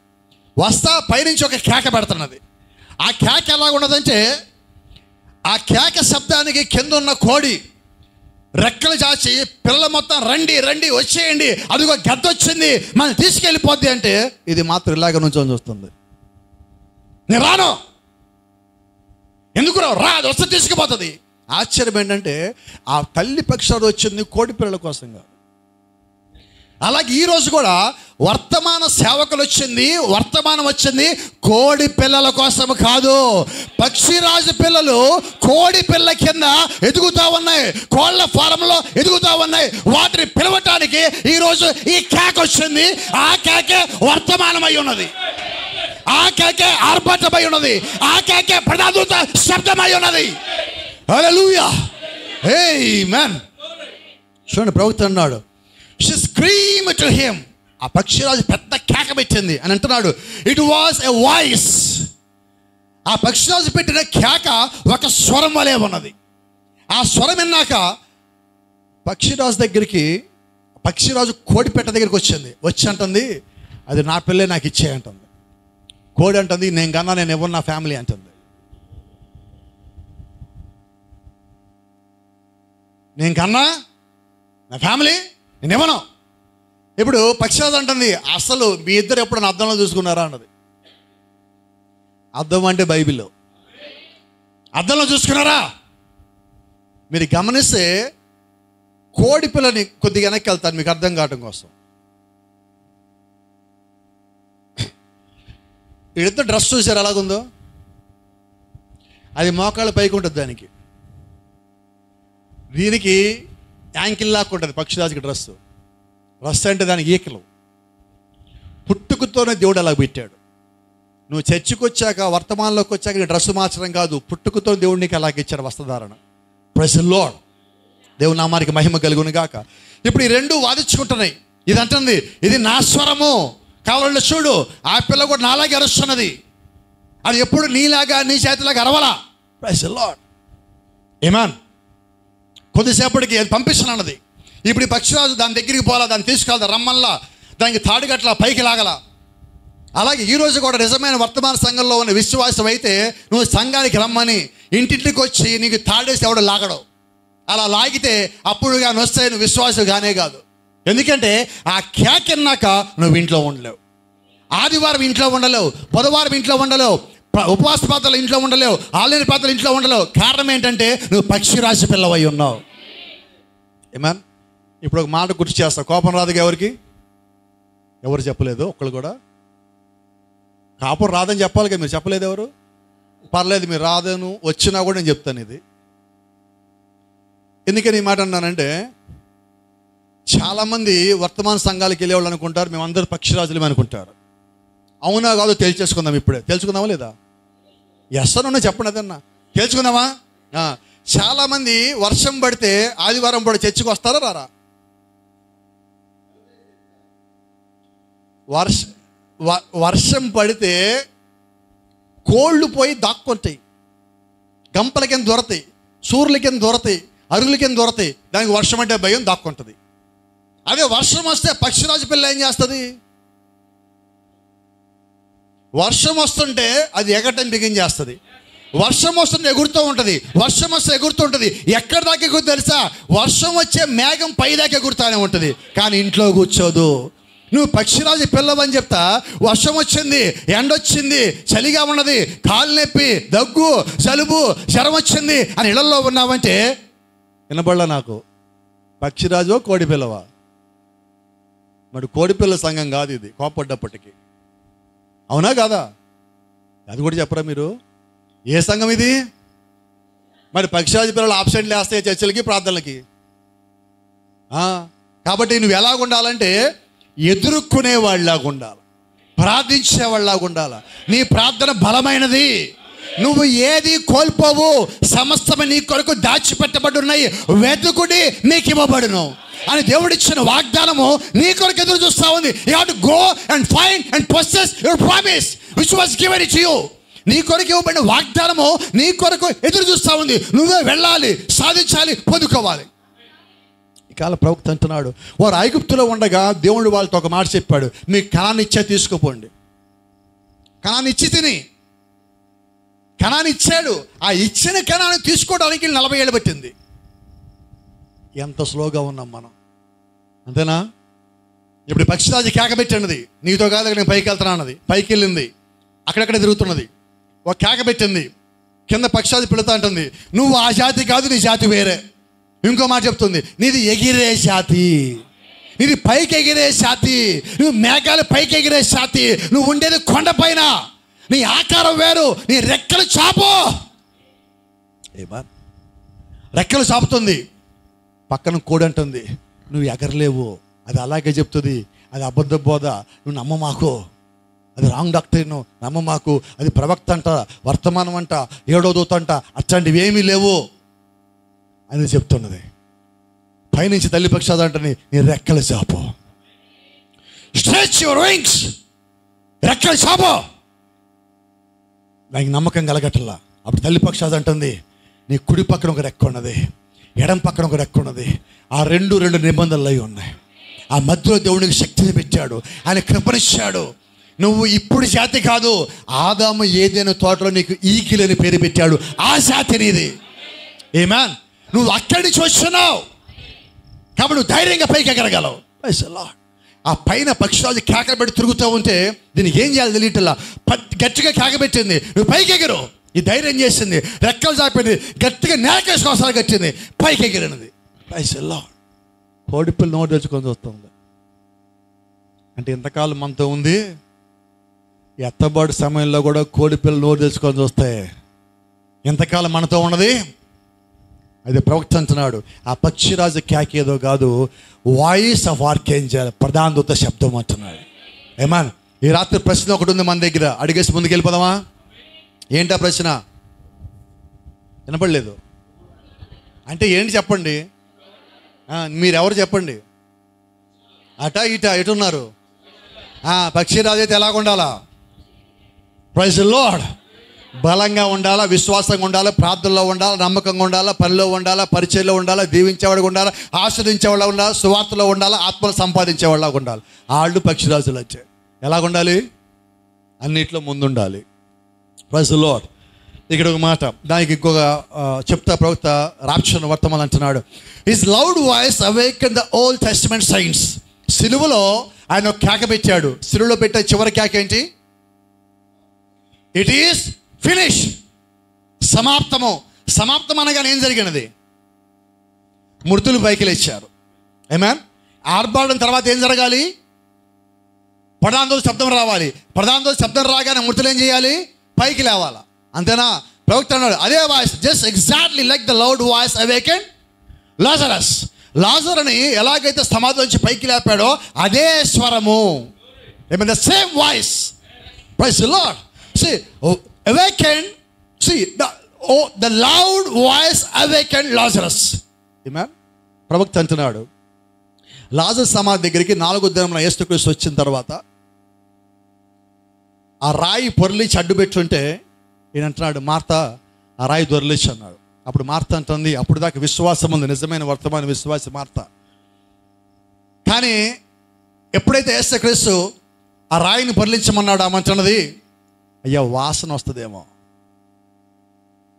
వస్తా పైనుంచి ఒక కేక పెడుతున్నది. ఆ కేక ఎలా ఉన్నదంటే ఆ కేక శబ్దానికి కింద ఉన్న కోడి రెక్కలు చాచి పిల్లల మొత్తం రండి రండి వచ్చేయండి, అదిగో గద్ద వచ్చింది మనం తీసుకెళ్ళిపోద్ది అంటే ఇది మాత్రం ఇలాగ నుంచొని చూస్తుంది. నేను రాను, ఎందుకు రా, అది వస్తే తీసుకుపోతుంది. ఆశ్చర్యం ఏంటంటే ఆ తల్లి పక్షాలు వచ్చింది కోడి పిల్లల కోసం కాదు. అలాగే ఈరోజు కూడా వర్తమాన సేవకులు వర్తమానం వచ్చింది కోడి పిల్లల కోసం కాదు. పక్షిరాజు పిల్లలు కోడి పిల్ల కింద ఎదుగుతూ ఉన్నాయి, కోళ్ళ ఫారంలో ఎదుగుతూ ఉన్నాయి. వాటిని పిలవటానికి ఈరోజు ఈ కేక వచ్చింది. ఆ కేకే వర్తమానమై ఉన్నది, ఆ కేకే ఆర్భటమై ఉన్నది, ఆ కేకే ప్రధాదూత శబ్దమై ఉన్నది. హల్లెలూయా, ఆమేన్. చూడండి ప్రవక్త అన్నాడు, she screamed to him. ఆ పక్షిరాజు పెద్ద కేక పెట్టింది అని అంటున్నాడు. It was a voice. ఆ పక్షిరాజు పెట్టిన కేక ఒక స్వరం వలె ఉన్నది. ఆ స్వరం విన్నాక పక్షిరాజు కోడి పెట్ట దగ్గరికి వచ్చి అంటుంది, అది నా పిల్లే నాకు ఇచ్చే అంటుంది. కోడి అంటుంది, నేను కన్నా నేను ఎవరు, నా ఫ్యామిలీ అంటుంది. నేను కన్నా నా ఫ్యామిలీ నేనేమను. ఇప్పుడు పక్షిరాజు అంటుంది, అసలు మీ ఇద్దరు ఎప్పుడైనా అద్దంలో చూసుకున్నారా అన్నది. అద్దం అంటే బైబిల్లో, అద్దంలో చూసుకున్నారా? మీరు గమనిస్తే కోడి పిల్లని కొద్దిగా వెనక్కి వెళ్తాను మీకు అర్థం కావడం కోసం. వీడిద్దరు డ్రెస్ చూసారు ఎలాగుందో, అది మోకాళ్ళ పైకి ఉంటుంది, దీనికి యాంకిల్ లాక్కు ఉంటుంది పక్షిరాజుకి డ్రెస్ అంటే దానికి ఈకలు. పుట్టుకతోనే దేవుడు అలా పెట్టాడు. నువ్వు చర్చికి వచ్చాక, వర్తమానంలోకి వచ్చాక నీ డ్రెస్సు మార్చడం కాదు, పుట్టుకతో దేవుడు నీకు అలాగ ఇచ్చాడు వస్త్రధారణ. Praise the Lord. దేవుని నామానికి మహిమ కలుగును గాక. ఇప్పుడు ఈ రెండు వాదించుకుంటున్నాయి. ఇది అంటుంది, ఇది నా స్వరము. కావాలంటే చూడు, ఆ పిల్ల కూడా నాలాగే అరుస్తున్నది. అది ఎప్పుడు నీలాగా నీ చేతిలాగా అరవలా. Praise the Lord. ఆమేన్. కొద్దిసేపటికి అది పంపిస్తున్నానది. ఇప్పుడు ఈ పక్షిరాజు దాని దగ్గరికి పోలా, దాన్ని తీసుకెళ్తా, రమ్మల్లా, దానికి తాడుగట్ల పైకి లాగల. అలాగే ఈరోజు కూడా నిజమైన వర్తమాన సంఘంలో ఉన్న విశ్వాసం అయితే నువ్వు సంఘానికి రమ్మని ఇంటింటికి వచ్చి నీకు తాడేసి ఎవడు లాగడం. అలా లాగితే అప్పుడు కానీ వస్తే నువ్వు విశ్వాసం కానే కాదు. ఎందుకంటే ఆ కేకన్నాక నువ్వు ఇంట్లో ఉండలేవు. ఆదివారం ఇంట్లో ఉండలేవు, బుధవారం ఇంట్లో ఉండలేవు, ఉపవాస పాత్రలు ఇంట్లో ఉండలేవు, ఆలయ పాత్రలు ఇంట్లో ఉండలేవు. కారణం ఏంటంటే నువ్వు పక్షిరాశి పిల్లవై ఉన్నావు. ఏమన్. ఇప్పుడు ఒక మాట గుర్తు చేస్తా. కోపం రాదుగా ఎవరికి? ఎవరు చెప్పలేదు ఒక్కళ్ళు కూడా. కాపం రాదని చెప్పాలి కదా, మీరు చెప్పలేదు ఎవరు? పర్లేదు, మీరు రాదను వచ్చినా కూడా నేను చెప్తాను ఇది. ఎందుకని ఈ మాట అన్నానంటే, చాలామంది వర్తమాన సంఘాలకు వెళ్ళేవాళ్ళు అనుకుంటారు మేమందరూ పక్షిరాజులు అనుకుంటారు. అవునా కాదో తేల్చేసుకుందాం. ఇప్పుడే తెలుసుకుందామా లేదా? ఎస్సనున్నా చెప్పండి, అదన్నా తెలుసుకుందామా? చాలామంది వర్షం పడితే ఆదివారం పూట చర్చికి వస్తారా రారా? వర్షం పడితే కోళ్ళు పోయి దాక్కుంటాయి, గంపల కింద దొరతాయి, సూర్యుల కింద దొరతాయి, అరుగుల కింద దొరతాయి. దానికి వర్షం అంటే భయం, దాక్కుంటుంది. అదే వర్షం వస్తే పక్షిరాజు పిల్ల ఏం చేస్తుంది? వర్షం వస్తుంటే అది ఎగటం బిగించేస్తుంది. వర్షం వస్తుంటే ఎగురుతూ ఉంటుంది, వర్షం వస్తే ఎగురుతూ ఉంటుంది. ఎక్కడి దాకా ఎగురు తెలుసా? వర్షం వచ్చే మేఘం పై దాకా ఎగురుతానే ఉంటుంది, కానీ ఇంట్లో కూర్చోదు. నువ్వు పక్షిరాజు పిల్లవని చెప్తా, వర్షం వచ్చింది, ఎండొచ్చింది, చలిగా ఉన్నది, కాలు నొప్పి, దగ్గు, జలుబు, జ్వరం వచ్చింది అని ఇళ్లలో ఉన్నావంటే వినబడలా నాకు. పక్షిరాజు కోడి పిల్లవా? మరి కోడిపిల్ల సంఘం కాదు ఇది కోపడ్డప్పటికి. అవునా కాదా? అది కూడా చెప్పరా మీరు? ఏ సంఘం ఇది? మరి పక్షిరాజు పిల్లలు ఆబ్సెంట్లు వేస్తాయి చర్చలకి, ప్రార్థనలకి. కాబట్టి నువ్వు ఎలాగ ఉండాలంటే ఎదుర్కొనే వాళ్ళలాగా ఉండాలి, ప్రార్థించే వాళ్ళలాగా ఉండాలి. నీ ప్రార్థన బలమైనది. నువ్వు ఏది కోల్పోవు. సమస్తమే నీ కొరకు దాచిపెట్టబడి ఉన్నాయి, వెతుకుడి నీకు ఇవ్వబడును అని దేవుడిచ్చిన వాగ్దానము నీ కొరకు ఎదురు చూస్తా ఉంది. You have to go and find and possess your promise which was given to you. నీ కొరకు ఇవ్వబడిన వాగ్దానము నీ కొరకు ఎదురు చూస్తా ఉంది. నువ్వే వెళ్ళాలి, సాధించాలి, పొందుకోవాలి. ఈ కాల ప్రవక్త అంటున్నాడు, వారు ఐగుప్తులో ఉండగా దేవుడు వాళ్ళతో ఒక మాట చెప్పాడు, మీకు కనాన్ని ఇచ్చే తీసుకుపోండి. కనాన్ని ఇచ్చి తిని, కనాన్ని ఇచ్చాడు. ఆ ఇచ్చిన కనాన్ని తీసుకోవడానికి 40 ఏళ్ళు పట్టింది. ఎంత స్లోగా ఉన్నాం మనం, అంతేనా? ఇప్పుడు పక్షిరాజు కేక పెట్టినది, నీతో కాదు నేను పైకి వెళ్తున్నా అన్నది. పైకి వెళ్ళింది, అక్కడక్కడ తిరుగుతున్నది, ఒక కేక పెట్టింది. కింద పక్షిరాజు పిలుతా అంటుంది, నువ్వు ఆ జాతి కాదు, నీ జాతి వేరే. ఇంకో మాట చెప్తుంది, నీది ఎగిరే జాతి, నీది పైకి ఎగిరే జాతి, నువ్వు మేఘాలు పైకి ఎగిరే జాతి, నువ్వు ఉండేది కొండపైన, నీ ఆకారం వేరు, నీ రెక్కలు చాపు. రెక్కలు చాపుతుంది. పక్కన కోడి అంటుంది, నువ్వు ఎగరలేవు, అది అలాగే చెప్తుంది, అది అబద్ధ బోధ, నువ్వు నమ్మమాకు, అది రాంగ్ డాక్టరీను, నమ్మమాకు, అది ప్రవక్త అంట, వర్తమానం అంట, 7వ దూత అంట, అట్లాంటివి ఏమీ లేవు అని చెప్తున్నది. పైనుంచి తల్లి పక్షాలు అంటని, నీ రెక్కలు చాపు, స్ట్రెచ్ యువర్ వింగ్స్, రెక్కలు చాపు. దానికి నమ్మకం కలగట్లా. అప్పుడు తల్లి పక్షాలు అంటుంది, నీ కుడి పక్కన ఒక రెక్క ఉన్నది, ఎడం పక్కన ఒక రెక్క ఉన్నది. ఆ రెండు నిబంధనలు అయి ఉన్నాయి. ఆ మధ్యలో దేవునికి శక్తిని పెట్టాడు, ఆయన కృపనిచ్చాడు. నువ్వు ఇప్పుడు జాతి కాదు, ఆదాము ఏదైనా తోటలో నీకు ఈకిలని పేరు పెట్టాడు, ఆ జాతి నీది. ఆమేన్. నువ్వు అక్కడి నుంచి వచ్చున్నావు కాబట్టి నువ్వు ధైర్యంగా పైకి ఎగరగలవు. ఆ పైన పక్షిరాజు కేకలు పెట్టి తిరుగుతూ ఉంటే దీనికి ఏం చేయాలి తెలియట్లా. గట్టిగా కేకబెట్టింది, నువ్వు పైకి ఎగరు. ఈ ధైర్యం చేసింది, రెక్కలు చాపింది, గట్టిగా నేకేసుకోసారి కట్టింది, పైకి ఎగిరినది. కోడిపిల్ల నోటు తెచ్చుకొని చూస్తుంది. అంటే ఇంతకాలం మనతో ఉంది, ఎత్తబాటు సమయంలో కూడా కోడిపిల్ల నోటు తెచ్చుకొని చూస్తాయి. ఎంతకాలం మనతో ఉన్నది. అది ప్రవక్త అంటున్నాడు, ఆ పక్షిరాజు కేకేదో కాదు, వాయిస్ ఆఫ్ ఆర్కేంజెల్, ప్రధాన దూత శబ్దం అంటున్నాడు. ఏమన్. ఈ రాత్రి ప్రశ్న ఒకటి ఉంది మన దగ్గర, అడిగేసి ముందుకు వెళ్ళిపోదామా? ఏంటా ప్రశ్న? వినపడలేదు అంటే ఏంటి చెప్పండి, మీరెవరు చెప్పండి. అట ఇట ఎటున్నారు? పక్షిరాజు అయితే ఎలాగ ఉండాలా? Praise the Lord. బలంగా ఉండాలా, విశ్వాసంగా ఉండాలా, ప్రార్థనలో ఉండాలా, నమ్మకంగా ఉండాలా, పనిలో ఉండాలా, పరిచయంలో ఉండాలా, దీవించేవాడిగా ఉండాలా, ఆశ్రదించేవాళ్ళ ఉండాలి, సువార్తలో ఉండాలా, ఆత్మలు సంపాదించేవాళ్ళగా ఉండాలి. వాళ్ళు పక్షిరాజులు వచ్చాయి. ఎలాగ ఉండాలి? అన్నిట్లో ముందుండాలి. Praise the Lord. ఇక్కడ ఒక మాట, దానికి ఇంకొక చెప్తా ప్రవక్త రాప్షన్ వర్తమానం అంటున్నాడు, his loud voice awaken the old testament science. సిలువలో ఆయన ఒక కేక పెట్టాడు. సిలువలో పెట్టే చివరి కేక ఏంటి? It is finish. సమాప్తము. సమాప్తం అనగానే ఏం జరిగినది? మృతులు పైకి లేచారు. ఆమేన్. ఆర్భాటం తర్వాత ఏం జరగాలి? ప్రధానదూత శబ్దం రావాలి. ప్రధానదూత శబ్దం రాగానే మృతులు ఏం చేయాలి? పైకి లేవాలా. అంతేనా? ప్రవక్త అన్నాడు అదే voice, just exactly like the loud voice awaken Lazarus. లాజరుని ఎలాగైతే సమాధి నుంచి పైకి లేపాడో అదే స్వరము, the same voice. Praise the Lord. See, awaken, see, the loud voice awakened Lazarus. Amen. ప్రవక్త అంటున్నాడు, లాజరు సమాధి దగ్గరికి 4వ దినమున యేసుక్రీస్తు వచ్చిన తర్వాత ఆ రాయి పొర్లిచి అడ్డు పెట్టుంటే ఈయన అంటున్నాడు, మార్త ఆ రాయి దొర్లిచి అన్నాడు. అప్పుడు మార్త అంటుంది, అప్పుడు దాకా విశ్వాసం ఉంది, నిజమైన వర్తమాన విశ్వాస మార్త. కానీ ఎప్పుడైతే యేసుక్రీస్తు ఆ రాయిని పొర్లించమన్నాడు, ఆమంటున్నది, అయ్యా వాసన వస్తుందేమో.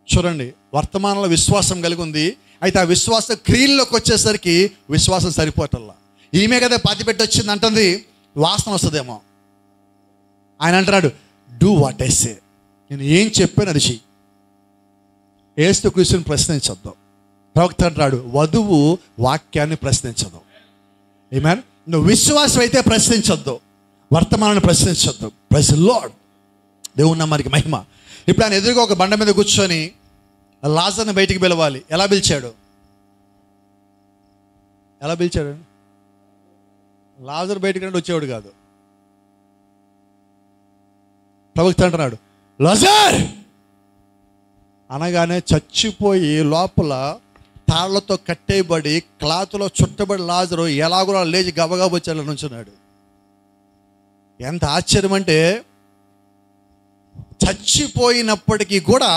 చూడండి, వర్తమానంలో విశ్వాసం కలిగి ఉంది. అయితే ఆ విశ్వాసం క్రియల్లోకి వచ్చేసరికి విశ్వాసం సరిపోవటల్లా. ఈమె కదా పాతి పెట్టి వచ్చింది అంటుంది, వాసన వస్తుందేమో. ఆయన అంటున్నాడు, డూ వాట్ ఐ సే. నేను ఏం చెప్పాను అది చెయ్యి. యేసుక్రీస్తుని ప్రశ్నించొద్దు. ప్రవక్త అంటున్నాడు, వధువు వాక్యాన్ని ప్రశ్నించదు. ఆమేన్. నువ్వు విశ్వాసం అయితే ప్రశ్నించొద్దు, వర్తమానాన్ని ప్రశ్నించొద్దు. Praise the Lord. దేవుని నామానికి మహిమ. ఇప్పుడు ఆయన ఎదురుగా ఒక బండ మీద కూర్చొని లాజర్ని బయటికి పిలవాలి. ఎలా పిలిచాడు? లాజర్ బయటికి రండి వచ్చేవాడు కాదు. ప్రవక్త అంటున్నాడు, లాజర్ అనగానే చచ్చిపోయి లోపల తాళ్లతో కట్టేయబడి క్లాత్లో చుట్టబడి లాజరు ఎలాగో లేచి గబగబా వచ్చేలా నుంచున్నాడు. ఎంత ఆశ్చర్యం అంటే, చచ్చిపోయినప్పటికీ కూడా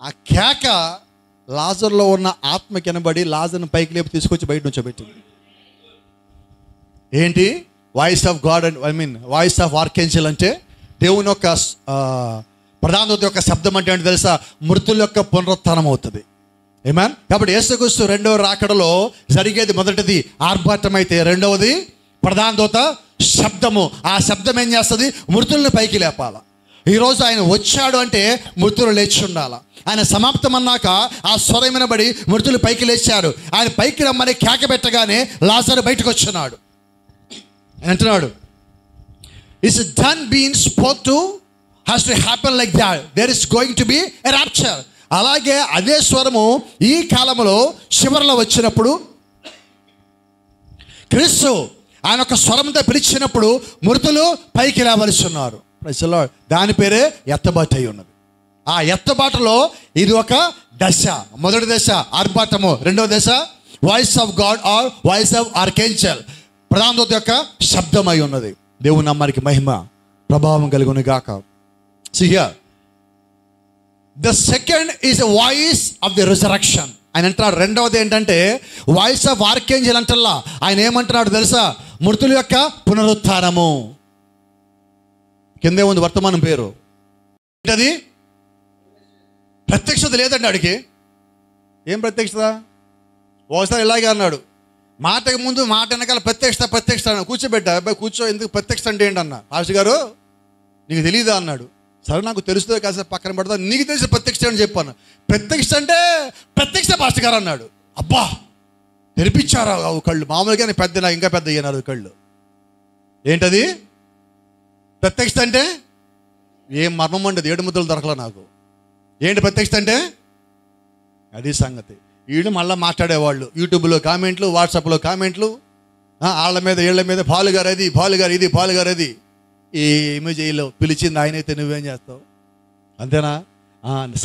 ఆ కేక లాజర్లో ఉన్న ఆత్మ కినబడి లాజర్ని పైకి లేపు తీసుకొచ్చి బయట నుంచోబెట్టింది. ఏంటి? Voice of God and voice of archangel అంటే దేవుని యొక్క ప్రధానదూత యొక్క శబ్దం అంటే ఏంటి తెలుసా? మృతుల యొక్క పునరుత్థానం అవుతుంది. ఆమేన్. కాబట్టి యేసుక్రీస్తు రెండవ రాకడలో జరిగేది మొదటిది ఆర్భాటం అయితే, రెండవది ప్రధానదూత శబ్దము. ఆ శబ్దం ఏం చేస్తుంది? మృతుల్ని పైకి లేపాల. ఈరోజు ఆయన వచ్చాడు అంటే మృతులు లేచి ఉండాల. ఆయన సమాప్తం అన్నాక ఆ స్వరం వినబడి మృతులు పైకి లేచారు. ఆయన పైకి రమ్మని కేక పెట్టగానే లాజరు బయటకు వచ్చున్నాడు. అంటున్నాడు, it's done been spoke to has to happen like that, there is going to be a rapture. అలాగే అదే స్వరము ఈ కాలంలో చివరిలో వచ్చినప్పుడు క్రీస్తు ఆయన ఒక స్వరంతో పిలిచినప్పుడు మృతులు పైకి లేవలసి ఉన్నారు. దాని పేరే ఎత్తబాటు అయి ఉన్నది. ఆ ఎత్తబాటులో ఇది ఒక దశ. మొదటి దశ ఆర్భాటము, రెండవ దశ voice of God or voice of archangel, ప్రధానదూత యొక్క శబ్దం అయి ఉన్నది. దేవుని నామానికి మహిమ ప్రభావం కలుగును గాక. See here, the second is a voice of the resurrection. ఆయన అంటున్నాడు, రెండవది ఏంటంటే వాయిస్ ఆఫ్ ఆర్కేంజెల్ అంటల్లా. ఆయన ఏమంటున్నాడు తెలుసా? మృతుల యొక్క పునరుత్థానము. కిందే ఉంది వర్తమానం పేరు ఏంటది? ప్రత్యక్షత లేదండి ఆడికి. ఏం ప్రత్యక్షత? ఒకసారి ఇలాగే అన్నాడు, మాటకు ముందు మాట వెనకాల ప్రత్యక్షత అన్న. కూర్చోబెట్టా, అబ్బాయి కూర్చో, ఎందుకు ప్రత్యక్షత అంటే ఏంటన్నా? పాస్టర్ గారు నీకు తెలియదా అన్నాడు. సరే నాకు తెలుస్తుంది కాసేపు పక్కన పెడతా, నీకు తెలిసి ప్రత్యక్ష అని చెప్పాను. ప్రత్యక్ష అంటే ప్రత్యక్ష పాస్టర్ గారు అన్నాడు. అబ్బా తెరిపించారా కళ్ళు? మామూలుగానే పెద్ద, నాకు ఇంకా పెద్ద అయ్యారు కళ్ళు. ఏంటది ప్రత్యక్ష అంటే? ఏం మర్మం ఉండదు, 7 ముద్దలు దొరకలే నాకు. ఏంటి ప్రత్యక్ష అంటే? అది సంగతి. వీళ్ళు మళ్ళీ మాట్లాడేవాళ్ళు, యూట్యూబ్లో కామెంట్లు, వాట్సాప్లో కామెంట్లు, వాళ్ళ మీద వీళ్ళ మీద, పాలుగారు అది, పాలుగారు ఇది, పాలుగారు అది. ఏమీ చేయలేవు. పిలిచింది ఆయనైతే నువ్వేం చేస్తావు? అంతేనా?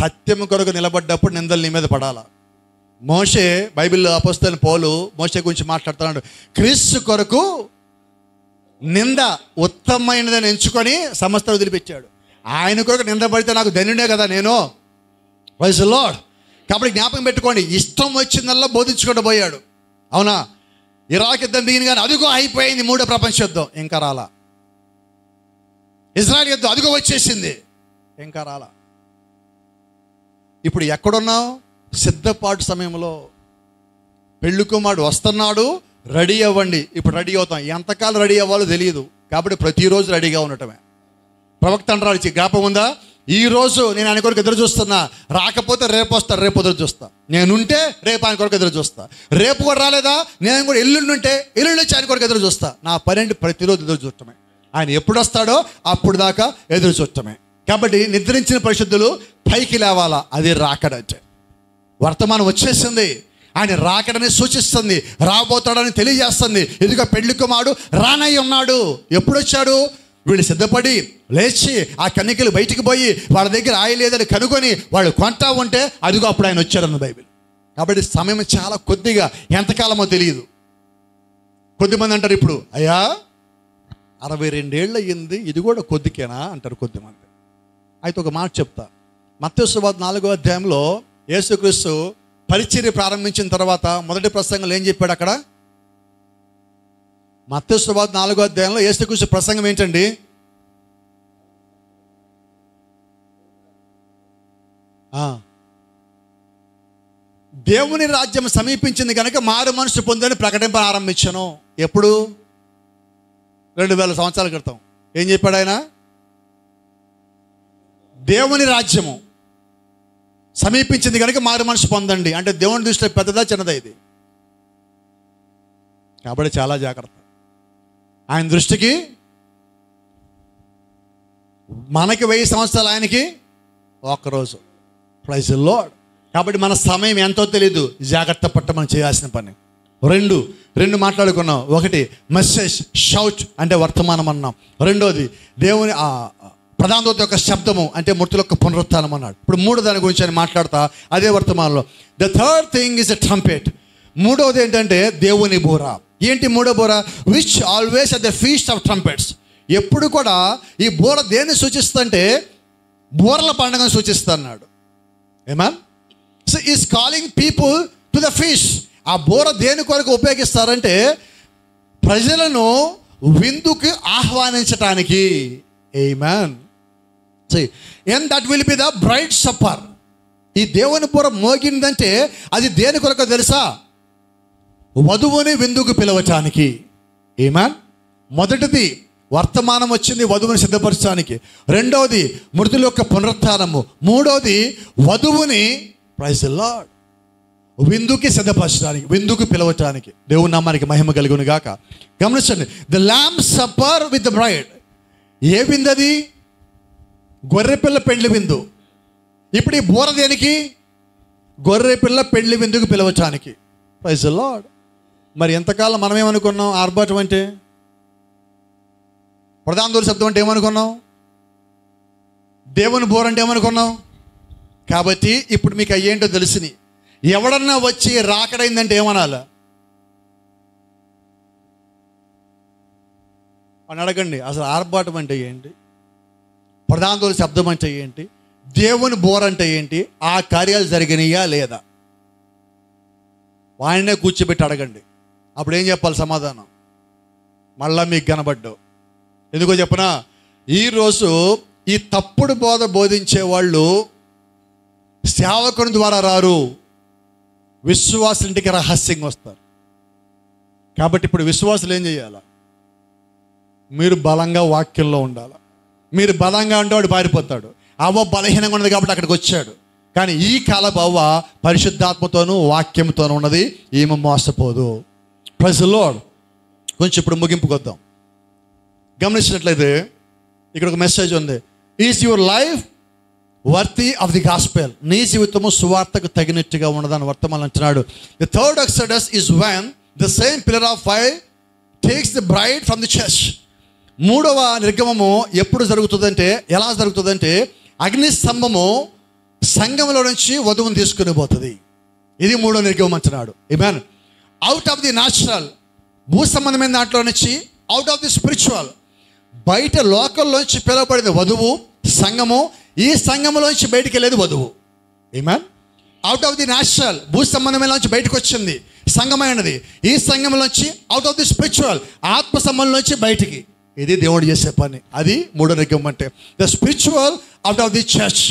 సత్యం కొరకు నిలబడ్డప్పుడు నిందలు నీ మీద పడాలా. మోషే బైబిల్లో అపోస్తలుడైన పౌలు మోషే గురించి మాట్లాడుతున్నాడు. క్రీస్తు కొరకు నింద ఉత్తమమైనదని ఎంచుకొని సమస్త వదిలిపెట్టాడు. ఆయన కొరకు నింద పడితే నాకు ధన్యుడే కదా నేను. Praise the Lord. కాబట్టి జ్ఞాపకం పెట్టుకోండి, ఇష్టం వచ్చిందల్లా బోధించుకుంటూ పోయాడు. అవునా? ఇరాక్ యుద్ధం దిగిన కానీ అదిగో అయిపోయింది. మూడో ప్రపంచ యుద్ధం ఇంకా రాలా. ఇజ్రాయెల్ యుద్ధం అదిగో వచ్చేసింది, ఇంకా రాలా. ఇప్పుడు ఎక్కడున్నావు? సిద్ధపాటు సమయంలో. పెళ్లి కుమారుడు వస్తున్నాడు, రెడీ అవ్వండి. ఇప్పుడు రెడీ అవుతాం. ఎంతకాలం రెడీ అవ్వాలో తెలియదు, కాబట్టి ప్రతిరోజు రెడీగా ఉండటమే. ప్రవక్త అంటారు, జ్ఞాపకం ఉందా? ఈరోజు నేను ఆయన కొరకు ఎదురు చూస్తున్నా, రాకపోతే రేపు వస్తా, రేపు ఎదురు చూస్తా. నేనుంటే రేపు ఆయన కొరకు ఎదురు చూస్తా. రేపు కూడా రాలేదా, నేను కూడా ఎల్లుండి ఉంటే ఎల్లుండి వచ్చి ఆయన కొరకు ఎదురు చూస్తా. నా పని ప్రతిరోజు ఎదురు చూడటమే. ఆయన ఎప్పుడు వస్తాడో అప్పుడు దాకా ఎదురు చూడటమే. కాబట్టి నిద్రించిన పరిశుద్ధులు పైకి లేవాలా, అది రాకడంటే. వర్తమానం వచ్చేసింది, ఆయన రాకడని సూచిస్తుంది, రాబోతాడని తెలియజేస్తుంది. ఇదిగో పెళ్లి కుమారుడు రానై ఉన్నాడు. ఎప్పుడు వచ్చాడు? వీళ్ళు సిద్ధపడి లేచి ఆ కన్యకలు బయటికి పోయి వాళ్ళ దగ్గర ఆయలేదని కనుగొని వాళ్ళు కొంటా ఉంటే అదిగో అప్పుడు ఆయన వచ్చాడన్న బైబిల్. కాబట్టి సమయం చాలా కొద్దిగా, ఎంతకాలమో తెలియదు. కొద్దిమంది అంటారు ఇప్పుడు, అయ్యా 62 ఏళ్ళు అయ్యింది, ఇది కూడా కొద్దికేనా అంటారు కొద్దిమంది. అయితే ఒక మాట చెప్తా. మత్తయి సువార్త 4వ అధ్యాయంలో యేసుక్రీస్తు పరిచర్య ప్రారంభించిన తర్వాత మొదటి ప్రసంగంలో ఏం చెప్పాడు అక్కడ? మత్తయి సువార్త 4వ అధ్యాయంలో యేసుక్రీస్తు ప్రసంగం ఏంటండి? దేవుని రాజ్యం సమీపించింది కనుక మారు మనసు పొందని ప్రకటింప ఆరంభించను. ఎప్పుడు? 2000 సంవత్సరాల క్రితం. ఏం చెప్పాడు ఆయన? దేవుని రాజ్యము సమీపించింది కనుక మారు మనసు పొందండి. అంటే దేవుని దృష్టిలో పెద్దదా చిన్నదా ఇది? కాబట్టి చాలా జాగ్రత్త. ఆయన దృష్టికి మనకి 1000 సంవత్సరాలు, ఆయనకి ఒక్కరోజు. Praise the Lord. కాబట్టి మన సమయం ఎంతో తెలియదు, జాగ్రత్త పట్ట మనం చేయాల్సిన పని. రెండు మాట్లాడుకున్నాం. ఒకటి మెసేజ్, షౌట్ అంటే వర్తమానం అన్నాం. రెండోది దేవుని ప్రధాన దూత యొక్క శబ్దము అంటే మృతుల యొక్క పునరుత్థానం అన్నాడు. ఇప్పుడు మూడో దాని గురించి అని మాట్లాడతా అదే వర్తమానంలో. The third thing is a trumpet. మూడవది ఏంటంటే దేవుని బూర. ఏంటి మూడో బూర? Which always at the feast of trumpets. ఎప్పుడు కూడా ఈ బూర దేన్ని సూచిస్తుందంటే బూరల పండుగను సూచిస్తున్నాడు. ఏమా? So is calling people to the feast. ఆ బూర దేని కొరకు ఉపయోగిస్తారంటే ప్రజలను విందుకు ఆహ్వానించటానికి. ఆమేన్. And that will be the bride supper. ఈ దేవుని బూర మోగిందంటే అది దేని కొరకు తెలుసా? వధువుని విందుకు పిలవటానికి. ఆమేన్. మొదటిది వర్తమానం వచ్చింది వధువుని సిద్ధపరచడానికి. రెండవది మృతుల యొక్క పునరుత్థానము. మూడవది వధువుని ప్రైజ్ ది లార్డ్ విందుకి సిద్ధపరచడానికి, విందుకు పిలవటానికి. దేవుని నామానికి మహిమ కలుగును గాక. గమనించండి, the lamb supper with the bride. ఏ విందు అది? గొర్రెపిల్ల పెండ్లి విందు. ఇప్పుడు ఈ బూర దేనికి? గొర్రెపిల్ల పెండ్లి విందుకు పిలవటానికి. Praise the Lord. మరి ఎంతకాలం మనం ఏమనుకున్నాం? ఆర్భాటం అంటే, ప్రధాన దూర శబ్దం అంటే ఏమనుకున్నాం? దేవుని బూర అంటే ఏమనుకున్నాం? కాబట్టి ఇప్పుడు మీకు అయ్యేంటో తెలిసినాయి. ఎవడన్నా వచ్చి రాకడైందంటే ఏమనాలా అని అడగండి. అసలు ఆర్భాటం అంటే ఏంటి? ప్రధాన దూర శబ్దం అంటే ఏంటి? దేవుని బోర అంటే ఏంటి? ఆ కార్యాలు జరిగినాయా లేదా? ఆయనే కూర్చోబెట్టి అడగండి. అప్పుడు ఏం చెప్పాలి సమాధానం? మళ్ళా మీకు కనబడ్డావు. ఎందుకో చెప్పనా? ఈరోజు ఈ తప్పుడు బోధ బోధించే వాళ్ళు సేవకుని ద్వారా రారు, విశ్వాసులింటికి రహస్యంగా వస్తారు. కాబట్టి ఇప్పుడు విశ్వాసులు ఏం చేయాలి? మీరు బలంగా వాక్యంలో ఉండాలి. మీరు బలంగా ఉంటే వాడు పారిపోతాడు. అవ్వ బలహీనంగా ఉన్నది కాబట్టి అక్కడికి వచ్చాడు. కానీ ఈ కాలపు అవ్వ పరిశుద్ధాత్మతోనూ వాక్యంతోనూ ఉన్నది, ఈమె మోసపోదు. Praise the Lord. కొంచెం ఇప్పుడు ముగింపుకు వద్దాం. గమనించినట్లయితే ఇక్కడ ఒక మెసేజ్ ఉంది. Is your life worthy of the gospel. నీ జీవితము సువార్తకు తగినట్టుగా ఉన్నదని వర్తమానం అంటున్నాడు. The third Exodus is when the same pillar of fire takes the bride from the church. మూడవ నిర్గమము ఎప్పుడు జరుగుతుందంటే, ఎలా జరుగుతుందంటే అగ్ని స్తంభము సంఘంలో నుంచి వధువును తీసుకుని పోతుంది. ఇది మూడో నిర్గమం అంటున్నాడు. ఆమేన్. అవుట్ ఆఫ్ ది న్యాచురల్, భూ సంబంధమైన దాంట్లో నుంచి, అవుట్ ఆఫ్ ది స్పిరిచువల్, బయట లోకల్లోంచి పిలువబడేది వధువు, సంఘము. ఈ సంఘములోంచి బయటికి వెళ్ళేది వధువు. ఆమేన్. అవుట్ ఆఫ్ ది న్యాచురల్, భూ సంబంధమైన నుంచి బయటకు వచ్చింది సంఘమైనది. ఈ సంఘంలోంచి అవుట్ ఆఫ్ ది స్పిరిచువల్, ఆత్మ సంబంధంలోంచి బయటికి. ఇది దేవుడు చేసే పని. అది మూడో నిర్గమం అంటే. The spiritual out of the church,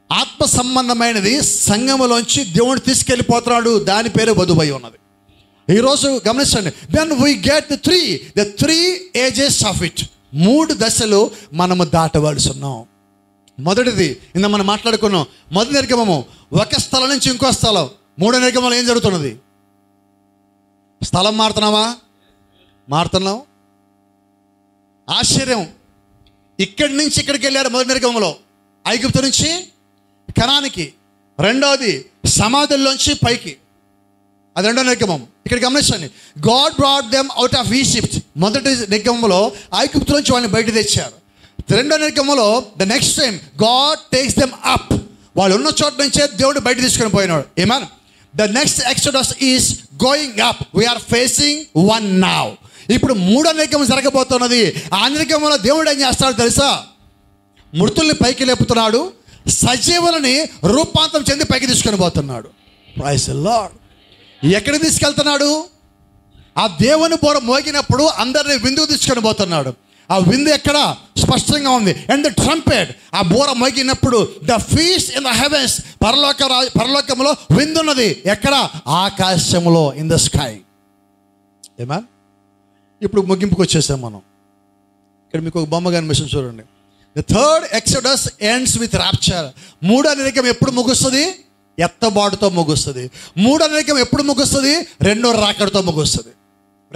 ఆత్మ సంబంధమైనది సంఘములోంచి దేవుడు తీసుకెళ్ళిపోతున్నాడు. దాని పేరు వధువై ఉన్నది. ఈరోజు గమనించండి. Then we get the three ages of it. 3 దశలు మనము దాటవలసి ఉన్నాం. మొదటిది ఇంత మనం మాట్లాడుకున్నాం. మొదటి నిర్గమము ఒక స్థలం నుంచి ఇంకో స్థలం. మూడో నిర్గమంలో ఏం జరుగుతున్నది? స్థలం మారుతున్నావా? మారుతున్నావు. ఆశ్చర్యం. ఇక్కడి నుంచి ఇక్కడికి వెళ్ళారు మొదటి నిర్గమంలో, ఐగుప్తు నుంచి కనానికి. రెండవది సమాధుల్లోంచి పైకి, అది రెండో నిర్గమం. ఇక్కడ గమనించండి. God brought them out of Egypt. మొదటి నిర్గమంలో ఐగుప్తులోంచి వాళ్ళని బయట తెచ్చారు. రెండో నిర్గమంలో the next time God takes them up. వాళ్ళు ఉన్న చోట నుంచే దేవుడు బయట తీసుకొని పోయినాడు. ఆమేన్. The next exodus is going up. We're facing one now. ఇప్పుడు మూడో నిర్గమం జరగబోతున్నది. ఆ నిర్గమంలో దేవుడు ఏం చేస్తాడో తెలుసా? మృతుల్ని పైకి లేపుతున్నాడు, సజీవులని రూపాంతరం చెంది పైకి తీసుకొని పోతున్నాడు. Praise the Lord. ఎక్కడికి తీసుకెళ్తున్నాడు? ఆ దేవుని బోర మోగినప్పుడు అందరిని విందుకు తీసుకొని పోతున్నాడు. ఆ విందు ఎక్కడ? స్పష్టంగా ఉంది. అండ్ ద ట్రంపెట్, ఆ బోర మోగినప్పుడు the feast in the heavens, పరలోకంలో విందున్నది. ఎక్కడ? ఆకాశంలో, ఇన్ ద స్కై. ఏమా? ఇప్పుడు ముగింపుకు వచ్చేసాం మనం. ఇక్కడ మీకు ఒక బొమ్మ కనిపిస్తుంది చూడండి. The third exodus ends with rapture. మూడో నిర్గమం ఎప్పుడు ముగుస్తుంది? ఎత్తబాటుతో ముగుస్తుంది. మూడో నిర్గమం ఎప్పుడు ముగుస్తుంది? రెండో రాకడతో ముగుస్తుంది.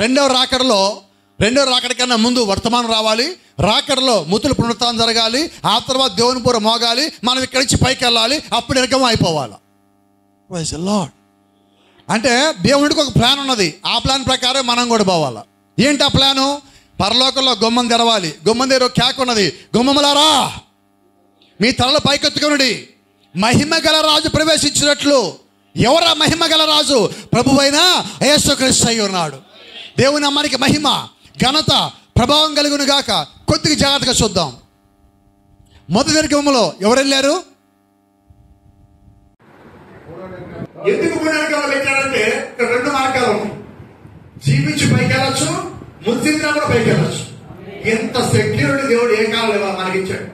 రెండో రాకడ కన్నా ముందు వర్తమానం రావాలి. రాకడలో మృతుల పునరుత్థానం జరగాలి. ఆ తర్వాత దేవుని పూర మోగాలి. మనం ఇక్కడి నుంచి పైకి వెళ్ళాలి. అప్పుడు నిర్గమం అయిపోవాలి. Praise the Lord. అంటే దేవుడికి ఒక ప్లాన్ ఉన్నది. ఆ ప్లాన్ ప్రకారం మనం కూడా పోవాలి. ఏంటి ఆ ప్లాను? పరలోకంలో గుమ్మం తెరవాలి. గుమ్మం దగ్గర ఒక కేక ఉన్నది. గుమ్మములారా మీ తలలు పైకెత్తుకొనుడి, మహిమ గల రాజు ప్రవేశించినట్లు. ఎవరా మహిమ గల రాజు? ప్రభువైన యేసుక్రీస్తు అయి ఉన్నాడు. దేవుని అమ్మానికి మహిమ, ఘనత, ప్రభావం కలుగును గాక. కొద్దిగా జాగ్రత్తగా చూద్దాం. మొదటి నిర్గమంలో ఎవరు వెళ్ళారు? ఎందుకు మూడు నిర్గమాలు పెట్టారంటే ఇక్కడ 2 మార్గాలు ఉన్నాయి. జీవించి పైకి వెళ్ళచ్చు, ముద్రించినా కూడా పైకి వెళ్ళచ్చు. ఎంత సెక్యూరిటీ దేవుడు ఏ కాలం మనకి ఇచ్చాడు.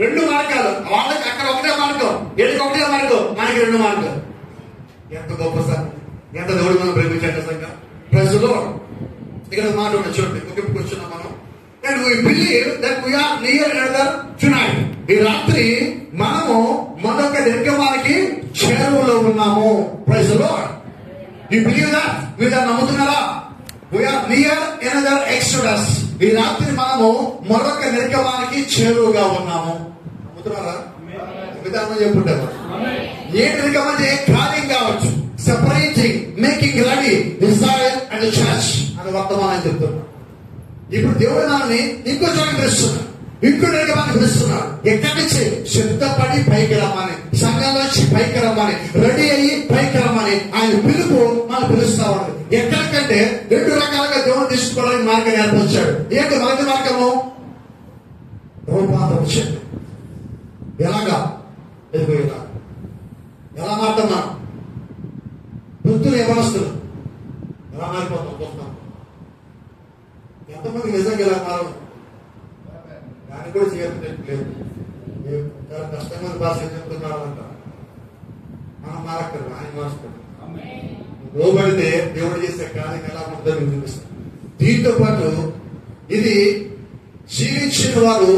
2 మార్గాలు. వాళ్ళకి అక్కడ ఒకటే మార్గం, వీళ్ళకి ఒకటే మార్గం, మనకి 2 మార్గాలు. ఎంత గొప్ప సార్, ఎంత దేవుడు మనం ప్రేమించాడు సంఘం. ప్రజలు ఇక్కడ మాట ఉన్న చూడండి, ముగింపుకు వచ్చినాం మనం. And we believe that we are near another tonight. ఈ రాత్రి మనము మరొక నిర్గమానికి చేరువలో ఉన్నాము. Praise the Lord. You believe that? మీరు దాన్ని నమ్ముతున్నారా? We are near another exodus. ఈ రాత్రి మనము మరొక నిర్గమానికి చేరువుగా ఉన్నాము. నమ్ముతున్నారా? విధానం చెప్పుంటారు. ఏ నిర్గమం ఏ కార్యం కావచ్చు. Separating, making ready Israel and church అని వర్తమానం చెప్తున్నారు. ఇప్పుడు దేవుడు దాన్ని ఇంకో చోట పిలుస్తున్నాడు, ఇంకో నిర్గమాన్ని పిలుస్తున్నాడు. ఎక్కడి నుంచి? సిద్ధపడి పైకి రమ్మని, సంఘంలోంచి పైకి రమ్మని, రెడీ అయ్యి పైకి రమ్మని ఆయన పిలుపు మనం పిలుస్తా ఉంది. ఎక్కడికంటే 2 రకాలుగా దేవుడు తీసుకోవడానికి మార్గం ఏర్పరిచాడు. ఏంటి మొదటి మార్గము? రూపాంతరం చెంది. ఎలాగా? ఎలా మారుతున్నాం? వృత్తులు యవనస్తులు ఎలా మారిపోతాం చూస్తాం. ఎంతమంది నిజంగా ఇలా మారడం? దాన్ని కూడా చేయట్లేదు. చాలా కష్టమైన భాష చెప్తున్నారు అంట. మనం మారక్కర్లేదు, ఆయన మారుస్తాడు. లోబడితే దేవుడు చేసే కార్యం ఎలా ఉంటుందో మీకు చూపిస్తాం. దీంతో పాటు ఇది జీవించిన వారు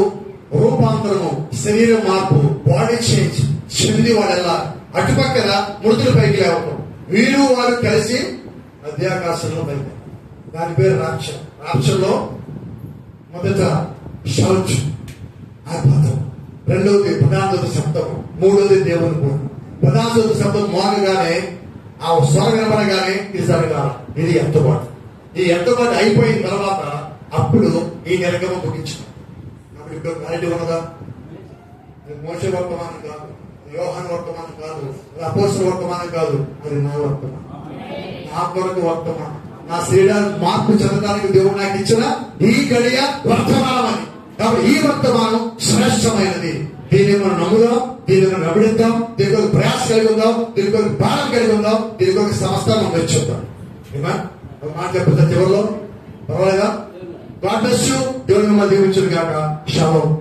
రూపాంతరము, శరీర మార్పు, బాడీ చేంజ్ చెంది వాళ్ళెల్లా అటుపక్కన మృతుల పైకి లేవటం. వీరు వారు కలిసి మధ్యాకాశంలో పైకి. దాని పేరు రాప్చర్. రాప్చర్లో మొదట షౌట్, అద్భుతం. రెండవది ప్రధాన శబ్దం. మూడవది దేవుని పూర్ణ. ప్రధాన శబ్దం మోగగానే, ఆ స్వరం వినపడగానే ఇది జరగాలి. ఇది ఎత్తుబాటు. ఈ ఎత్తుబాటు అయిపోయిన తర్వాత అప్పుడు ఈ నిర్గమం ముగించాం. అప్పుడు ఇప్పుడు క్లారిటీ ఉన్నదా? మోసే వర్తమానం కాదు, యోహాను వర్తమానం కాదు, అది అపోస్తలుల వర్తమానం కాదు, అది నా వర్తమానం, నా కొరకు వర్తమానం. నా శరీరాన్ని మార్పు చెందడానికి దేవుడు నాకు ఇచ్చిన ఈ గడియ వర్తమానం అని. కాబట్టి ఈ వర్తమానం శ్రేష్టమైనది. దీన్ని మనం నమ్ముదాం, దీన్ని మనం వెంబడిద్దాం, దీనికి ఒక ప్రయాస కలిగి ఉందాం, దీనికి ఒక భారం కలిగి ఉందాం, దీనికి ఒక సంస్థ మనం వచ్చేద్దాం. ఒక మాట చెప్తా చివరిలో, పర్వాలేదా? God bless you. దేవుని మిమ్మల్ని దీవించును గాక. షాలోమ్.